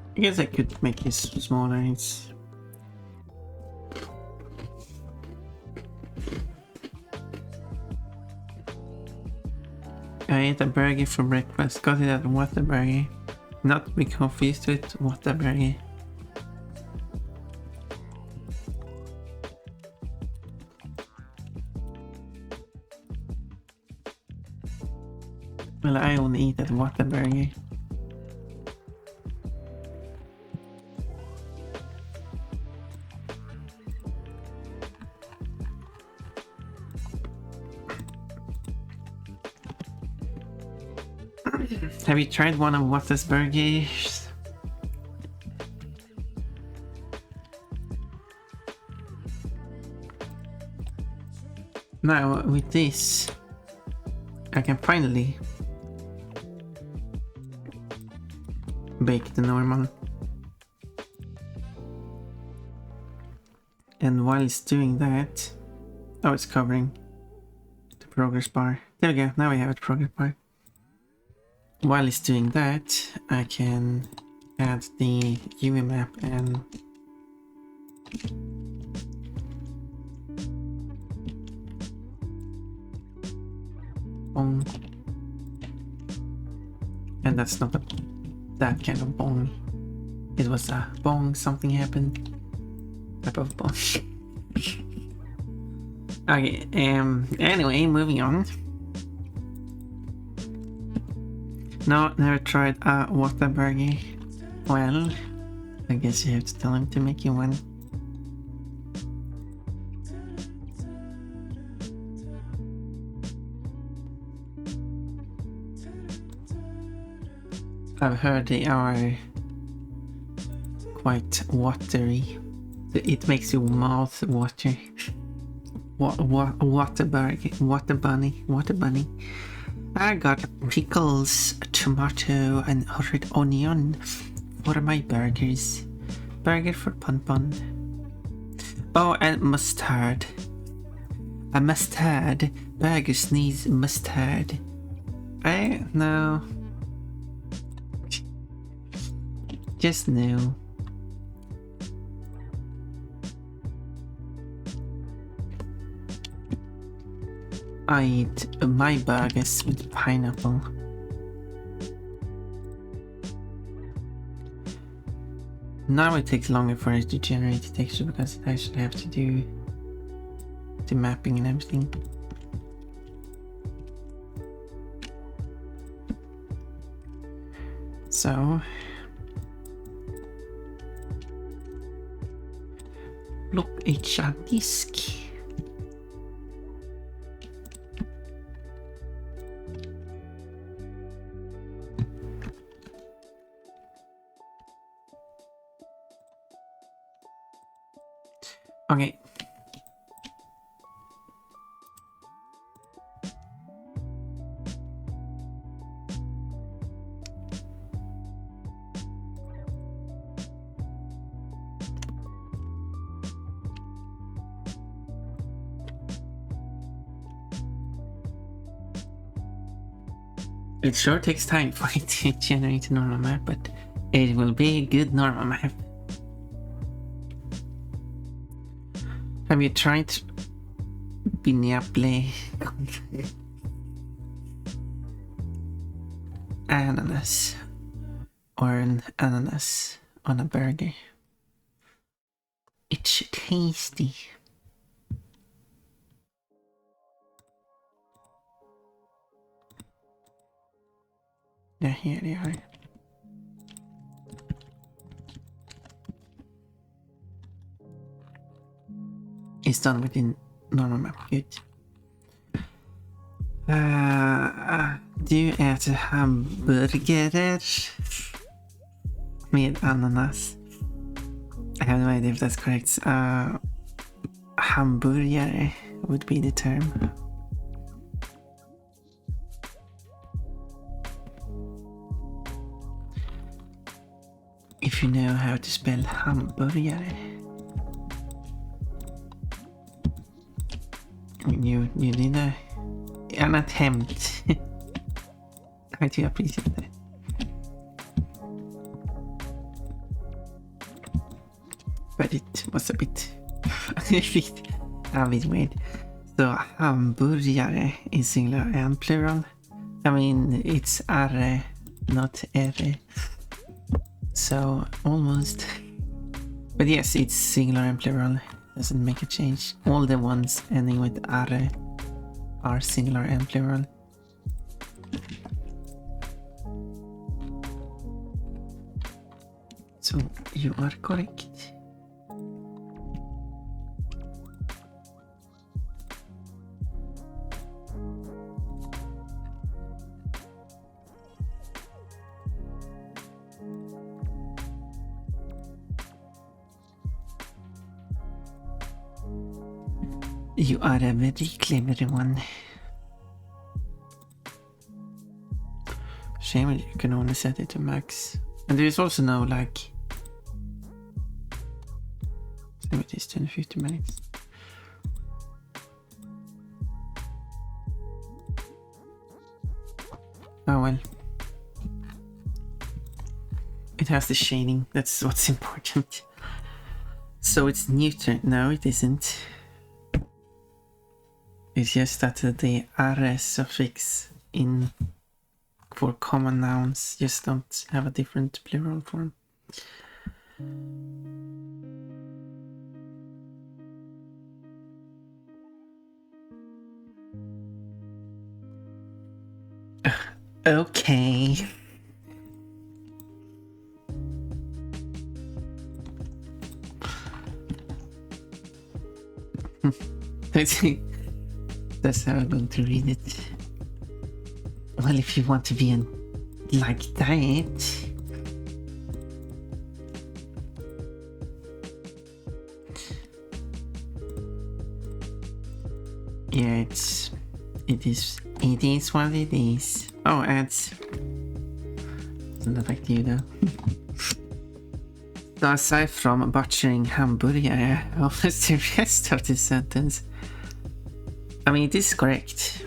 I guess I could make this smaller. It's... I ate a burger for breakfast. Got it at Whataburger. Not to be confused with Whataburger. Well, I only eat at Whataburger. Have you tried one of Whataburgers? Now with this, I can finally bake the normal. And while it's doing that, oh, it's covering the progress bar. There we go, now we have a progress bar. While it's doing that, I can add the UV map and bong. And that's not that kind of bong. It was a bong, something happened. Type of bong. Okay, anyway, moving on. No, never tried a Whataburger. Well, I guess you have to tell him to make you one. I've heard they are quite watery. It makes your mouth water. Water bunny. I got pickles, tomato, and red onion for my burgers. Burger for Pon Pon. Oh, and mustard. A mustard. Burgers needs mustard. No. Just no. I eat my burgers with pineapple. Now it takes longer for it to generate the texture because it actually have to do the mapping and everything. So look, it's a disk. Okay. It sure takes time for it to generate a normal map, but it will be a good normal map. Have you tried pineapple ananas or an ananas on a burger? It's tasty. Yeah, here they are. It's done within normal map. Good. Du äter hamburgare med ananas. I have no idea if that's correct. Hamburgare would be the term. If you know how to spell hamburgare. You did an attempt. I do appreciate that. But it was a bit weird. So hamburgare is singular and plural. I mean, it's arre, not erre. So almost. But yes, it's singular and plural. Doesn't make a change. All the ones ending with arre are singular and plural. So you are correct. You are a very clever one. Shame you can only set it to max. And there is also no like... So it is 10-50 minutes. Oh well. It has the shading, that's what's important. So it's neuter. No, it isn't. It's just that the "are" suffix in for common nouns just don't have a different plural form. Okay. That's how I'm going to read it. Well, if you want to be an like that. Yeah, it is what it is. Oh, ads. Doesn't affect you though. So aside from butchering hamburger, what was the rest of the sentence? I mean, it is correct.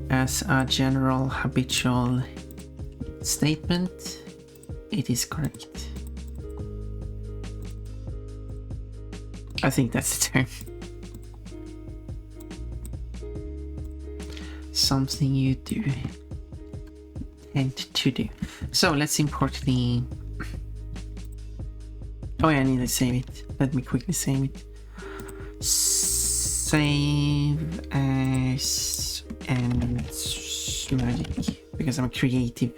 As a general habitual statement, it is correct. I think that's the term. Something you do tend to do. So let's import the... Oh yeah, I need to save it. Let me quickly save it. Save as and magic, because I'm creative.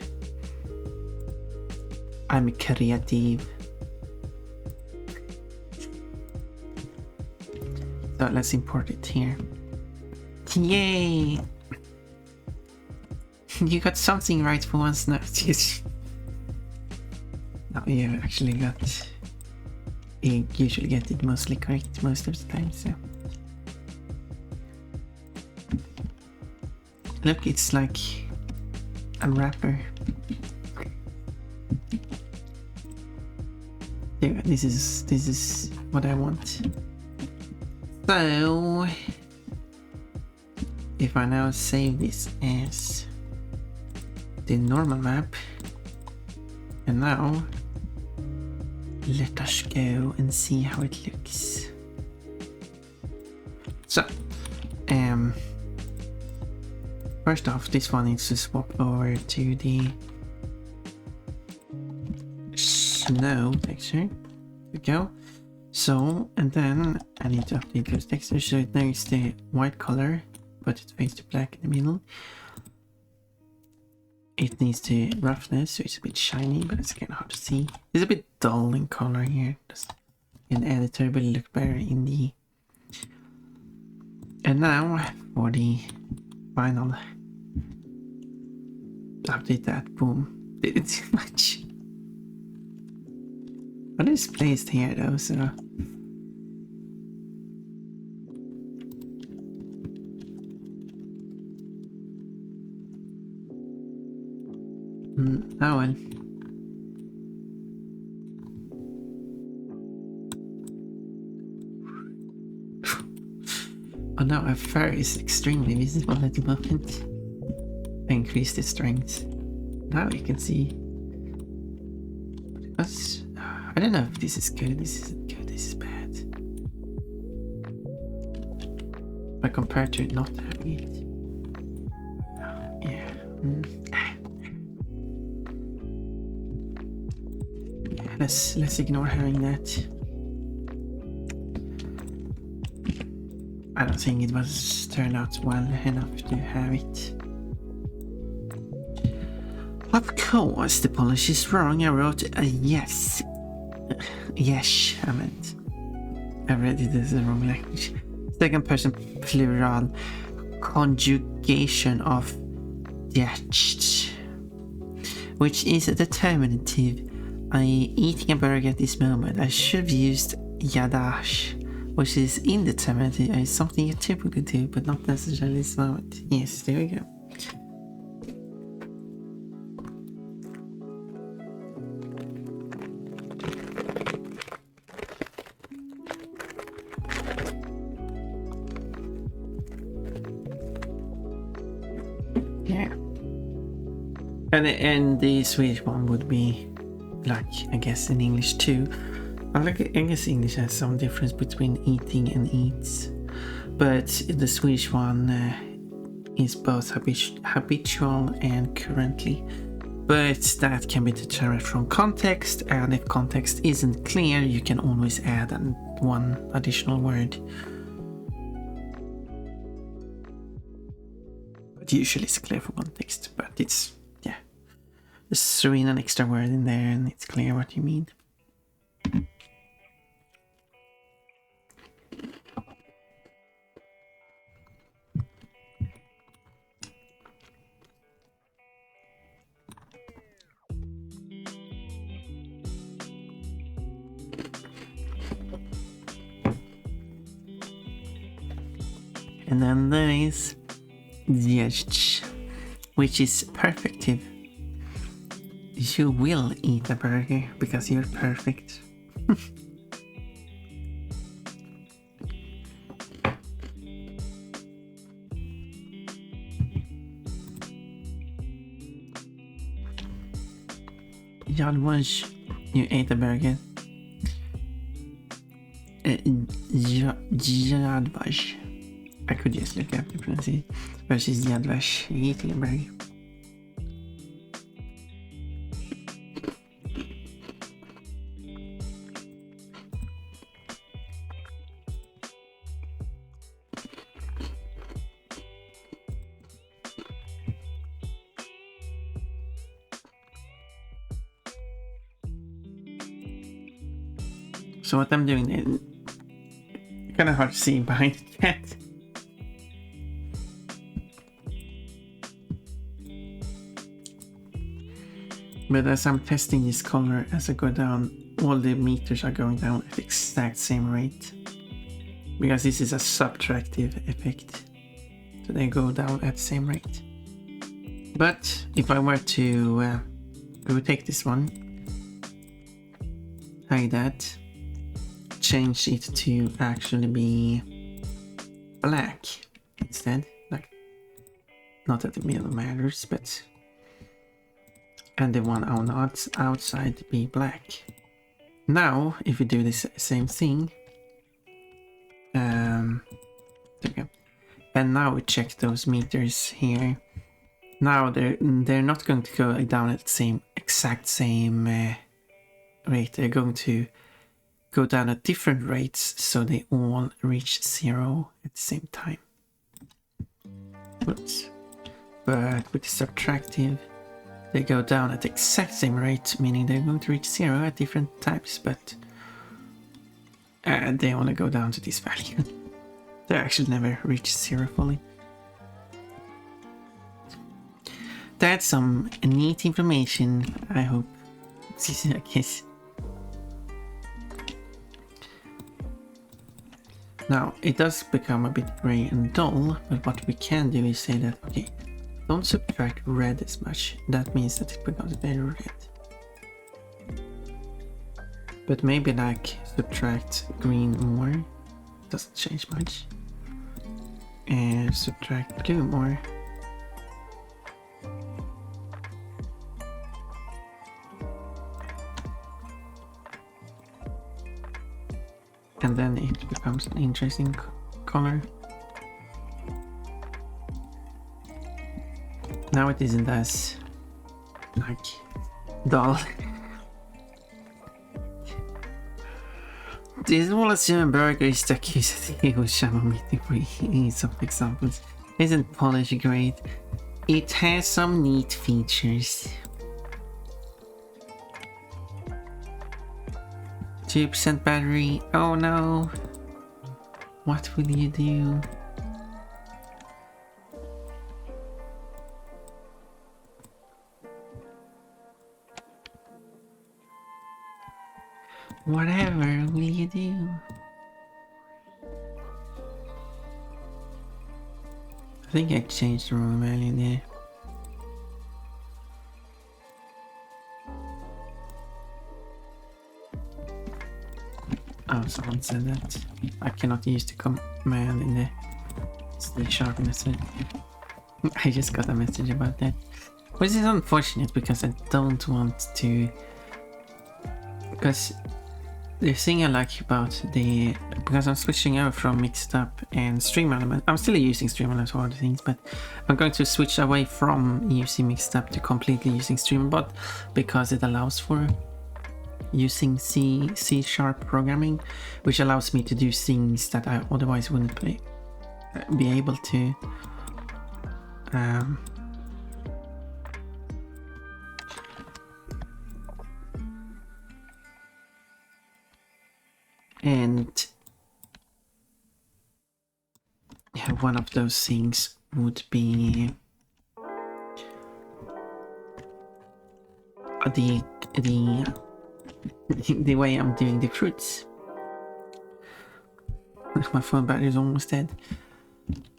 I'm creative. So let's import it here. Yay! You got something right for once now. No, you actually got... You usually get it mostly correct most of the time, so... Look, it's like a wrapper. Yeah, this is what I want. So... If I now save this as the normal map, and now let us go and see how it looks. So, first off, this one needs to swap over to the snow texture. There we go. So, and then I need to update those textures so it knows the white color, but it fades to black in the middle. It needs the roughness, so it's a bit shiny, but it's kind of hard to see. It's a bit dull in color here. In the editor, but it look better in the... And now, for the final... Update that, boom. Did it too much? But it's placed here though, so... Oh well. Oh no, our fur is extremely visible at the moment. I increased the strength. Now you can see. That's... I don't know if this is good, this isn't good, this is bad. But compared to not having it. Yeah. Yeah, let's ignore having that. I don't think it was turned out well enough to have it. Of course, the polish is wrong. I wrote a yes. Yes, I meant. I read it as the wrong language. Second person plural conjugation of detached, which is a determinative. I eating a burger at this moment. I should have used yadash, which is indeterminative. It's something you typically do, but not necessarily this moment. Yes, there we go. Yeah. And the Swedish one would be like, I guess in English too. I guess English has some difference between eating and eats, but the Swedish one is both habitual and currently. But that can be determined from context, and if context isn't clear, you can always add one additional word. But usually it's clear for context, but it's, yeah. Just throw in an extra word in there and it's clear what you mean. And then there is the edge, which is perfective. You will eat a burger because you're perfect. Jadwash, you ate a burger. Jadwash. I could just look up the pronunciation. Versus Jadwash eating a burger. So what I'm doing is kind of hard to see behind the cat. But as I'm testing this color, as I go down, all the meters are going down at the exact same rate. Because this is a subtractive effect. So they go down at the same rate. But if I were to go take this one, hide that, change it to actually be black instead, like not that the middle matters, but and the one on the outside be black. Now if we do this same thing, okay, and now we check those meters here. Now they're not going to go down at the exact same rate. They're going to go down at different rates, so they all reach 0 at the same time. Whoops. But with the subtractive, they go down at the exact same rate, meaning they're going to reach 0 at different times, but they only go down to this value. They actually never reach 0 fully. That's some neat information, I hope. I guess. Now, it does become a bit gray and dull, but what we can do is say that, okay, don't subtract red as much. That means that it becomes very red. But maybe like subtract green more. Doesn't change much. And subtract blue more. And then it becomes an interesting color. Now it isn't as like dull. This was a burger is the case that was shadow meeting for some examples. Isn't polish great? It has some neat features. 2% battery. Oh no. What will you do? Whatever will you do? I think I changed the wrong value there. Oh, someone said that. I cannot use the command in the C# message. I just got a message about that. Which is unfortunate because I don't want to... Because the thing I like about the... Because I'm switching over from Mixed Up and Stream Element. I'm still using Stream Element for other things, but I'm going to switch away from using Mixed Up to completely using Streambot because it allows for using C# programming, which allows me to do things that I otherwise wouldn't be able to. And yeah, one of those things would be the way I'm doing the fruits. My phone battery is almost dead.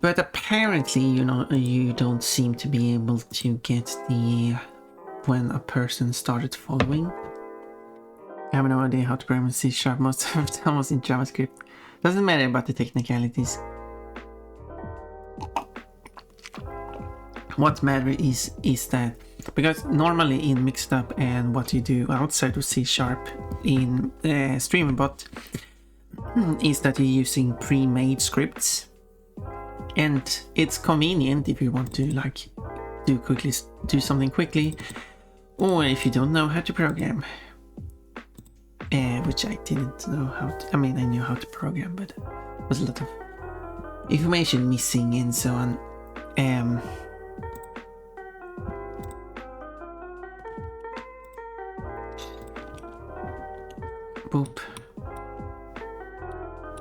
But apparently, you know, you don't seem to be able to get the when a person started following. I have no idea how to program C#. Most of the time was in JavaScript. Doesn't matter about the technicalities. What matters is that, because normally in mixed up and what you do outside of C# in StreamerBot is that you're using pre-made scripts, and it's convenient if you want to like do something quickly, or if you don't know how to program, which I didn't know how to. I mean, I knew how to program, but there was a lot of information missing and so on. Boop.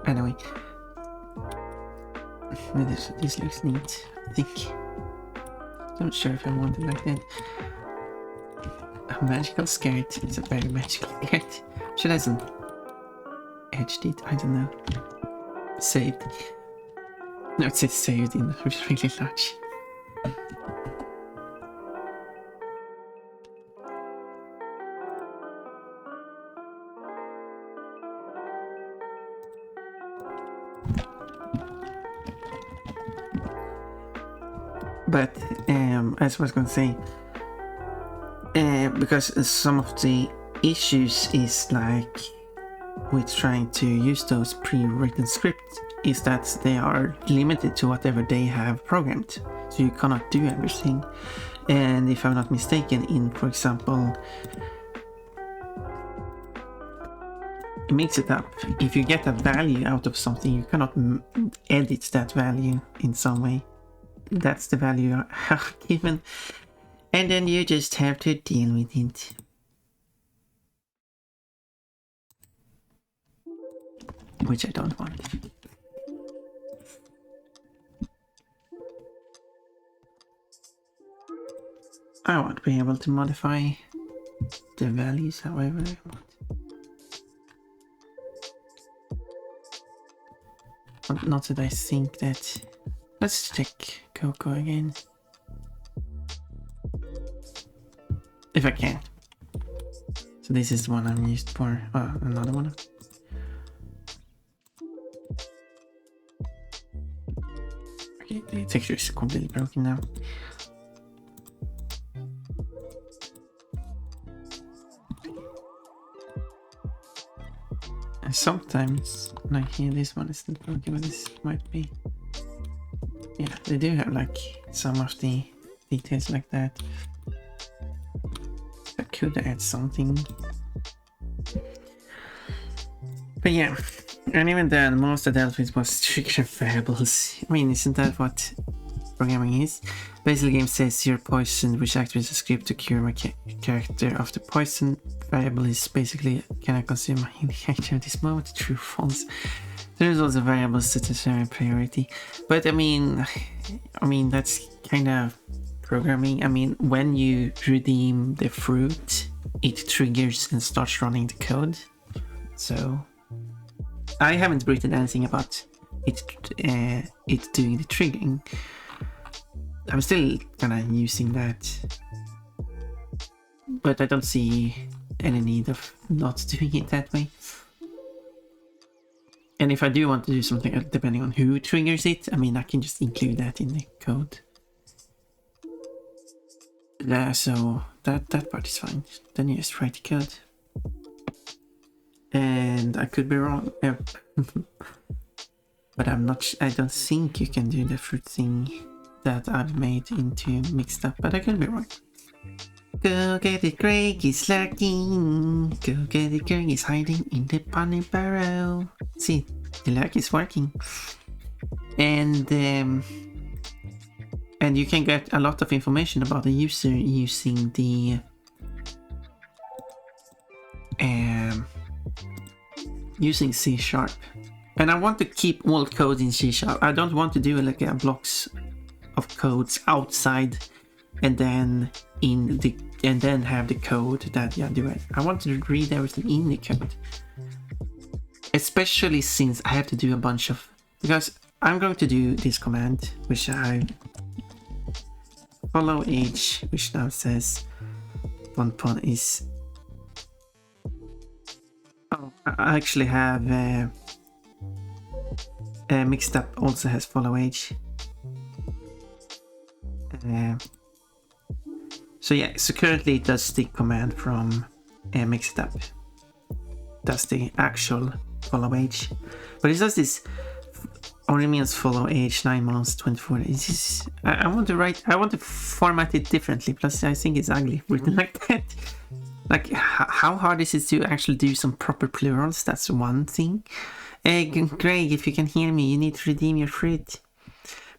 Anyway, this looks neat, I think. Not sure if I want it like that. A magical skirt. It's a very magical skirt. Should I have edged it? I don't know. Saved. No, it says saved in really large. But as I was going to say, because some of the issues is like with trying to use those pre-written scripts is that they are limited to whatever they have programmed, so you cannot do everything. And if I'm not mistaken, in, for example, mix it up, if you get a value out of something, you cannot edit that value in some way. That's the value you are given, and then you just have to deal with it. Which I don't want. I want to be able to modify the values however I want. Not that I think that. Let's check Coco again. If I can. So this is the one I'm used for. Oh, another one. Okay, the texture is completely broken now. And sometimes, like here, this one isn't broken, but this might be. Yeah, they do have like some of the details like that. I could add something. But yeah, and even then, most I dealt with was trigger variables. I mean, isn't that what programming is? Basically, the game says you're poisoned, which activates a script to cure my character of the poison. Variable is basically, can I consume my healing action at this moment? True, false. There's also variables to determine priority, but I mean that's kind of programming. I mean, when you redeem the fruit, it triggers and starts running the code. So I haven't written anything about it doing the triggering. I'm still kind of using that, but I don't see any need of not doing it that way. And if I do want to do something, depending on who triggers it, I mean, I can just include that in the code. So that part is fine. Then you just write the code. And I could be wrong. But I don't think you can do the fruit thing that I've made into mixed up, but I could be wrong. Go get it, Greg is lurking. Go get it, Greg is hiding in the bunny barrel. See, the lurk is working. And you can get a lot of information about the user using the using C#. And I want to keep all code in C#. I don't want to do like blocks of codes outside and then have the code that do it. I want to read everything in the code, especially since I have to do a bunch of, because I'm going to do this command, which I follow age, which now says Pon Pon is. Oh, I actually have mixed up also has follow age. So yeah, so currently it does the command from mixed up. Does the actual follow age, but it does this only means follow age 9 months 24 days. I want to format it differently, plus I think it's ugly written like that. Like, how hard is it to actually do some proper plurals? That's one thing. Greg, if you can hear me, you need to redeem your fruit.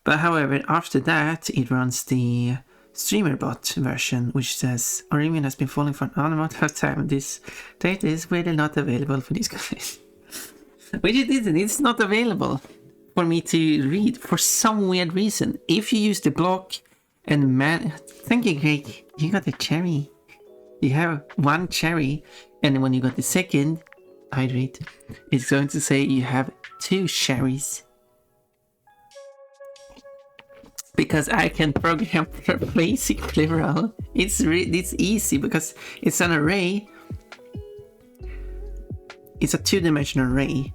But however, after that, it runs the StreamerBot version, which says Orion has been falling for an amount of time. This data is really not available for these guys. Which it isn't. It's not available for me to read for some weird reason. If you use the block and man, thank you, Greg. You got a cherry. You have one cherry, and when you got the second, hydrate, it's going to say you have 2 cherries. Because I can program for basic plural. It's easy because it's an array. It's a 2-dimensional array.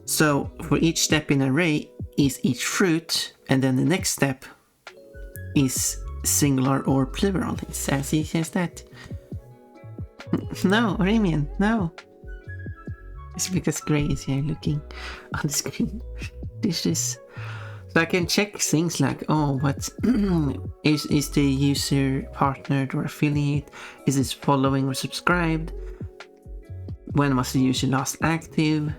So for each step in an array is each fruit, and then the next step is singular or plural. It's as easy as that. No, Remian, no. It's because Gray is here looking on the screen. This is... So I can check things like, oh, what is the user partnered or affiliate? Is this following or subscribed? When was the user last active?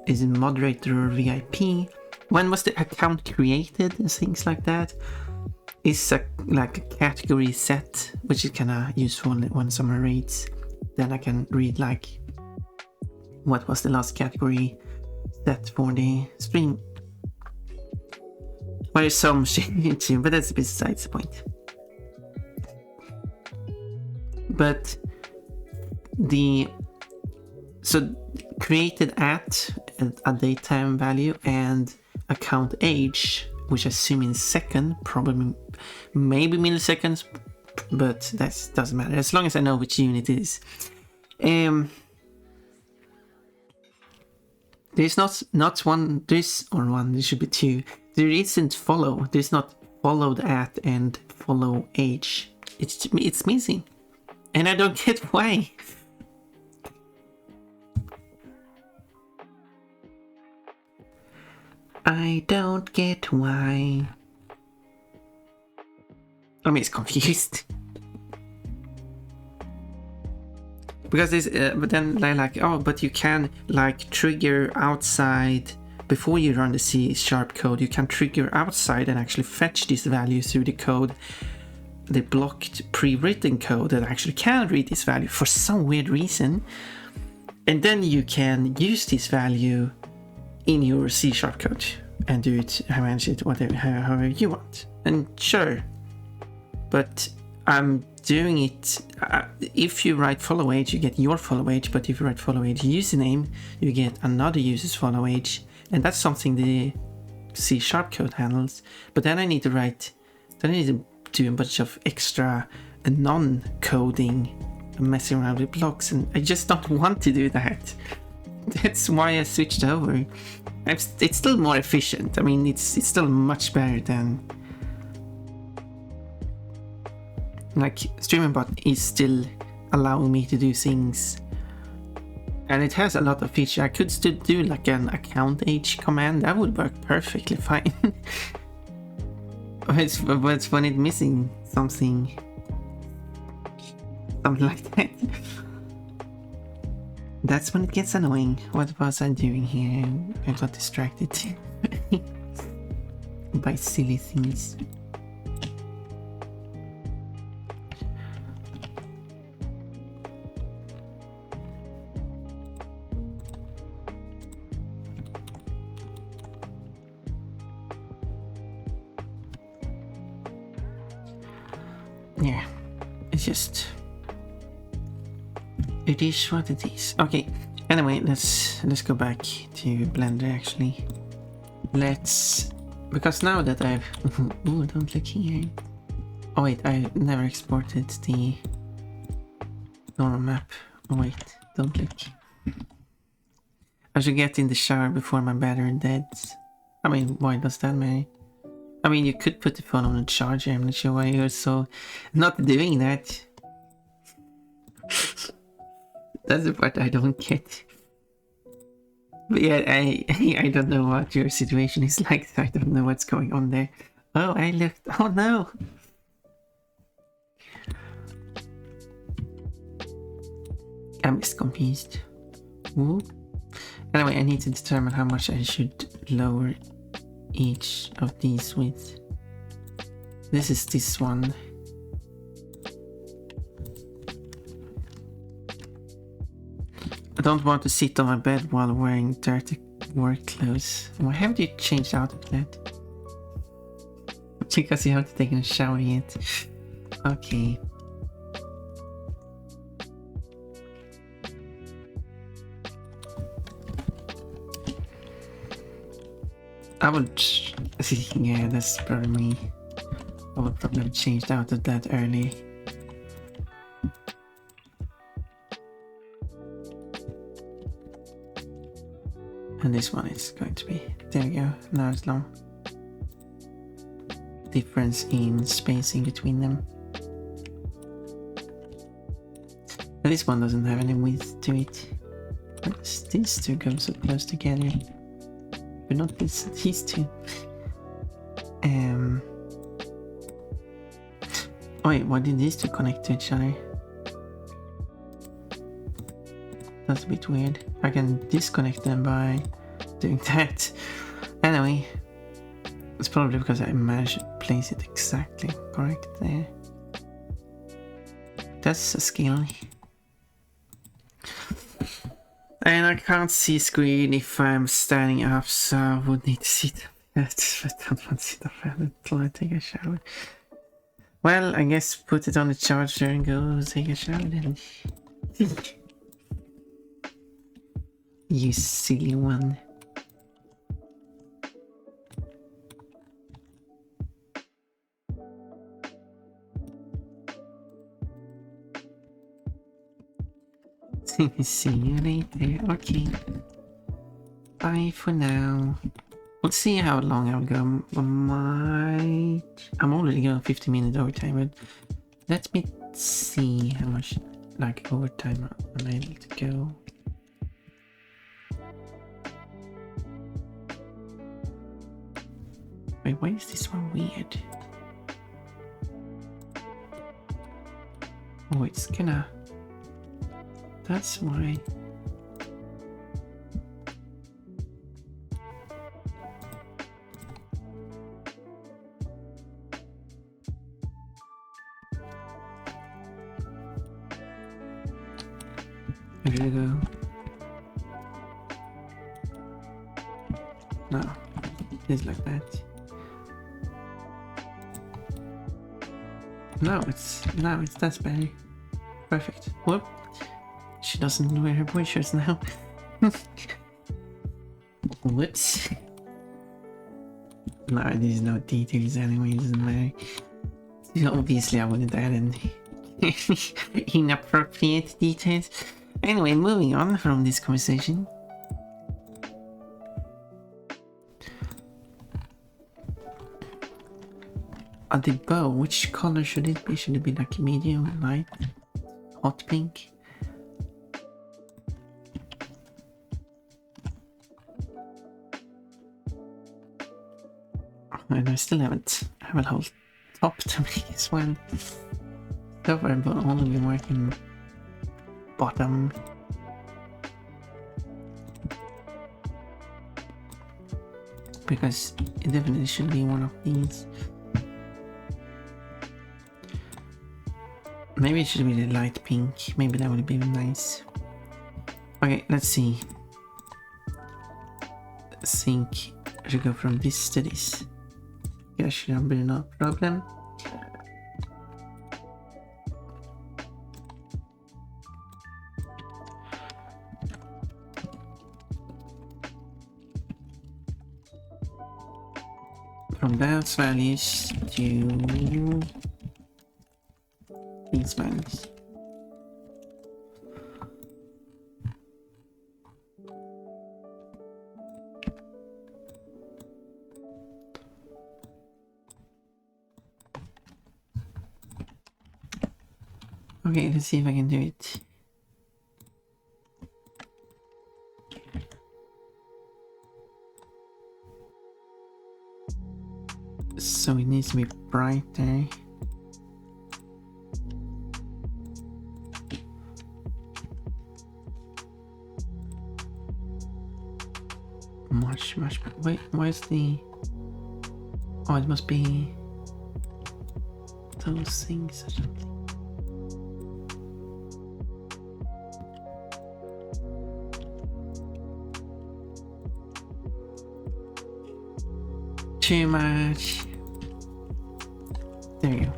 Is it moderator or VIP? When was the account created? And things like that. Is like a category set, which is kind of useful when someone reads. Then I can read like, what was the last category set for the stream? Well, there's some shit, but that's besides the point. But so created at a datetime value and account age, which I assume in second, probably maybe milliseconds, but that doesn't matter as long as I know which unit it is. There's not one, this or one, there should be 2. There isn't follow, there's not followed at and follow age. It's missing. And I don't get why. I don't get why. I mean, it's confused. Because there's, but then like, oh, but you can like trigger outside before you run the C# code. You can trigger outside and actually fetch this value through the code, the blocked pre-written code that actually can read this value for some weird reason, and then you can use this value in your C# code and do it, manage it whatever, however you want. And sure, but I'm doing it, if you write follow age, you get your follow age, but if you write follow age username, you get another user's follow age, and that's something the C# code handles. But then I need to do a bunch of extra non-coding, messing around with blocks, and I just don't want to do that. That's why I switched over. It's still more efficient. I mean, it's still much better than... Like, StreamerBot is still allowing me to do things, and it has a lot of features. I could still do like an account age command. That would work perfectly fine. But when it's missing something like that, that's when it gets annoying. What was I doing here? I got distracted by silly things. Yeah, it's just, it is what it is. Okay, anyway, let's go back to Blender actually. let's... Because now that I've... Ooh, don't look here. Oh wait, I never exported the normal map. Oh wait, don't look. I should get in the shower before my battery deads. I mean, why does that matter? I mean, you could put the phone on a charger. I'm not sure why you're so not doing that. That's the part I don't get. But yeah, I don't know what your situation is like. So I don't know what's going on there. Oh, I looked. Oh no! I'm just confused. Ooh. Anyway, I need to determine how much I should lower each of these with. This is this one. I don't want to sit on my bed while wearing dirty work clothes. Why haven't you changed out of that? Because you haven't taken a shower yet. Okay. I would... Yeah, that's probably me. I would probably have changed out of that early. And this one is going to be... There we go. Now it's long. Difference in spacing between them. And this one doesn't have any width to it. But these two go so close together. But not these two. Wait, why did these two connect to each other? That's a bit weird. I can disconnect them by doing that. Anyway, it's probably because I managed to place it exactly correct there. That's a skill. And I can't see screen if I'm standing up, so I would need to sit up. I don't want to sit up until I take a shower. Well, I guess put it on the charger and go take a shower then. You silly one. See you later. Okay. Bye for now. We'll see how long I'll go. I'm already going 50-minute overtime, but let me see how much like overtime I'm able to go. Wait, why is this one weird? Oh, it's gonna... That's why... Where should I go? No, it's like that. No, it's that's better. Perfect. Whoop. She doesn't wear her boy shirts now. Whoops. No, there's no details anyway, it doesn't matter. Obviously I wouldn't add any inappropriate details. Anyway, moving on from this conversation. The bow, which color should it be? Should it be like medium, light, hot pink? And I still have a whole top to make as well. So far I've only been working bottom. Because it definitely should be one of these. Maybe it should be the light pink. Maybe that would be nice. Okay, let's see. I think I should go from this to this. Yeah, should be no problem. from those values to these values. Okay, let's see if I can do it. So it needs to be brighter. Much, wait, where's the... Oh, it must be those things or something. Too much. There you go.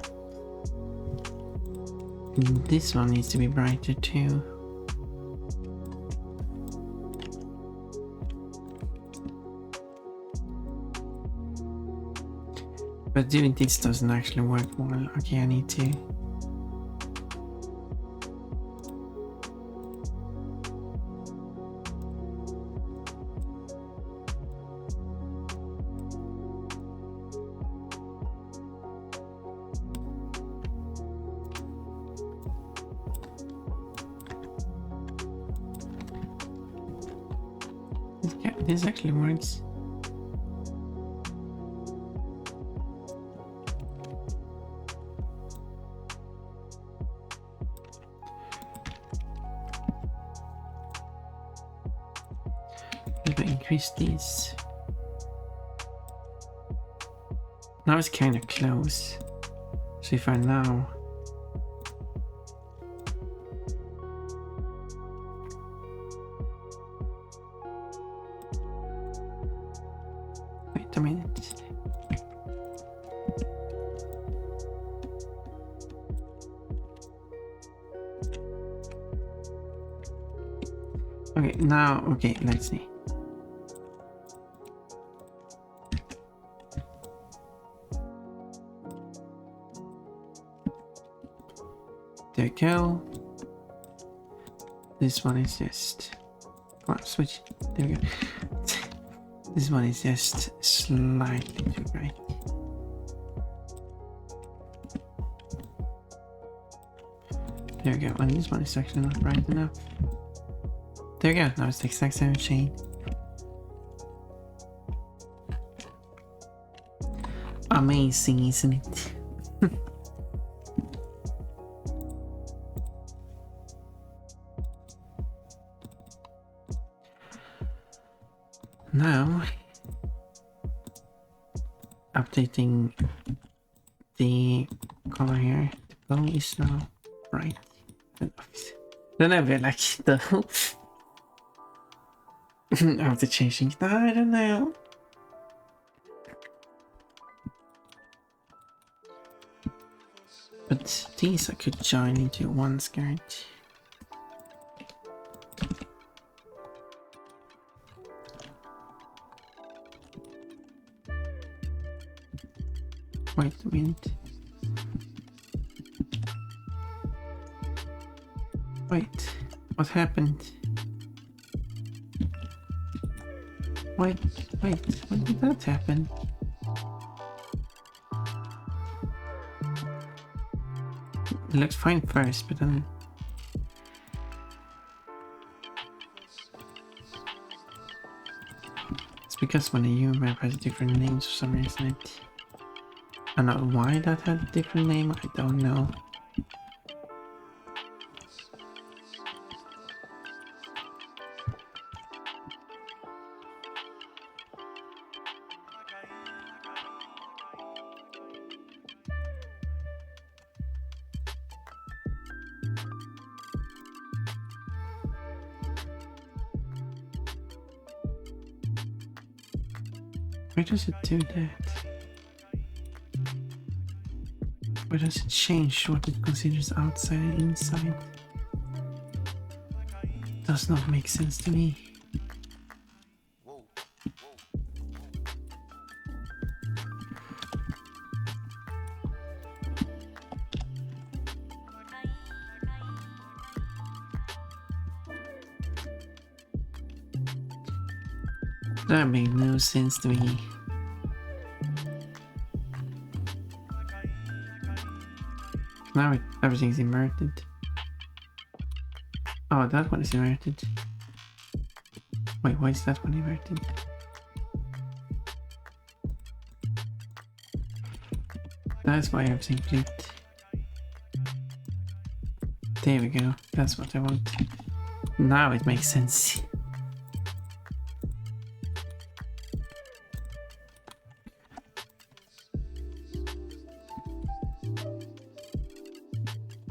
And this one needs to be brighter too. But doing this doesn't actually work well. Okay, I need to... Yeah, this actually works. If I increase these. Now it's kind of close. So if I now... Wait a minute. Okay, now, okay, let's see. There we go. This one is just... Oh, switch. There we go. This one is just slightly too bright. There we go. And this one is actually not bright enough. There we go. Now it's the exact same shade. Amazing, isn't it? Now, updating the color here. The bow is now bright enough. Don't know if I like it though. After changing it, I don't know. But these I could join into one skirt. Wait a minute. Wait, what happened? Wait, when did that happen? It looks fine first, but then... It's because when a human map has different names for some reason, it... I don't know why that had a different name, I don't know. Why does it do that? Why does it change what it considers outside and inside? Does not make sense to me. That made no sense to me. Now everything's inverted. Oh, that one is inverted. Wait, why is that one inverted? That's why everything flipped. There we go. That's what I want. Now it makes sense.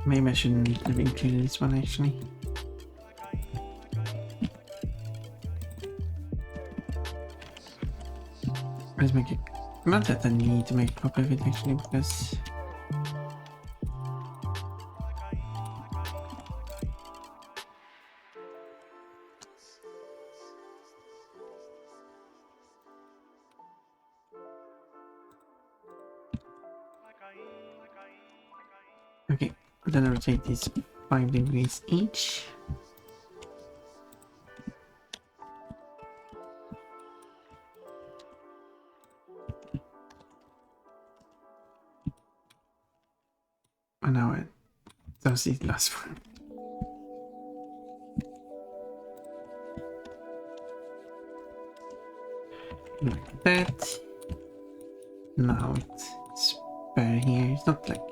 Maybe I shouldn't have included this one actually. Let's make it. Not that I need to make a copy of it actually, because okay, then I rotate these 5 degrees each. And now it does the last one. Like that. Now it's better here. It's not like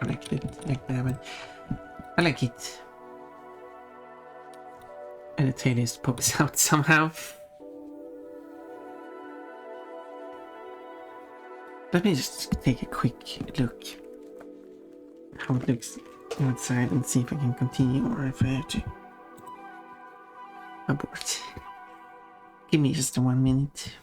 connected like that, but I like it. And the tail just pops out somehow. Let me just take a quick look how it looks outside and see if I can continue or if I have to abort. Give me just 1 minute.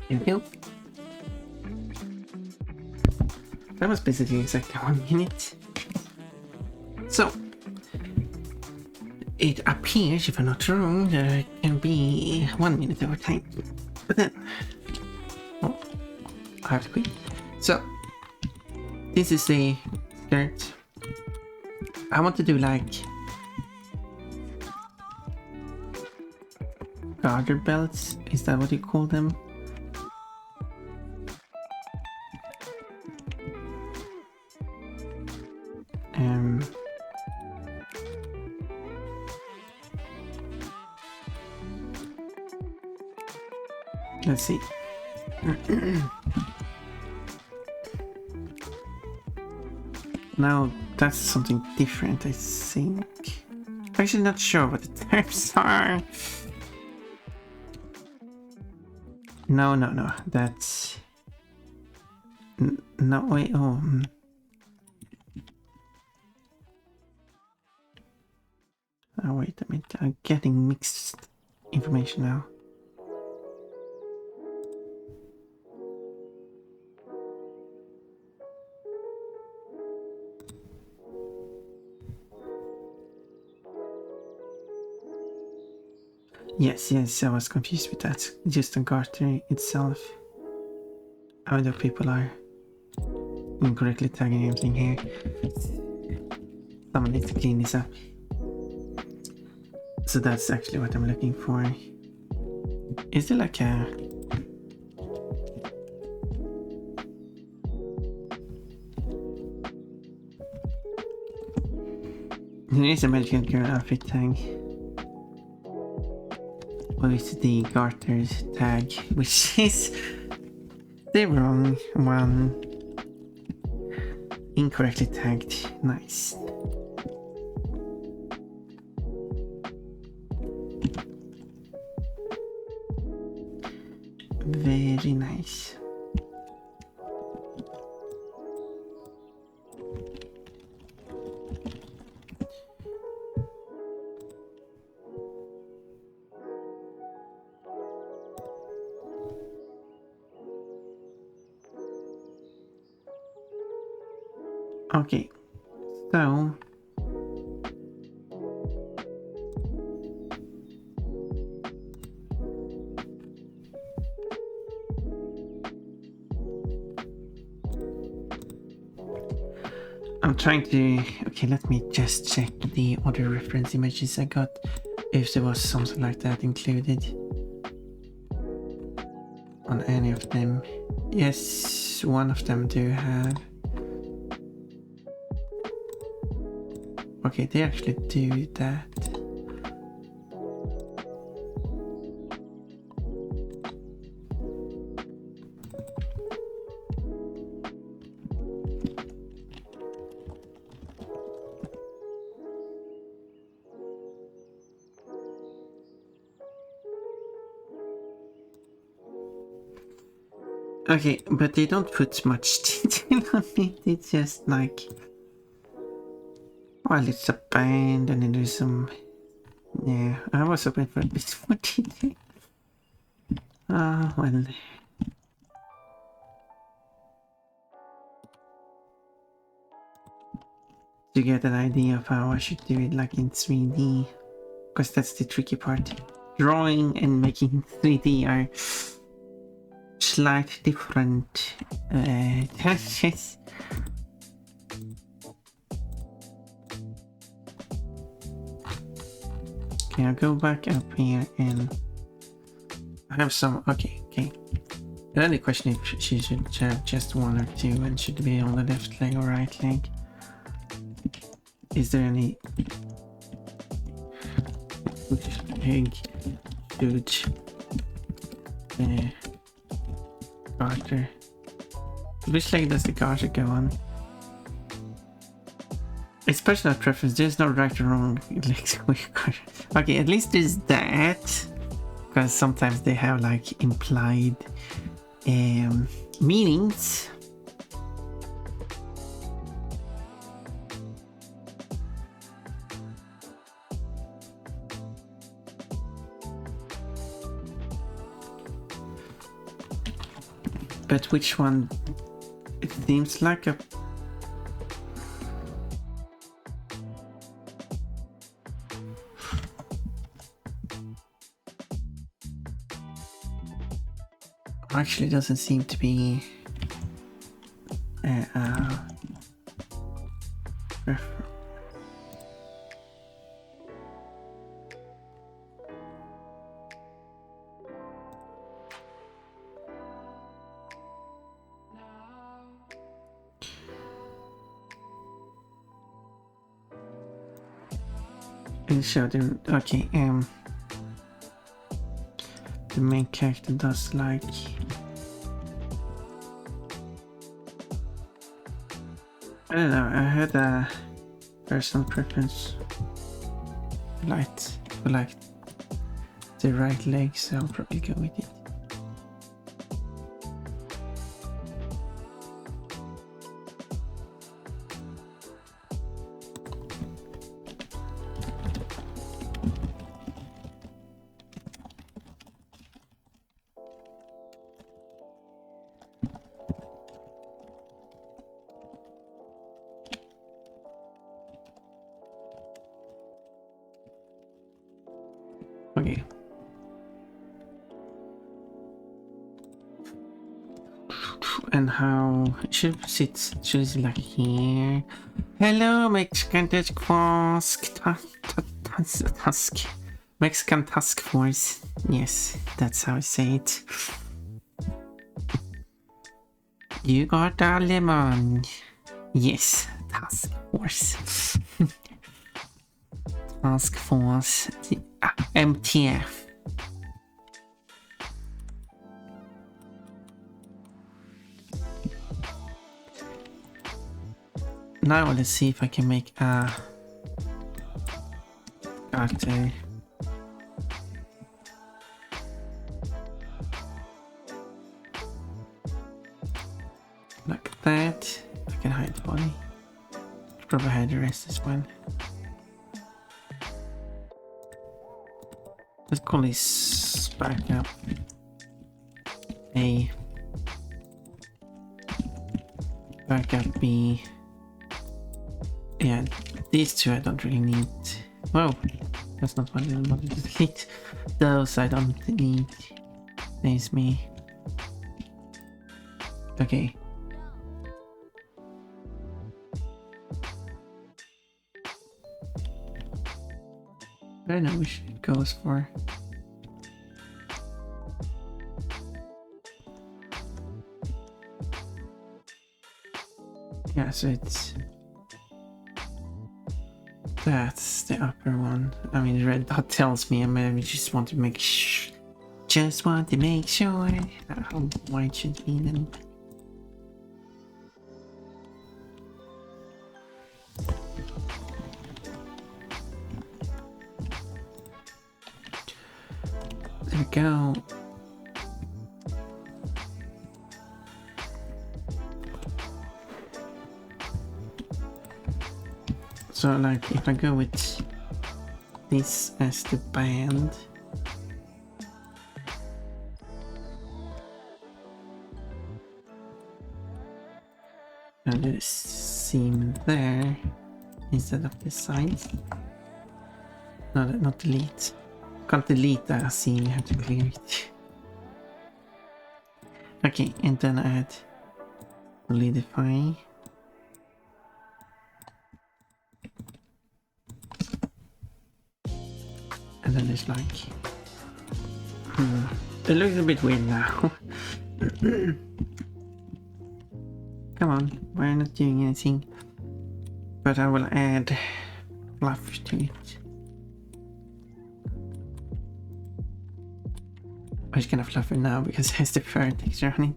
Thank you. That was basically exactly 1 minute. So, it appears, if I'm not wrong, there can be 1 minute over time. But then, oh, I have to quit. So, this is the skirt. I want to do like garter belts. Is that what you call them? Let's see. Now that's something different, I think. I'm actually not sure what the terms are. No. That's no wait. Oh. Oh, wait a minute. I'm getting mixed information now. Yes, I was confused with that. Just the garter itself. Other people are incorrectly tagging everything here. Someone needs to clean this up. So that's actually what I'm looking for. Is there like a... There is a magical girl outfit tag. With the garter's tag, which is the wrong one. Incorrectly tagged. Nice. Very nice. Okay, so I'm trying to, okay, let me just check the other reference images I got, if there was something like that included on any of them. Yes, one of them do have. Okay, they actually do that. Okay, but they don't put much detail on it. It's just like, well, it's a band and then there's some, yeah, I was hoping for a bit more detail. Well. To get an idea of how I should do it like in 3D, because that's the tricky part. Drawing and making 3D are slightly different tasks. Okay, I'll go back up here and I have some. Okay. The only question if she should have just one or two and should be on the left leg or right leg. Is there any leg should garter? Which leg does the garter go on? It's personal preference. There's no right or wrong legs with garter. Okay, at least there's that, because sometimes they have like implied meanings. But which one? It seems like a... Actually doesn't seem to be and show them. Okay, the main character does like I don't know, I had a personal preference for like the right leg, so I'll probably go with it. Okay. And how should it sit like here? Hello, Mexican Task Force. Mexican Task Force. Yes, that's how I say it. You got a lemon. Yes, Task Force. Task Force MTF. Now let's see if I can make a character. Like that. I can hide the body. Probably hide the rest as well. Let's call this backup A, backup B. Yeah, these two I don't really need. Whoa, that's not what I wanted to delete. Those I don't need. There's me. Okay. I don't know which it goes for. Yeah, so that's the upper one. I mean, the red dot tells me, I mean, just want to make sure. Just want to make sure. How wide should it be then? There we go. So like if I go with this as the band, and the seam there instead of the sides. No, not delete. Can't delete that seam, you have to clear it. Okay, and then add solidify. And then it's like, it looks a bit weird now. Come on, we're not doing anything. But I will add fluff to it. I'm just gonna fluff it now because it has the fur texture on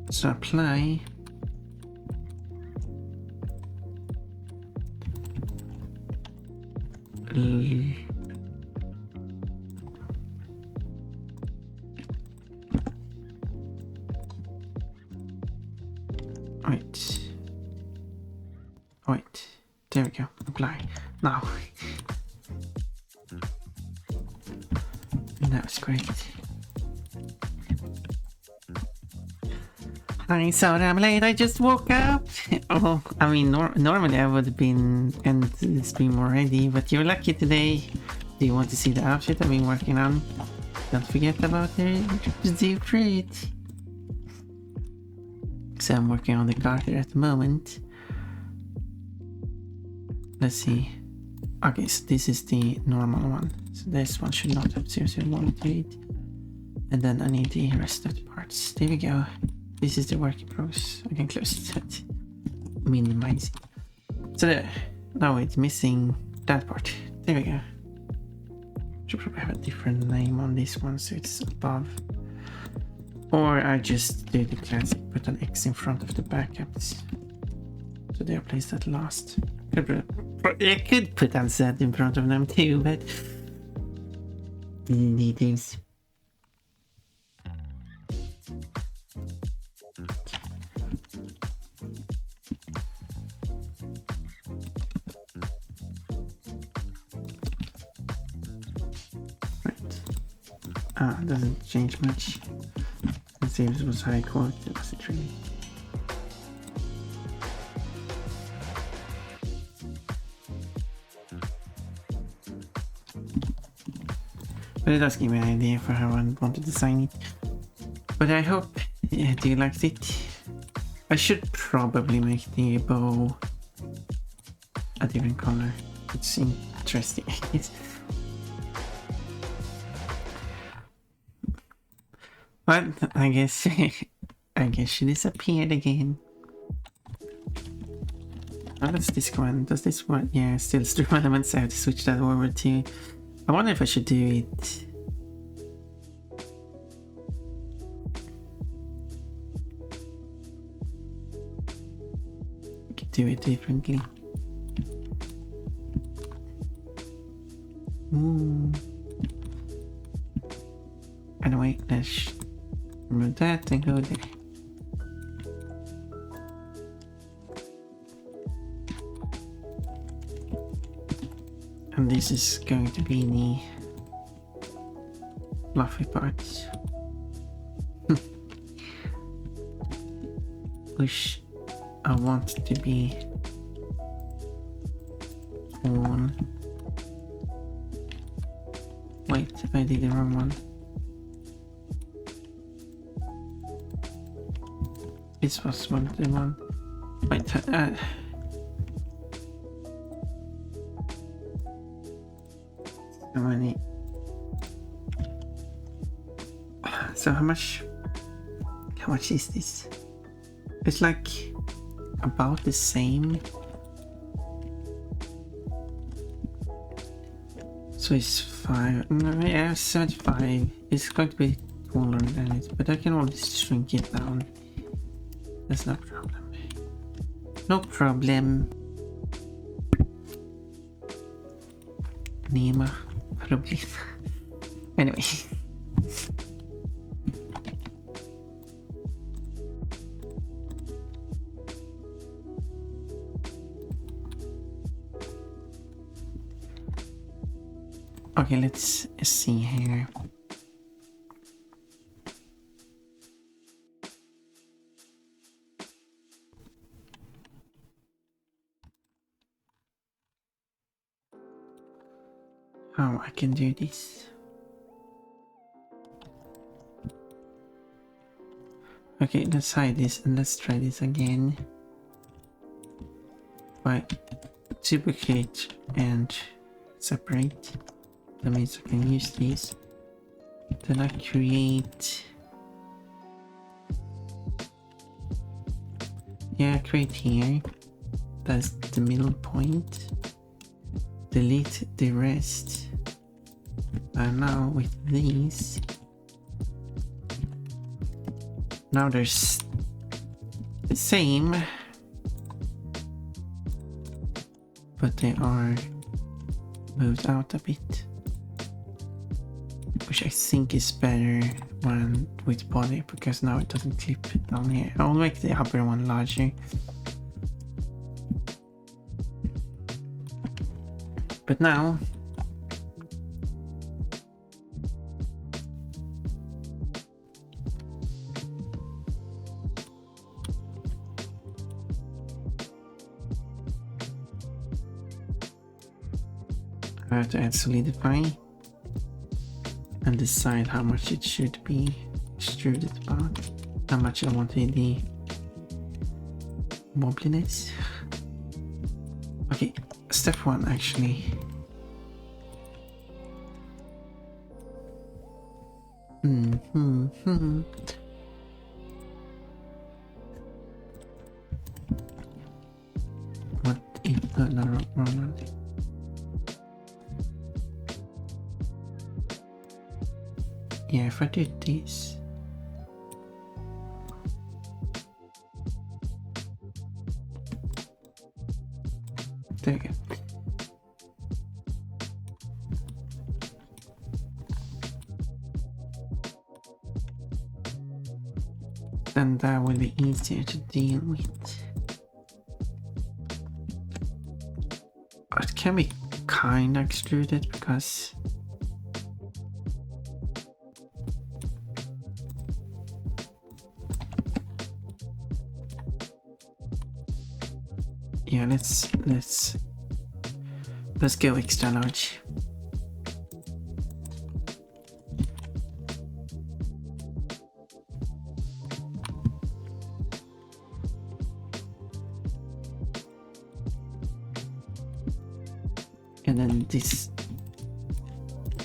it. So apply. Wait, there we go, apply, now. That was great. Hi, sorry I'm late, I just woke up. Oh, I mean, normally I would have been end the stream already, but you're lucky today. Do you want to see the outfit I've been working on? Don't forget about the deep fruit. So I'm working on the Carter at the moment. Let's see. Okay, so this is the normal one. So this one should not have 001 to it. And then I need the rest of the parts. There we go. This is the work in progress. I can close it. Minimize it. So there. Now it's missing that part. There we go. Should probably have a different name on this one so it's above. Or I just do the classic, put an X in front of the backups. So they are placed at last. I could put unset in front of them too, but details. Right. Ah, doesn't change much. Let's see if it was high quality. Was it really? But it does give me an idea for how I want to design it. But I hope you liked it. I should probably make the bow a different color. It's interesting. But I guess I I guess she disappeared again. How does this go on? Does this one? Yeah, still stream elements. I have to switch that over to. I wonder if I should do it. I could do it differently. Anyway, let's remove that and go there. And this is going to be the fluffy parts. Which I want to be on. Wait, I did the wrong one. This was one the one. Wait, so many. So how much is this? It's like about the same. So it's 5, no, yeah, 75. It's going to be smaller than it, but I can always shrink it down. That's no problem. No problem. Nema problem. Anyway. Okay, let's see here. How I can do this. Okay, let's hide this and let's try this again. By duplicate and separate. That means I can use these. Then I create. Yeah, create here. That's the middle point. Delete the rest. And now with these. Now there's the same. But they are moved out a bit. Which I think is better when with body, because now it doesn't clip down here. I'll make the upper one larger. But now I have to add solidify and decide how much it should be extruded about, how much I wanted the wobbliness. Okay, step 1 actually. What if no, wrong. Yeah, if I did this. There we go. Then that will be easier to deal with. It can be kind of extruded because yeah, let's go extra large. And then this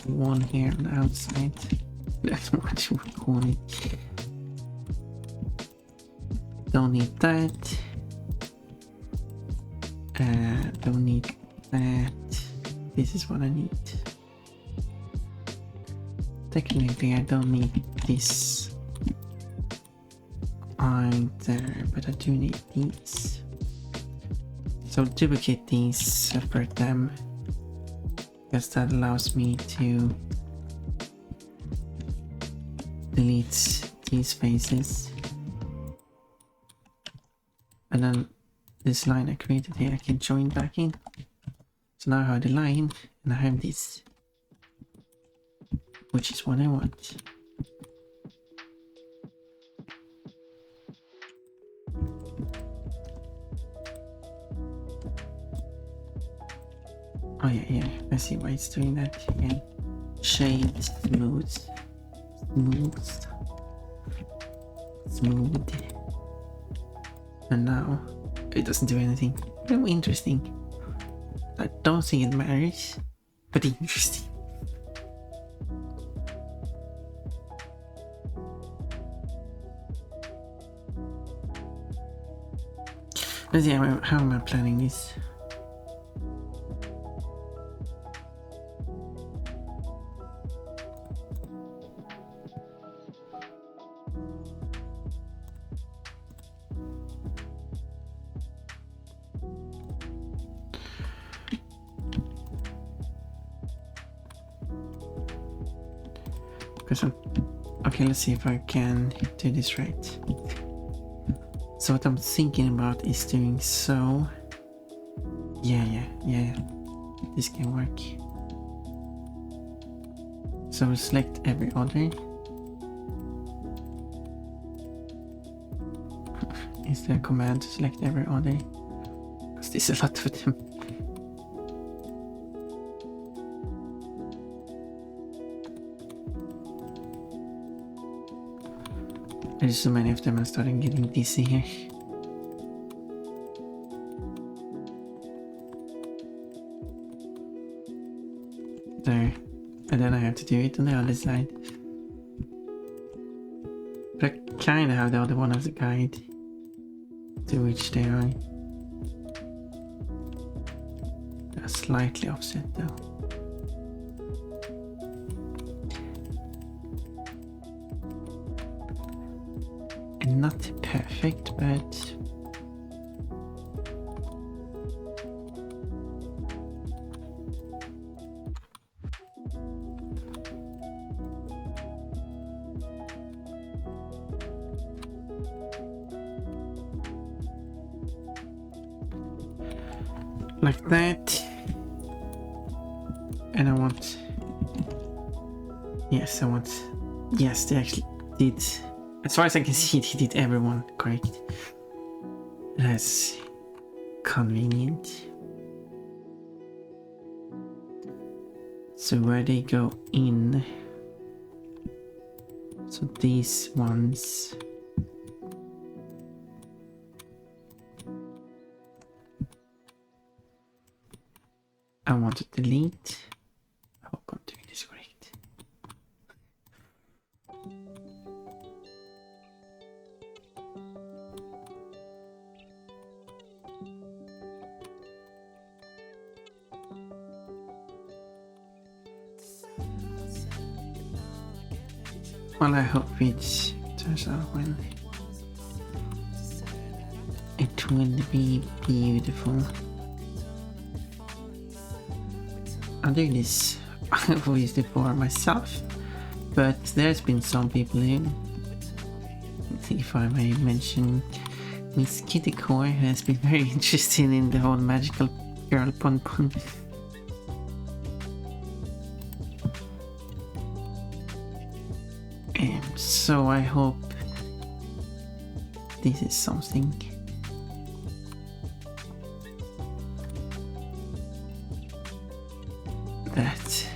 one here on the outside. That's what you would call it. Don't need that. Don't need that. This is what I need. Technically, I don't need this either, but I do need these. So duplicate these, separate them, because that allows me to delete these faces. And then this line I created here I can join back in. So now I have the line and I have this, which is what I want. Oh yeah, I see why it's doing that again. Shade, smooth. And now it doesn't do anything. Oh, interesting. I don't think it matters, but interesting. Let's see, how am I planning this? Okay, let's see if I can do this right. So what I'm thinking about is doing so. Yeah. This can work. So select every order. Is there a command to select every order? Because there's a lot of them. There's so many of them, I'm starting getting dizzy here. There. And then I have to do it on the other side. But I kinda have the other one as a guide to which they are. They're slightly offset though. Not perfect, but like that. And I want, yes, they actually did. As far as I can see, he did everyone correct. That's convenient. So where they go in. So these ones. I want to delete. I hope I'm doing this correct. Well, I hope it turns out well. It will be beautiful. I'm doing this obviously for myself, but there's been some people who, if I may mention, Miss Kitty Core, who has been very interested in the whole magical girl Pon Pon. So I hope this is something that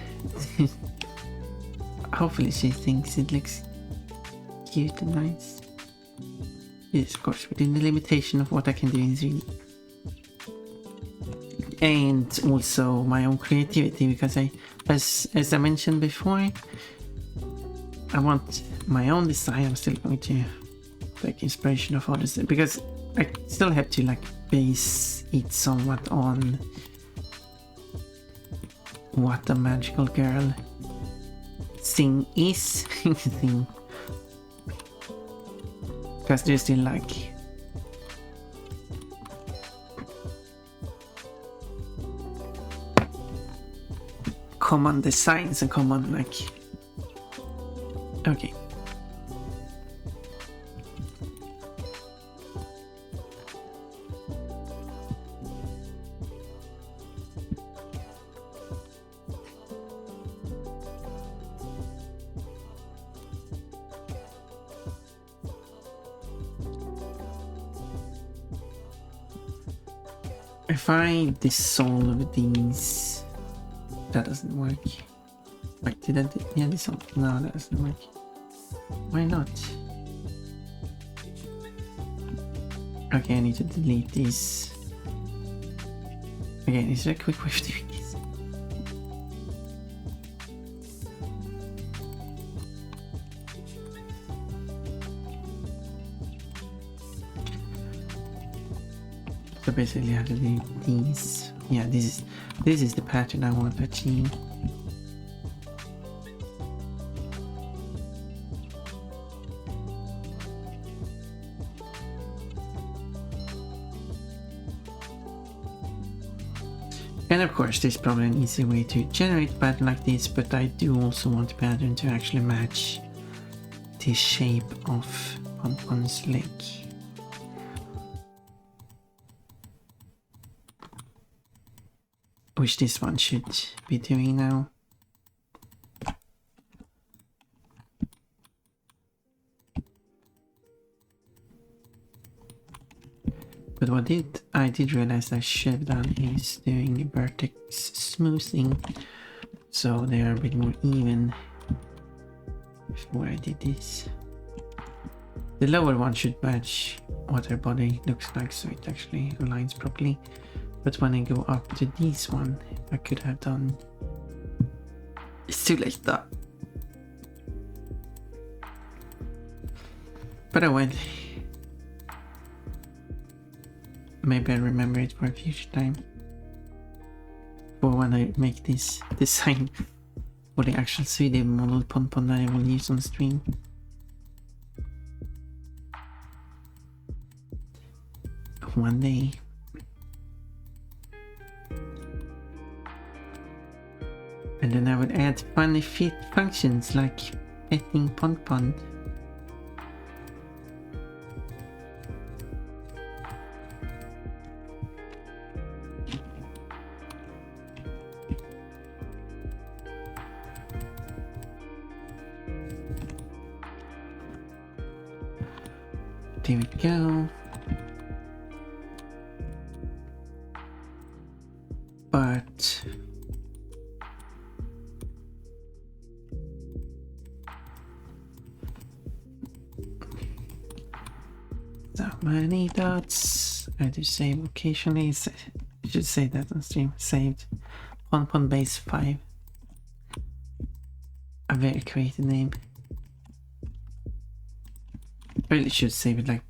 hopefully she thinks it looks cute and nice. Yes, of course, within the limitation of what I can do in 3D. And also my own creativity, because as I mentioned before, I want my own design. I'm still going to like inspiration of others, because I still have to like base it somewhat on what a magical girl thing is. Thing. Because there's still like common designs and common like okay. If I dissolve these, that doesn't work. Wait, did I? Yeah, dissolve. No, that doesn't work. Why not? Okay, I need to delete these. Again, is there a quick way of doing this? So basically I have to do these. Yeah, this is the pattern I want to achieve. And of course there's probably an easy way to generate a pattern like this, but I do also want the pattern to actually match the shape of Pon Pon's leg. Which this one should be doing now. But what I did realize I should have done is doing vertex smoothing, so they are a bit more even before I did this. The lower one should match what her body looks like, so it actually aligns properly. But when I go up to this one, I could have done... It's too late though. But I went. Maybe I remember it for a future time. For when I make this design for the actual 3D model Pon Pon that I will use on stream. One day. And then I would add funny fit functions like petting Pon Pon. There we go. But so many dots. I do save occasionally. I should say that on stream. Saved Pon Pon base 5. A very creative name. Really should save it like.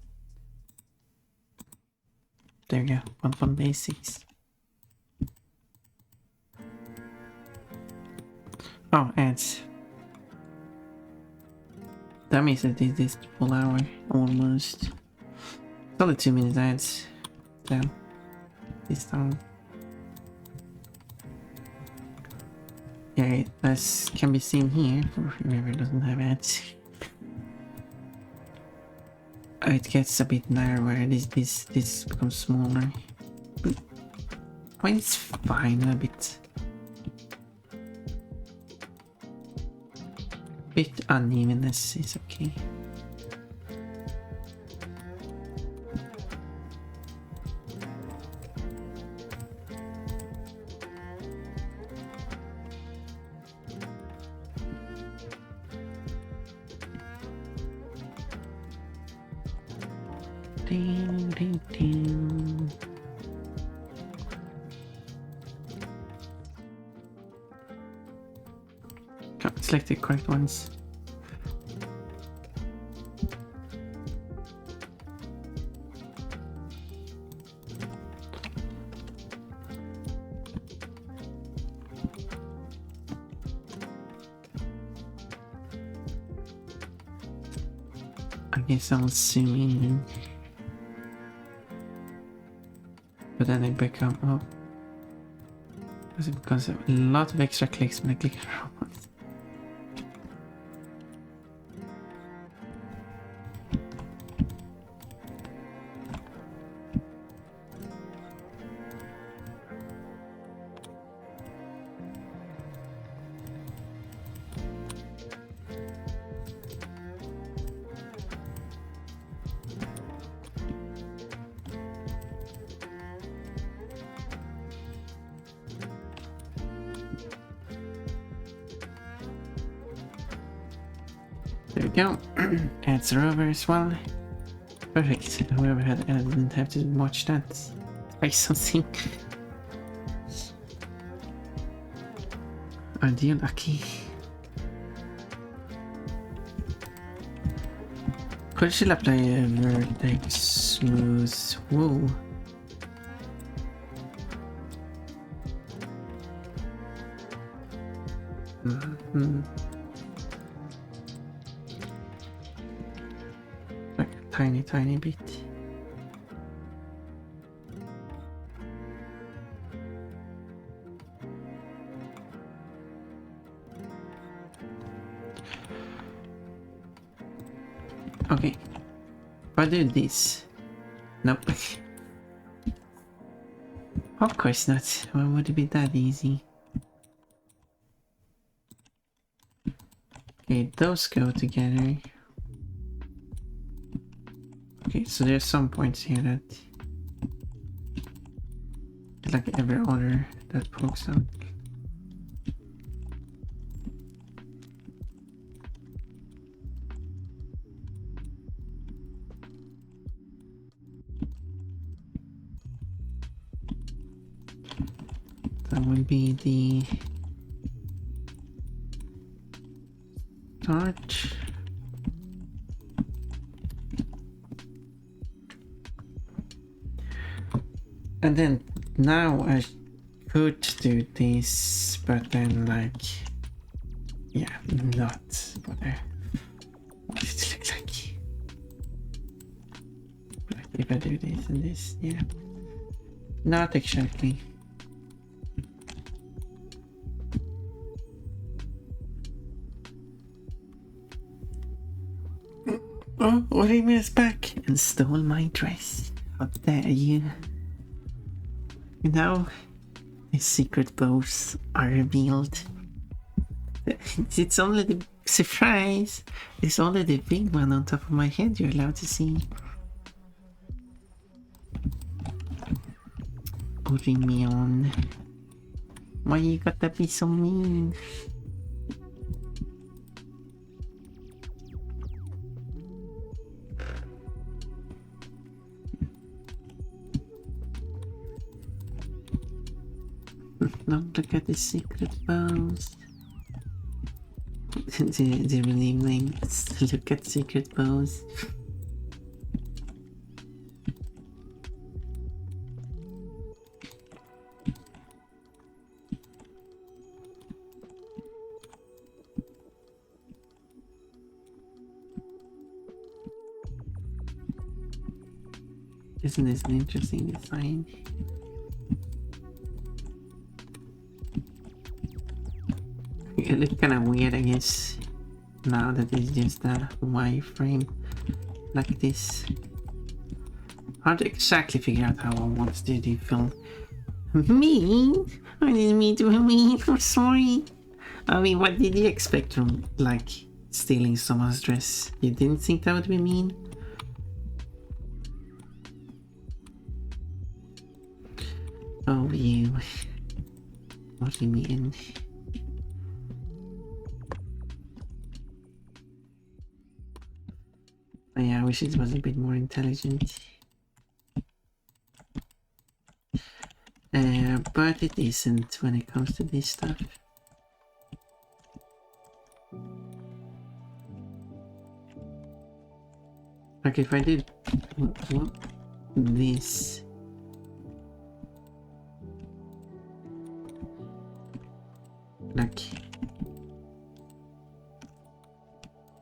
There we go. Pon Pon base 6. Oh, ads. That means I did this full hour almost. It's only 2 minutes ads. Damn. This time. Yeah, as can be seen here for whoever doesn't have ads. It gets a bit narrower. This becomes smaller. But I mean, it's fine. A bit unevenness is okay. Ding, ding, ding. Can't select the correct ones. I guess I'll zoom in. But then it become oh. Was it because of a lot of extra clicks when I click around? There we go. Ads are over as well. Perfect. Whoever had added didn't have to watch that. Try something. Aren't you lucky? Could she apply a vertex smooth wool? Like a tiny bit. Okay. If I do this. Nope. Of course not. Why would it be that easy? Okay, those go together. Okay, so there's some points here that like every other that pokes out. That would be the start. And then now I could do this, but then like, yeah, not what I want it to look like. Like if I do this and this, yeah, not exactly. Oh, Orimi is back and stole my dress. How dare you? You know, the secret bows are revealed. It's only the surprise. It's only the big one on top of my head you're allowed to see. Orimion. Why you gotta be so mean? Don't look at the secret bows. the rename links. Look at secret bows. Isn't this an interesting design? It looks kind of weird, I guess, now that it's just a wireframe like this. Hard to exactly figure out how I want to do film. Mean? I didn't mean to be mean, I'm sorry. I mean, what did you expect from, like, stealing someone's dress? You didn't think that would be mean? Oh, you. What do you mean? Oh, yeah, I wish it was a bit more intelligent. But it isn't when it comes to this stuff. Like if I did this, like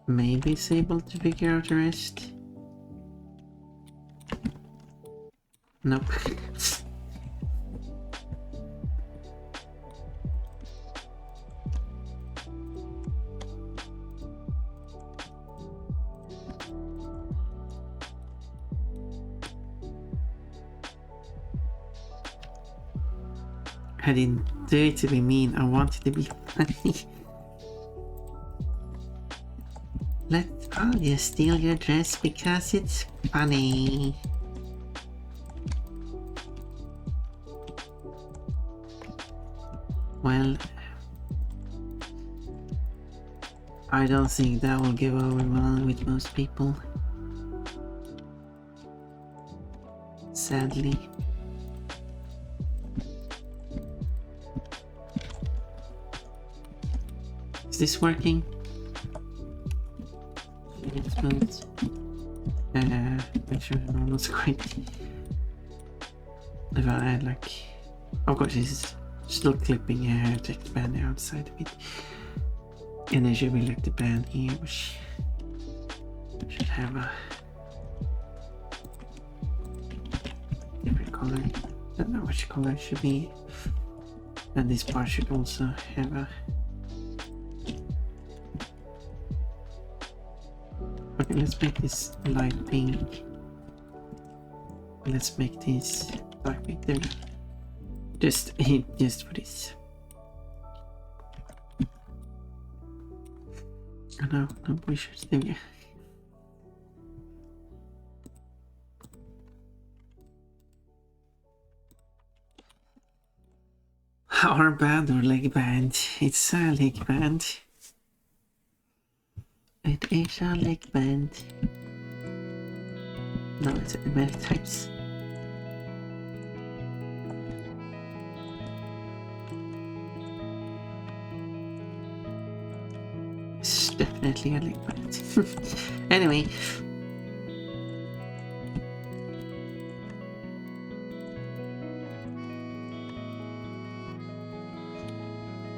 maybe it's able to figure out the rest. Nope. I didn't do it to be mean, I wanted to be funny. I'll just steal your dress because it's funny. Well, I don't think that will go over well with most people. Sadly. Is this working? Smooth. Make sure the normal's quite. If I had like, of course, this is still clipping here to expand the outside a bit, and there should be like the band here, which should have a different color. I don't know which color it should be, and this part should also have a. Okay, let's make this light pink. Let's make this dark pink there. Just for this. Oh no, we should do it. Armband or leg band? It's a leg band. It is a leg band. No, it's many types. It's definitely a leg band. Anyway.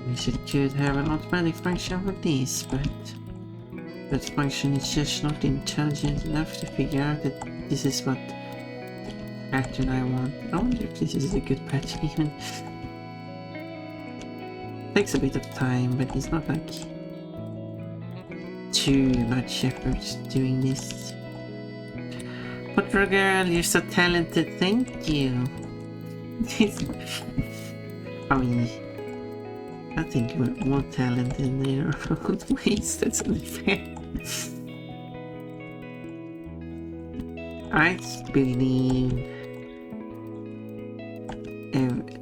We could have an automatic function for this, but that function is just not intelligent enough to figure out that this is what pattern I want. I wonder if this is a good pattern even. Takes a bit of time, but it's not like too much effort doing this. But girl, you're so talented, thank you. I mean, I think we're more talented in their own ways, that's unfair. I believe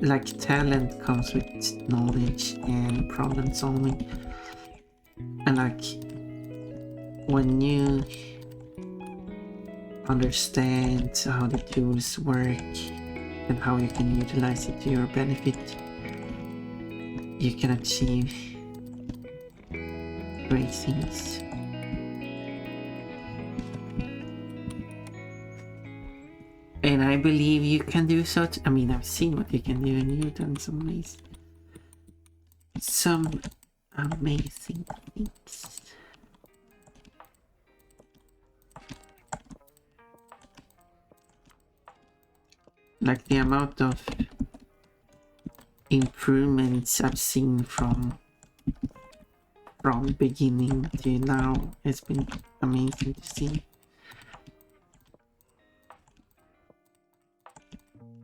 like talent comes with knowledge and problem solving, and like when you understand how the tools work and how you can utilize it to your benefit, you can achieve great things. And I believe you can do so. I mean, I've seen what you can do, and you've done some amazing things. Like the amount of improvements I've seen from beginning to now has been amazing to see.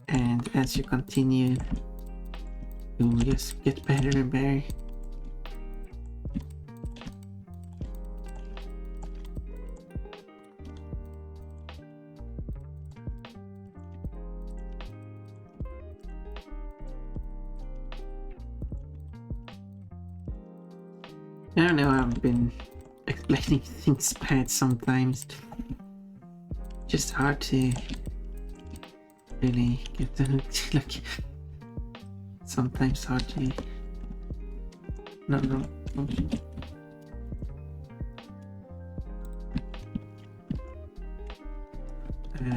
And as you continue, you'll just get better and better. I don't know, I've been explaining things bad sometimes. Just hard to really get the hook. Like, sometimes hard to. No.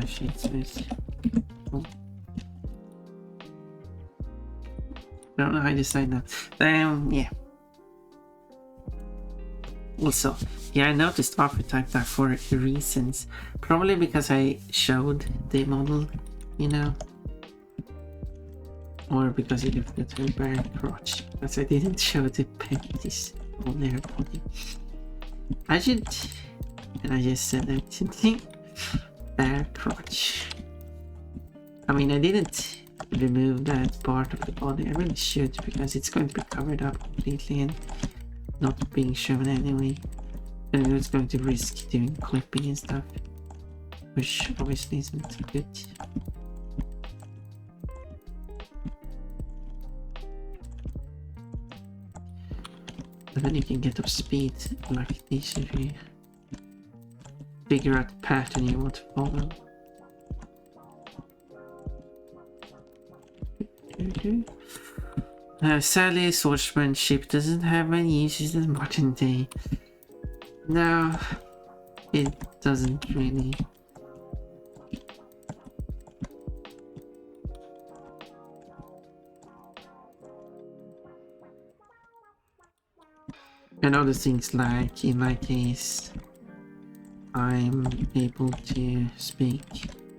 Sheets this. Oh. I don't know how to decide that. Yeah. Also, yeah, I noticed archetype that for reasons. Probably because I showed the model, you know. Or because it looked at her bare crotch. Because I didn't show the panties on their body. I should... And I just said everything. Bare crotch. I mean, I didn't remove that part of the body. I really should, because it's going to be covered up completely and not being shown anyway. And it's going to risk doing clipping and stuff, which obviously isn't good. But then you can get up speed like this if you figure out the pattern you want to follow. Sadly, swordsmanship doesn't have many uses in modern day. No, it doesn't really. And other things like, in my case, I'm able to speak,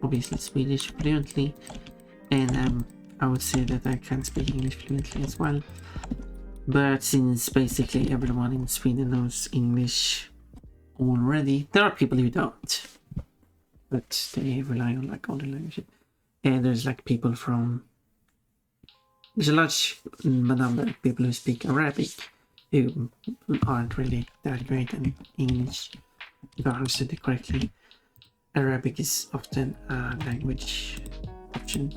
obviously, Swedish fluently, and I would say that I can speak English fluently as well. But since basically everyone in Sweden knows English already, there are people who don't, but they rely on like other languages. And there's like people from, there's a large number of people who speak Arabic who aren't really that great in English, if I understood it correctly. Arabic is often a language option.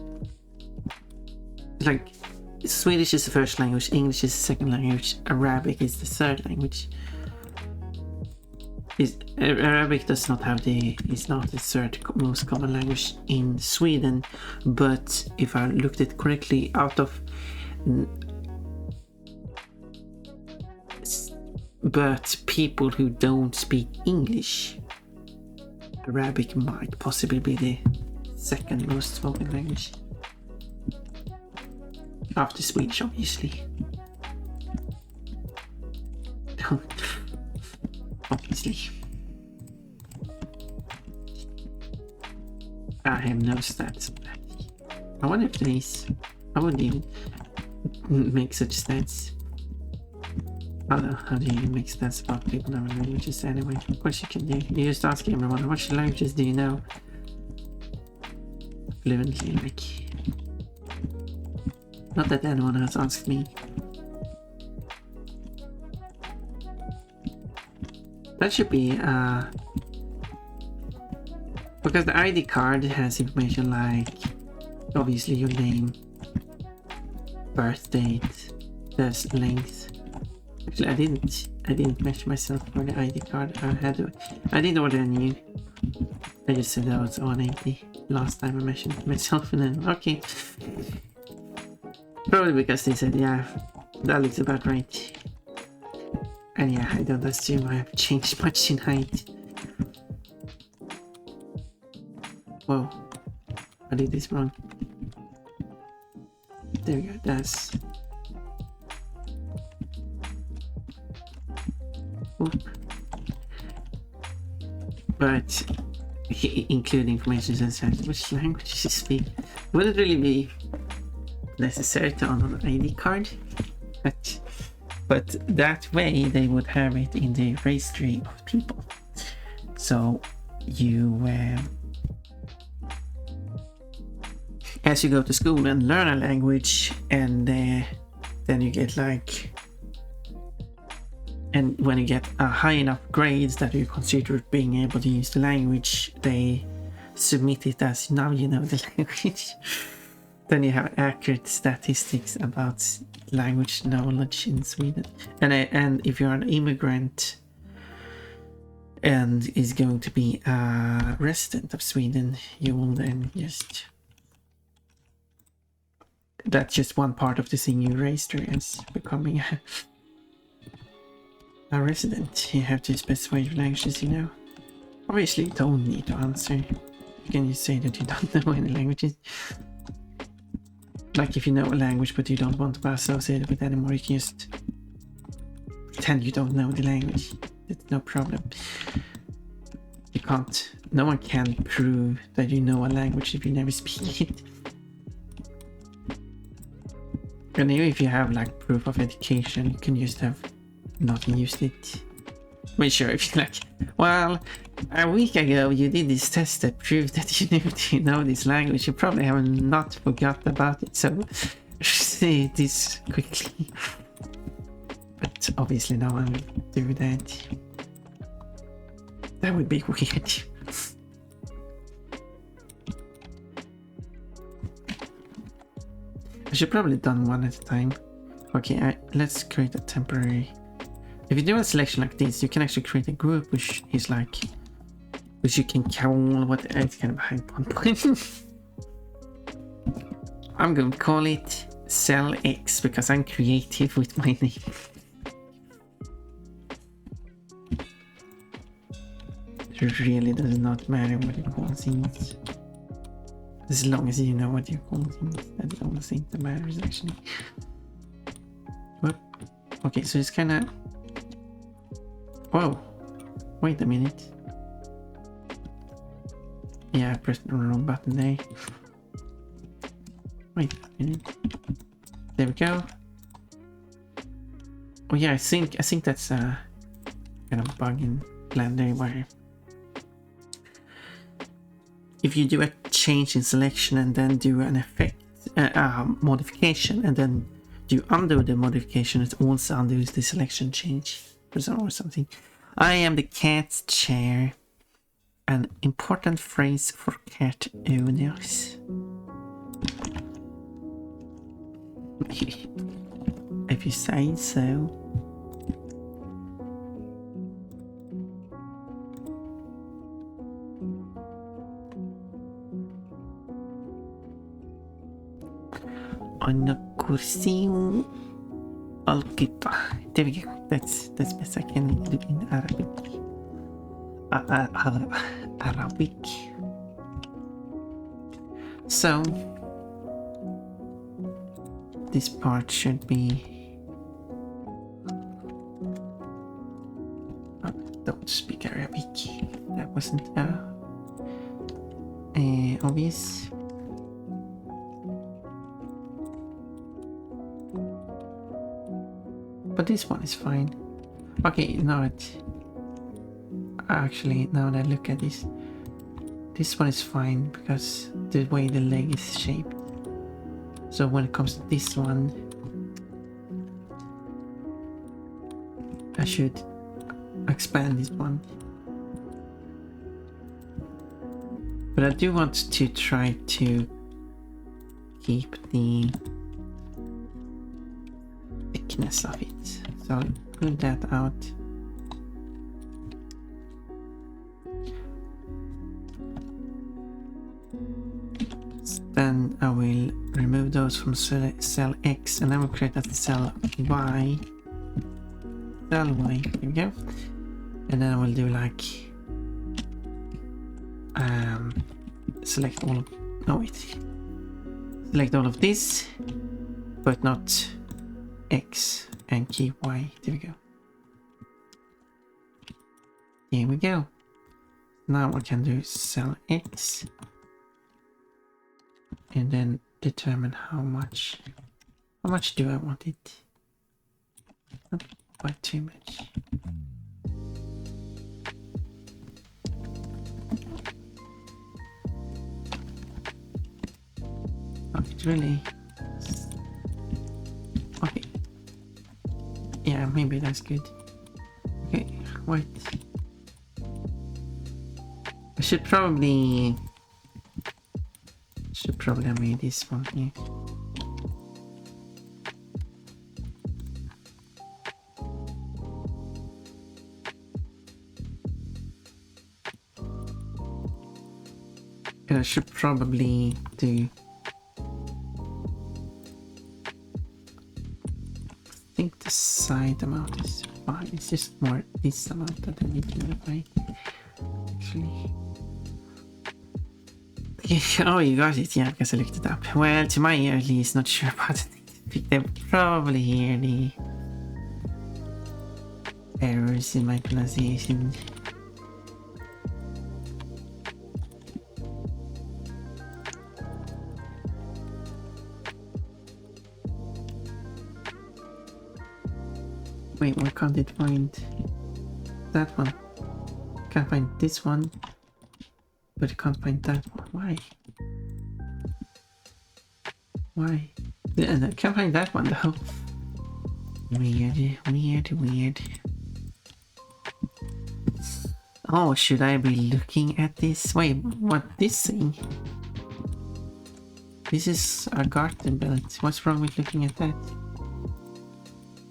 Like, Swedish is the first language, English is the second language, Arabic is the third language. Arabic does not have is not the third most common language in Sweden, but if I looked at it correctly, out of but people who don't speak English, Arabic might possibly be the second most spoken language. After Swedish, obviously. Obviously. I have no stats. I wonder if these... I wouldn't even make such stats. I don't know, how do you make stats about people knowing languages anyway? Of course you can do. You just ask everyone, which languages do you know? Fluently, like... Not that anyone has asked me. That should be, because the ID card has information like, obviously your name, birth date, there's length. Actually, I didn't measure myself for the ID card. I didn't order a new. I just said that was 180 last time I measured myself, and then okay. Probably because they said, yeah, that looks about right. And yeah, I don't assume I have changed much in height. Whoa, I did this wrong. There we go, that's... Oop. But include information such as which languages you speak. Would it really be necessary to own an ID card? But that way they would have it in the registry of people. So you, as you go to school and learn a language, and then you get like, and when you get a high enough grades that you consider being able to use the language, they submit it as now you know the language. Then you have accurate statistics about language knowledge in Sweden. And if you're an immigrant and is going to be a resident of Sweden, you will then just... That's just one part of the thing you register as becoming a resident. You have to specify your languages, you know. Obviously you don't need to answer. You can just say that you don't know any languages. Like if you know a language but you don't want to be associated with it anymore, you can just pretend you don't know the language. It's no problem. You can't. No one can prove that you know a language if you never speak it. And even if you have like proof of education, you can just have not used it. I mean, sure, if you're like, well, a week ago you did this test that proved that you knew to know this language. You probably have not forgot about it, so say this quickly. But obviously no one would do that. That would be weird. I should probably done one at a time. Okay, let's create a temporary. If you do a selection like this, you can actually create a group which is like, which you can call what it's kind of behind Pon Pon. I'm going to call it Cell X because I'm creative with my name. It really does not matter what you call things. As long as you know what you call things. That's the only thing that matters actually. Whoop. Okay, so it's kind of... Whoa. Wait a minute. Yeah, I pressed the wrong button there. Wait a minute. There we go. Oh yeah, I think that's a kind of bug in Blender where if you do a change in selection and then do an effect modification and then you undo the modification, it also undoes the selection change or something. I am the cat's chair. An important phrase for cat owners. If you say so. أنا كرسي القطة. There we go. That's best I can do in Arabic. Arabic. So this part should be. Don't speak Arabic. That wasn't obvious. But this one is fine. Okay, now it. Actually, now that I look at this one is fine because the way the leg is shaped. So when it comes to this one, I should expand this one. But I do want to try to keep the thickness of it. So I'll pull that out. Then I will remove those from cell X and then we'll create a cell Y. Cell Y, here we go. And then I will do like select all of, no wait. Select all of this, but not X and key Y. There we go. Here we go. Now we can do cell X. And then determine how much do I want it? Not quite too much. Oh, it's really okay. Yeah, maybe that's good. Okay, wait. I should probably have made this one here. And I should probably do. I think the side amount is fine. It's just more this amount that I need to modify. Actually. Oh, you got it, yeah, because I looked it up. Well, to my ear at least, not sure about it. They probably hear the errors in my pronunciation. Wait, why can't it find that one? Can't find this one, but it can't find that one. Why? Why? I can't find that one though. Weird. Oh, should I be looking at this? Wait, what this thing? This is a garden belt. What's wrong with looking at that?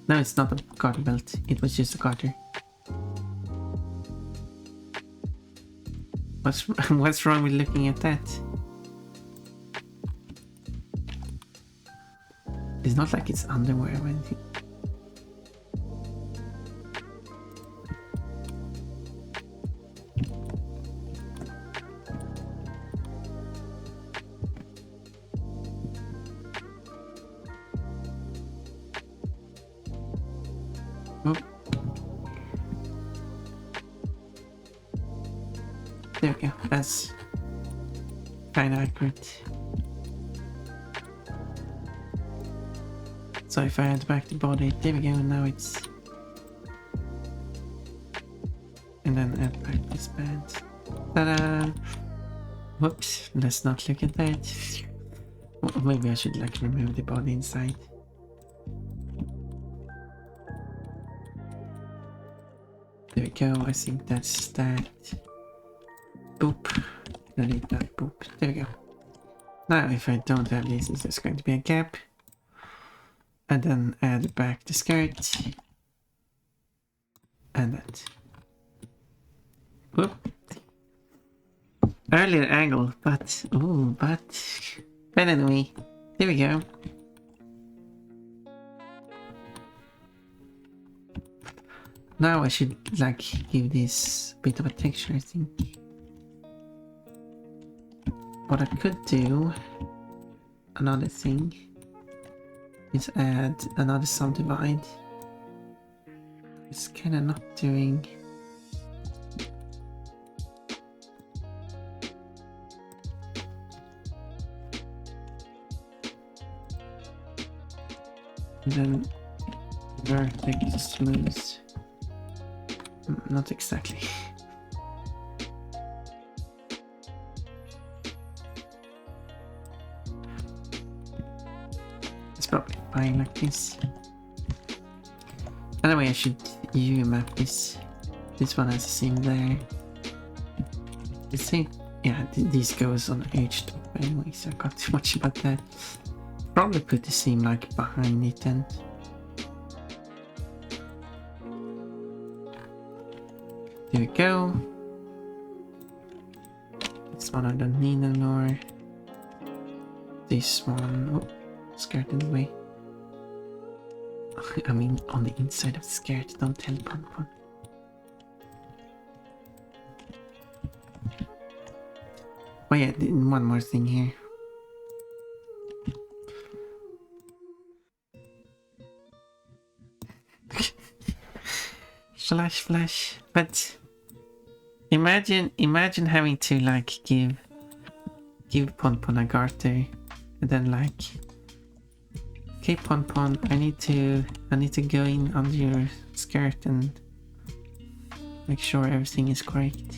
No, it's not a garden belt. It was just a garter. What's wrong with looking at that? It's not like it's underwear or anything. Oh. There we go. That's kind of accurate. So if I add back the body, there we go, and now it's... And then add back this band. Ta-da! Whoops, let's not look at that. Maybe I should like remove the body inside. There we go, I think that's that. Boop. Delete that, boop. There we go. Now if I don't have this, it's just going to be a gap. And then add back the skirt. And that. Whoop. Earlier angle, but... Ooh, but anyway. There we go. Now I should, like, give this a bit of a texture, I think. What I could do... Another thing... is add another subdivide. It's kind of not doing... And then vertex smooth. Not exactly. It's probably fine like this. Anyway, I should map this. This one has a seam there. The same. Yeah, this goes on H top anyway, so I got too much about that. Probably put the seam like behind it then. There we go. This one I don't need anymore. This one, oh, skirt in the way. I mean, on the inside of the skirt, don't tell Pon Pon. Oh yeah, one more thing here. Flash, but imagine having to like give Pon Pon a garter, and then like, okay Pon Pon, I need to go in under your skirt and make sure everything is correct.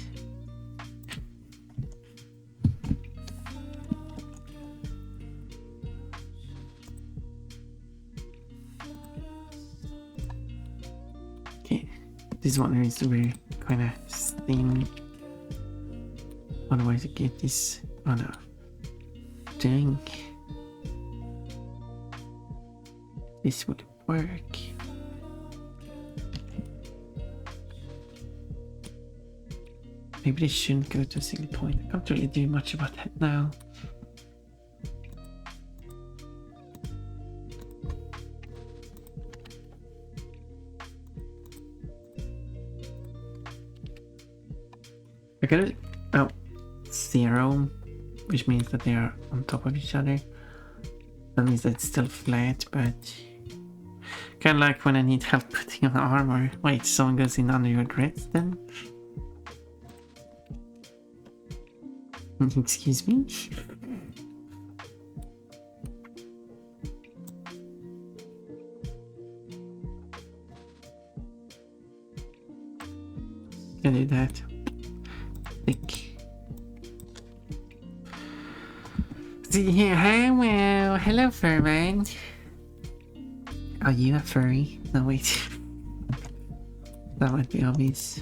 This one needs to be kind of thin. Otherwise I get this. Oh no. Dang. This would work. Maybe this shouldn't go to a single point. I can't really do much about that now. I got it. Oh, 0, which means that they are on top of each other. That means that it's still flat, but Kinda like when I need help putting on armor. Wait, someone goes in under your dress then? Excuse me? Can do that. Think. See here, hi, well, hello, furman. Are you a furry? No, wait. That might be obvious.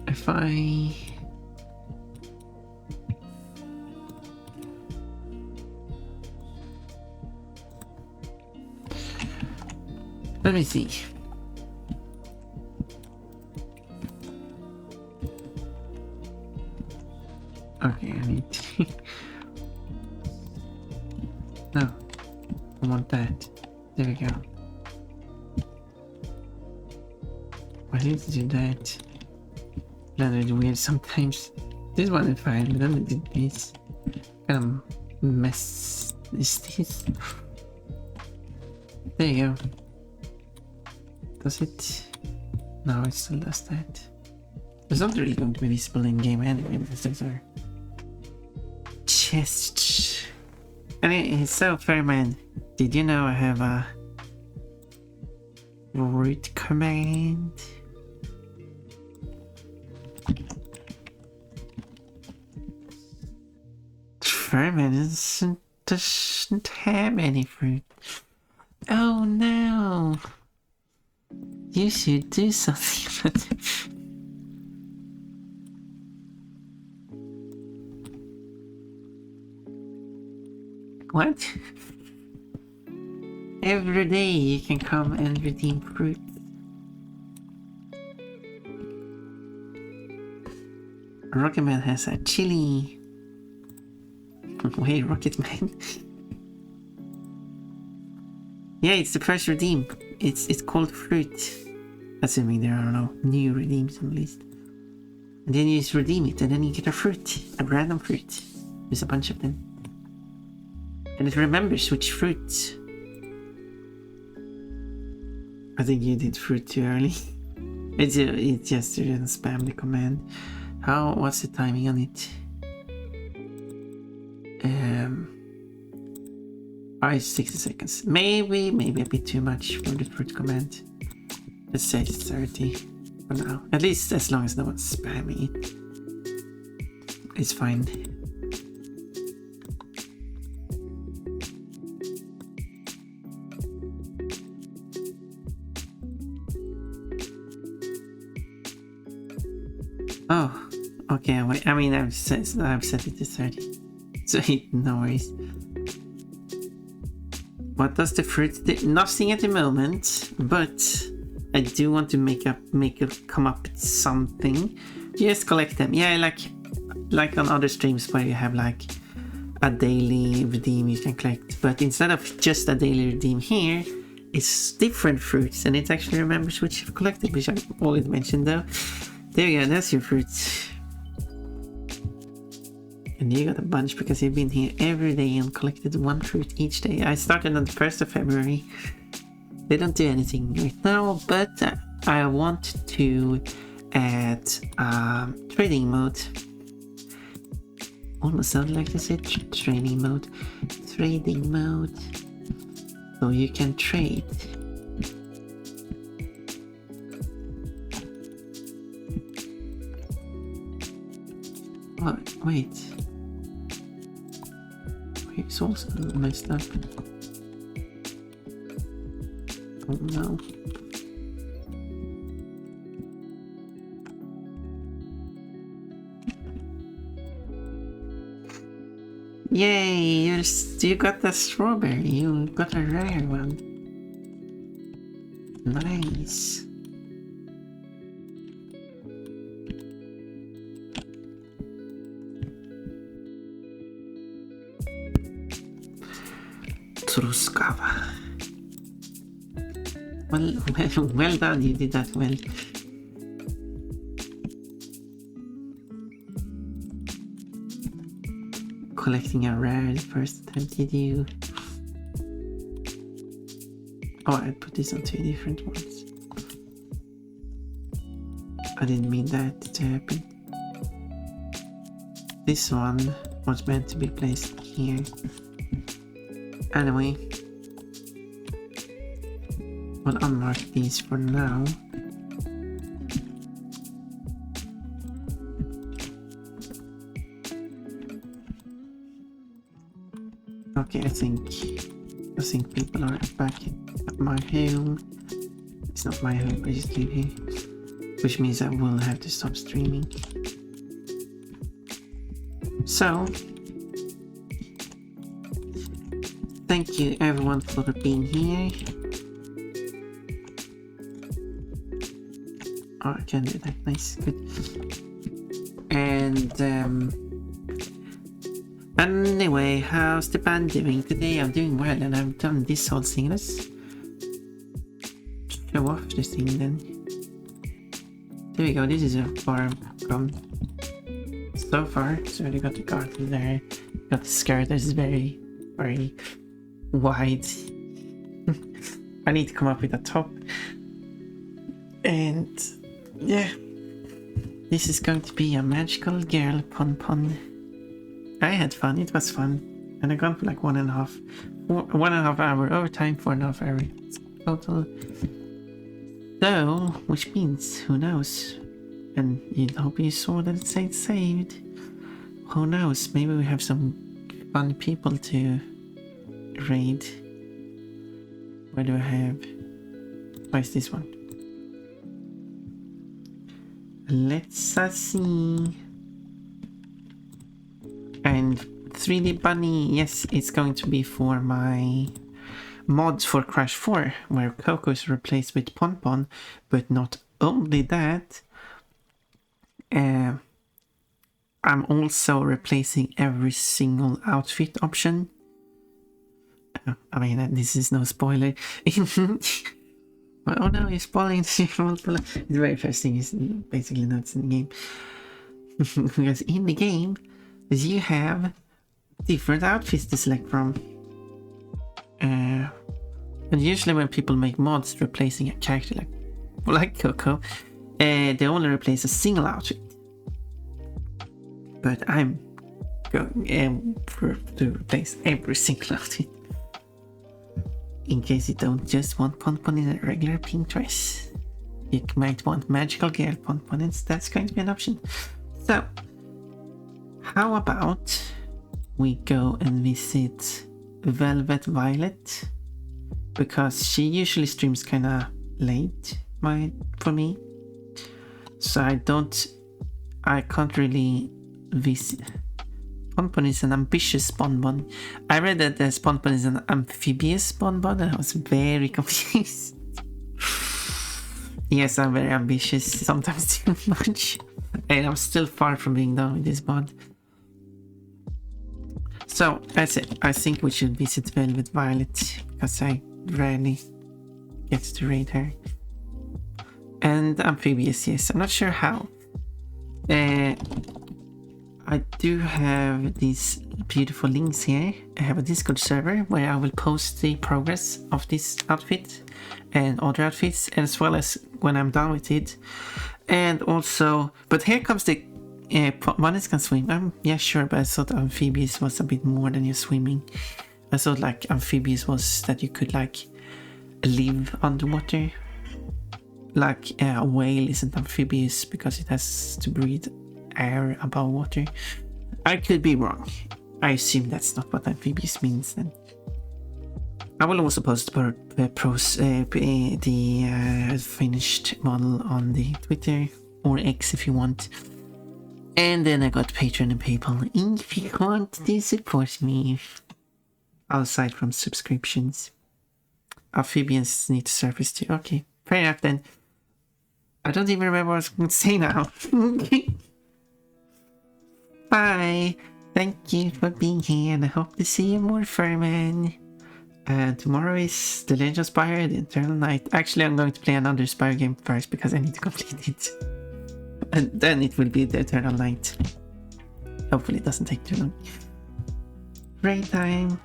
If I... Let me see. Okay, I need to... No, I want that. There we go. I need to do that. That is weird sometimes. This one is fine, but then I did this. Kind of mess is this. There you go. Does it? No, it still does that. It's not really going to be visible in game anyway because those are chests. Anyway, so Fairman, did you know I have a root command? Fairman doesn't have any fruit. Oh no! You should do something about it. What? Every day you can come and redeem fruit. Rocketman has a chili. Wait, Rocketman? Yeah, it's the first redeem. It's called fruit. Assuming there are no new redeems at least. And then you just redeem it and then you get a fruit. A random fruit. There's a bunch of them. And it remembers which fruit. I think you did fruit too early. It's just you didn't spam the command. What's the timing on it? 60 seconds. Maybe a bit too much for the fruit command. Let's say it's 30 for now. At least as long as no one's spamming it. It's fine. Oh, okay. Wait, I mean, I've set it to 30. So no worries. What does the fruit do? Nothing at the moment, but I do want to make it come up with something. Just collect them. Yeah, like on other streams where you have like a daily redeem you can collect. But instead of just a daily redeem here, it's different fruits and it actually remembers which you've collected, which I always mentioned though. There you go, that's your fruit. And you got a bunch because you've been here every day and collected one fruit each day. I started on the 1st of February. They don't do anything right now, but I want to add trading mode. Almost sounded like I said training mode. Trading mode. So you can trade. Oh, wait. It's also messed up. Oh no. Yay! You got the strawberry. You got a rare one. Nice. Truskawa. Well done, you did that well. collecting a rare first attempt you do. Oh, I put this on 2 different ones. I didn't mean that to happen. This one was meant to be placed here. Anyway, we'll unmark these for now. Okay, I think people are back at my home. It's not my home, I just live here. Which means I will have to stop streaming. So, thank you everyone for being here. Oh, I can do that. Nice, good. And anyway, how's the band doing today? I'm doing well, and I've done this whole thing. Let's show off this thing then. There we go. This is a far from so far. So we got the garden there. Got the skirt. This is very, very wide. I need to come up with a top. And yeah, this is going to be a magical girl Pon Pon. I had fun. It was fun, and I gone for like 1.5 hour overtime, 4.5 hours total. So, which means, who knows? And you hope you saw that it said saved. Who knows? Maybe we have some fun people to raid. Where do I have? Where's this one? Let's see. And 3D Bunny, yes, it's going to be for my mods for Crash 4, where Coco is replaced with Pon Pon, but not only that, I'm also replacing every single outfit option. I mean, this is no spoiler. Oh no, you're spoiling the very first thing is basically not in the game. Because in the game, you have different outfits to select from. And usually when people make mods replacing a character like Coco, they only replace a single outfit. But I'm going to replace every single outfit. In case you don't just want Pon Pon in a regular pink dress. You might want magical girl Pon Pon, and that's going to be an option. So, how about we go and visit Velvet Violet, because she usually streams kind of late for me, so I can't really visit. Pon Pon is an ambitious bonbon. I read that the Pon Pon is an amphibious bonbon, and I was very confused. Yes, I'm very ambitious, sometimes too much, and I'm still far from being done with this mod. So, that's it. I think we should visit Velvet Violet, because I rarely get to raid her. And amphibious, yes. I'm not sure how. I do have these beautiful links here. I have a Discord server where I will post the progress of this outfit and other outfits, as well as when I'm done with it. And also, but here comes the Bunnies can swim. Yeah, sure, but I thought amphibious was a bit more than just swimming. I thought like amphibious was that you could like live underwater. Like a whale isn't amphibious because it has to breathe air above water. I could be wrong. I assume that's not what amphibious means then. I will also post the finished model on the Twitter or X if you want. And then I got Patreon and PayPal if you want to support me. Aside from subscriptions. Amphibians need to surface too. Okay, fair enough then. I don't even remember what I was going to say now. Bye. Thank you for being here, and I hope to see you more, Furman. Tomorrow is The Legend of Spire, The Eternal Night. Actually, I'm going to play another Spire game first because I need to complete it. And then it will be The Eternal Night. Hopefully it doesn't take too long. great time.